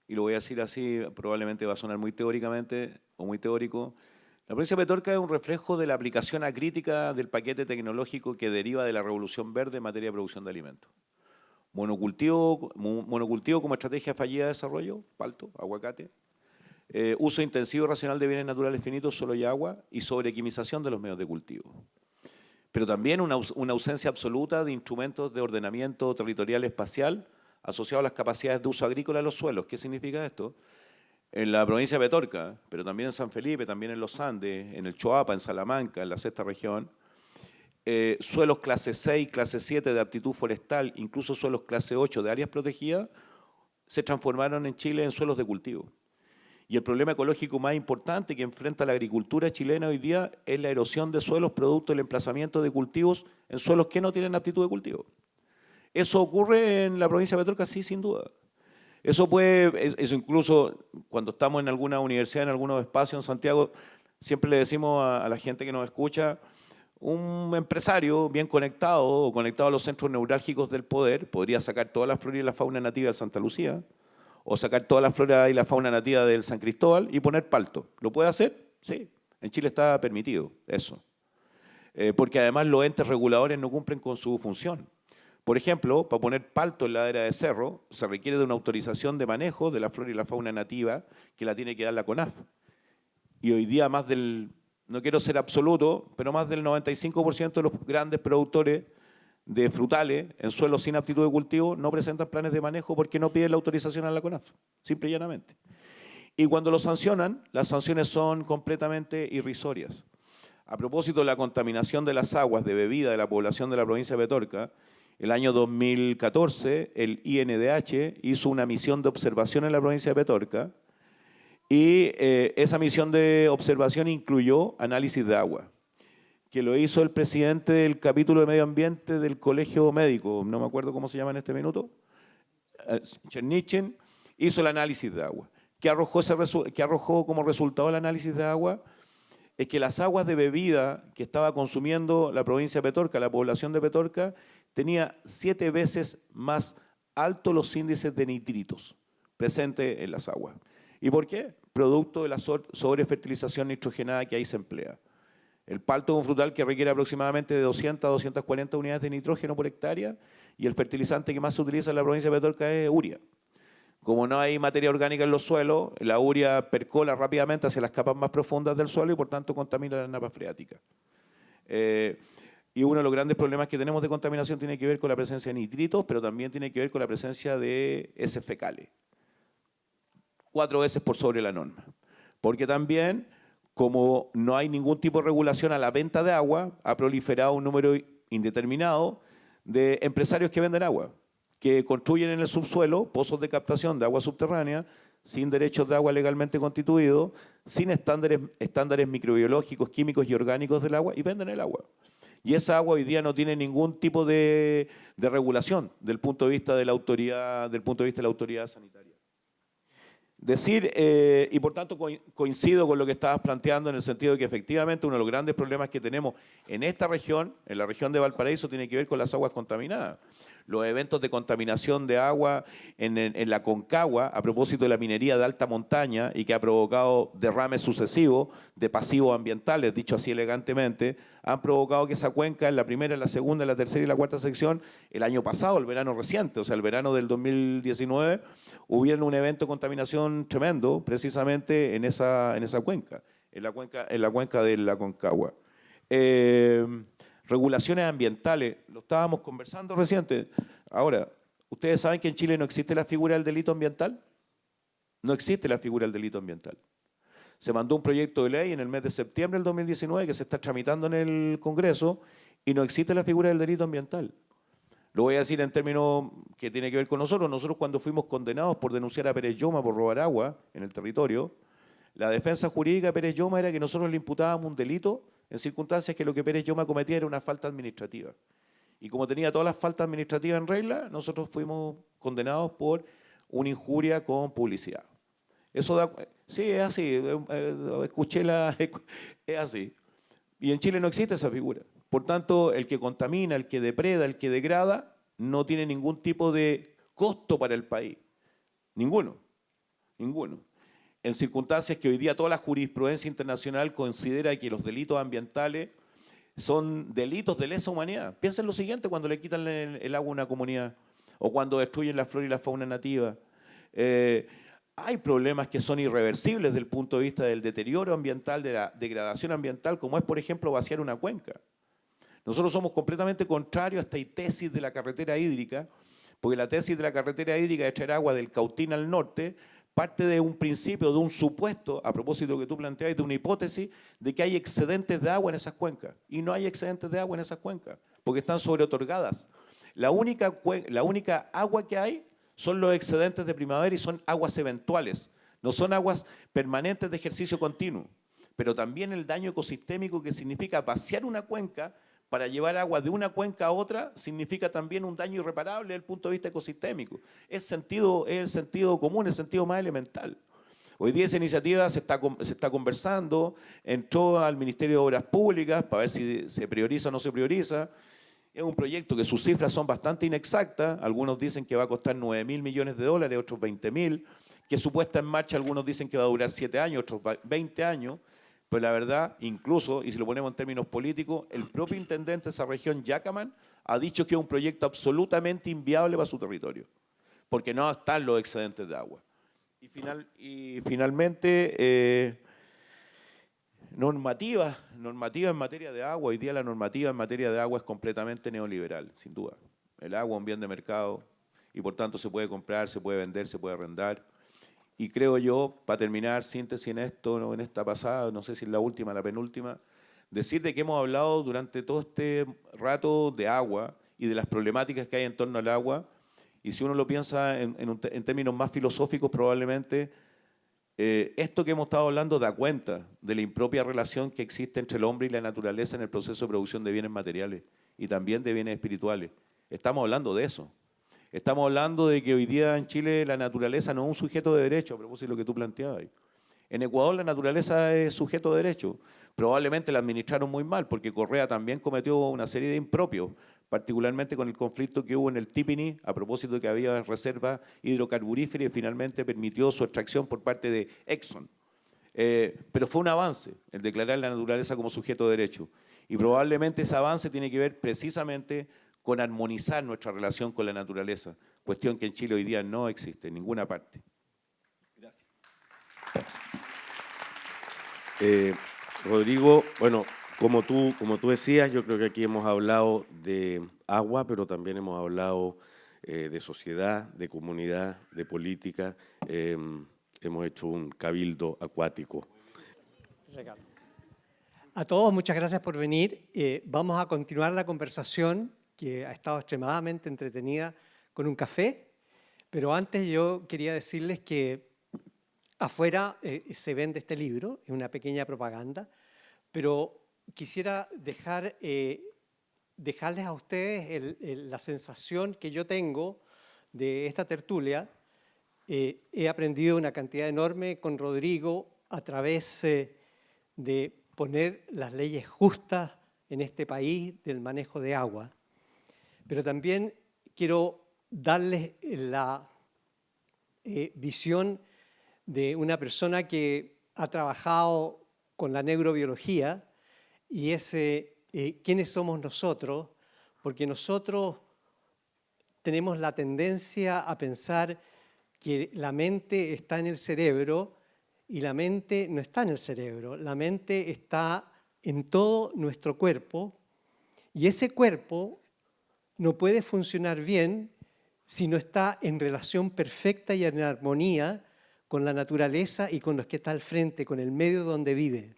y lo voy a decir así, probablemente va a sonar muy teóricamente o muy teórico. La provincia de Petorca es un reflejo de la aplicación acrítica del paquete tecnológico que deriva de la revolución verde en materia de producción de alimentos. Monocultivo como estrategia fallida de desarrollo, palto, aguacate, uso intensivo y racional de bienes naturales finitos, suelo y agua, y sobrequimización de los medios de cultivo. Pero también una ausencia absoluta de instrumentos de ordenamiento territorial espacial asociados a las capacidades de uso agrícola de los suelos. ¿Qué significa esto? En la provincia de Petorca, pero también en San Felipe, también en los Andes, en el Choapa, en Salamanca, en la sexta región, suelos clase 6, clase 7 de aptitud forestal, incluso suelos clase 8 de áreas protegidas, se transformaron en Chile en suelos de cultivo. Y el problema ecológico más importante que enfrenta la agricultura chilena hoy día es la erosión de suelos producto del emplazamiento de cultivos en suelos que no tienen aptitud de cultivo. ¿Eso ocurre en la provincia de Petorca? Sí, sin duda. Eso incluso cuando estamos en alguna universidad, en algunos espacios en Santiago, siempre le decimos a la gente que nos escucha, un empresario bien conectado o conectado a los centros neurálgicos del poder podría sacar toda la flora y la fauna nativa de Santa Lucía o sacar toda la flora y la fauna nativa del San Cristóbal y poner palto. ¿Lo puede hacer? Sí. En Chile está permitido eso. porque además los entes reguladores no cumplen con su función. Por ejemplo, para poner palto en la ladera de cerro, se requiere de una autorización de manejo de la flora y la fauna nativa que la tiene que dar la CONAF. Y hoy día más del, no quiero ser absoluto, pero más del 95% de los grandes productores de frutales en suelos sin aptitud de cultivo no presentan planes de manejo porque no piden la autorización a la CONAF, simple y llanamente. Y cuando lo sancionan, las sanciones son completamente irrisorias. A propósito de la contaminación de las aguas de bebida de la población de la provincia de Petorca, el año 2014 el INDH hizo una misión de observación en la provincia de Petorca y esa misión de observación incluyó análisis de agua, que lo hizo el presidente del capítulo de medio ambiente del colegio médico, no me acuerdo cómo se llama en este minuto, Chernichin, hizo el análisis de agua. ¿Qué arrojó como resultado del análisis de agua? Es que las aguas de bebida que estaba consumiendo la provincia de Petorca, la población de Petorca, tenía 7 veces más altos los índices de nitritos presentes en las aguas. ¿Y por qué? Producto de la sobrefertilización nitrogenada que ahí se emplea. El palto es un frutal que requiere aproximadamente de 200 a 240 unidades de nitrógeno por hectárea y el fertilizante que más se utiliza en la provincia de Petorca es urea. Como no hay materia orgánica en los suelos, la urea percola rápidamente hacia las capas más profundas del suelo y por tanto contamina las napas freáticas. Y uno de los grandes problemas que tenemos de contaminación tiene que ver con la presencia de nitritos, pero también tiene que ver con la presencia de heces fecales. 4 veces por sobre la norma. Porque también, como no hay ningún tipo de regulación a la venta de agua, ha proliferado un número indeterminado de empresarios que venden agua, que construyen en el subsuelo pozos de captación de agua subterránea sin derechos de agua legalmente constituidos, sin estándares microbiológicos, químicos y orgánicos del agua y venden el agua. Y esa agua hoy día no tiene ningún tipo de regulación del punto de vista de la autoridad sanitaria. Decir, y por tanto coincido con lo que estabas planteando en el sentido de que efectivamente uno de los grandes problemas que tenemos en esta región, en la región de Valparaíso, tiene que ver con las aguas contaminadas. Los eventos de contaminación de agua en la Aconcagua, a propósito de la minería de alta montaña y que ha provocado derrames sucesivos de pasivos ambientales, dicho así elegantemente, han provocado que esa cuenca en la primera, en la segunda, en la tercera y la cuarta sección, el año pasado, el verano reciente, o sea, el verano del 2019, hubieron un evento de contaminación tremendo precisamente en esa cuenca, en la cuenca de la Aconcagua. Regulaciones ambientales, lo estábamos conversando reciente. Ahora, ¿ustedes saben que en Chile no existe la figura del delito ambiental? No existe la figura del delito ambiental. Se mandó un proyecto de ley en el mes de septiembre del 2019 que se está tramitando en el Congreso y no existe la figura del delito ambiental. Lo voy a decir en términos que tiene que ver con nosotros. Nosotros cuando fuimos condenados por denunciar a Pérez Lloma por robar agua en el territorio, la defensa jurídica de Pérez Lloma era que nosotros le imputábamos un delito en circunstancias que lo que Pérez Lloma cometía era una falta administrativa. Y como tenía todas las faltas administrativas en regla, nosotros fuimos condenados por una injuria con publicidad. Eso da, sí, es así, es así. Y en Chile no existe esa figura. Por tanto, el que contamina, el que depreda, el que degrada, no tiene ningún tipo de costo para el país. Ninguno. En circunstancias que hoy día toda la jurisprudencia internacional considera que los delitos ambientales son delitos de lesa humanidad. Piensen lo siguiente cuando le quitan el agua a una comunidad o cuando destruyen la flora y la fauna nativa. Hay problemas que son irreversibles desde el punto de vista del deterioro ambiental, de la degradación ambiental, como es, por ejemplo, vaciar una cuenca. Nosotros somos completamente contrarios a esta tesis de la carretera hídrica, porque la tesis de la carretera hídrica de traer agua del Cautín al norte parte de un principio, de un supuesto, a propósito que tú planteabas, de una hipótesis de que hay excedentes de agua en esas cuencas. Y no hay excedentes de agua en esas cuencas, porque están sobreotorgadas. La única agua que hay son los excedentes de primavera y son aguas eventuales, no son aguas permanentes de ejercicio continuo. Pero también el daño ecosistémico que significa vaciar una cuenca para llevar agua de una cuenca a otra significa también un daño irreparable desde el punto de vista ecosistémico. Es el sentido común, el sentido más elemental. Hoy día esa iniciativa se está conversando, entró al Ministerio de Obras Públicas para ver si se prioriza o no se prioriza. Es un proyecto que sus cifras son bastante inexactas. Algunos dicen que va a costar 9.000 millones de dólares, otros 20.000. Que su puesta en marcha, algunos dicen que va a durar 7 años, otros 20 años. Pero la verdad, incluso, y si lo ponemos en términos políticos, el propio intendente de esa región, Yacaman, ha dicho que es un proyecto absolutamente inviable para su territorio, porque no están los excedentes de agua. Y finalmente, normativa en materia de agua. Hoy día la normativa en materia de agua es completamente neoliberal, sin duda. El agua es un bien de mercado y por tanto se puede comprar, se puede vender, se puede arrendar. Y creo yo, para terminar, síntesis en esto, en esta pasada, no sé si es la última, la penúltima, decir de que hemos hablado durante todo este rato de agua y de las problemáticas que hay en torno al agua, y si uno lo piensa en términos más filosóficos probablemente, esto que hemos estado hablando da cuenta de la impropia relación que existe entre el hombre y la naturaleza en el proceso de producción de bienes materiales y también de bienes espirituales. Estamos hablando de eso. Estamos hablando de que hoy día en Chile la naturaleza no es un sujeto de derecho, a propósito de lo que tú planteabas. En Ecuador la naturaleza es sujeto de derecho. Probablemente la administraron muy mal, porque Correa también cometió una serie de impropios, particularmente con el conflicto que hubo en el Tipini, a propósito de que había reservas hidrocarburíferas y finalmente permitió su extracción por parte de Exxon. Pero fue un avance el declarar la naturaleza como sujeto de derecho. Y probablemente ese avance tiene que ver precisamente con armonizar nuestra relación con la naturaleza, cuestión que en Chile hoy día no existe en ninguna parte. Gracias.
Rodrigo, bueno, como tú decías, yo creo que aquí hemos hablado de agua, pero también hemos hablado de sociedad, de comunidad, de política. Hemos hecho un cabildo acuático.
A todos, muchas gracias por venir. Vamos a continuar la conversación, que ha estado extremadamente entretenida, con un café. Pero antes yo quería decirles que afuera se vende este libro, es una pequeña propaganda, pero quisiera dejarles a ustedes la sensación que yo tengo de esta tertulia. He aprendido una cantidad enorme con Rodrigo a través de poner las leyes justas en este país del manejo de agua. Pero también quiero darles la visión de una persona que ha trabajado con la neurobiología y es quiénes somos nosotros, porque nosotros tenemos la tendencia a pensar que la mente está en el cerebro y la mente no está en el cerebro, la mente está en todo nuestro cuerpo y ese cuerpo no puede funcionar bien si no está en relación perfecta y en armonía con la naturaleza y con los que está al frente, con el medio donde vive.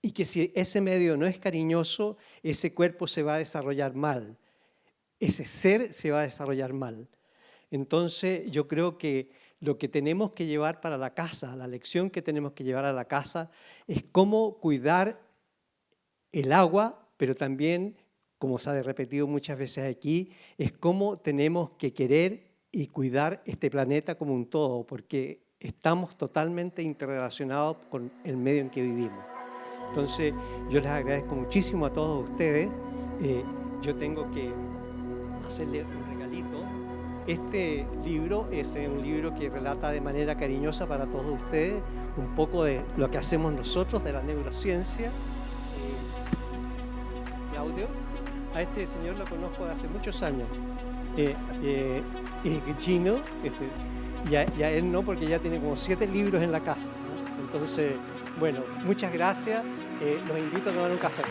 Y que si ese medio no es cariñoso, ese cuerpo se va a desarrollar mal, ese ser se va a desarrollar mal. Entonces yo creo que lo que tenemos que llevar para la casa, la lección que tenemos que llevar a la casa, es cómo cuidar el agua, pero también, como se ha repetido muchas veces aquí, es cómo tenemos que querer y cuidar este planeta como un todo, porque estamos totalmente interrelacionados con el medio en que vivimos. Entonces, yo les agradezco muchísimo a todos ustedes. Yo tengo que hacerle un regalito. Este libro es un libro que relata de manera cariñosa para todos ustedes un poco de lo que hacemos nosotros, de la neurociencia. Claudio, a este señor lo conozco de hace muchos años. Chino, y a él no, porque ya tiene como 7 libros en la casa, ¿no? Entonces, bueno, muchas gracias. Los invito a tomar un café.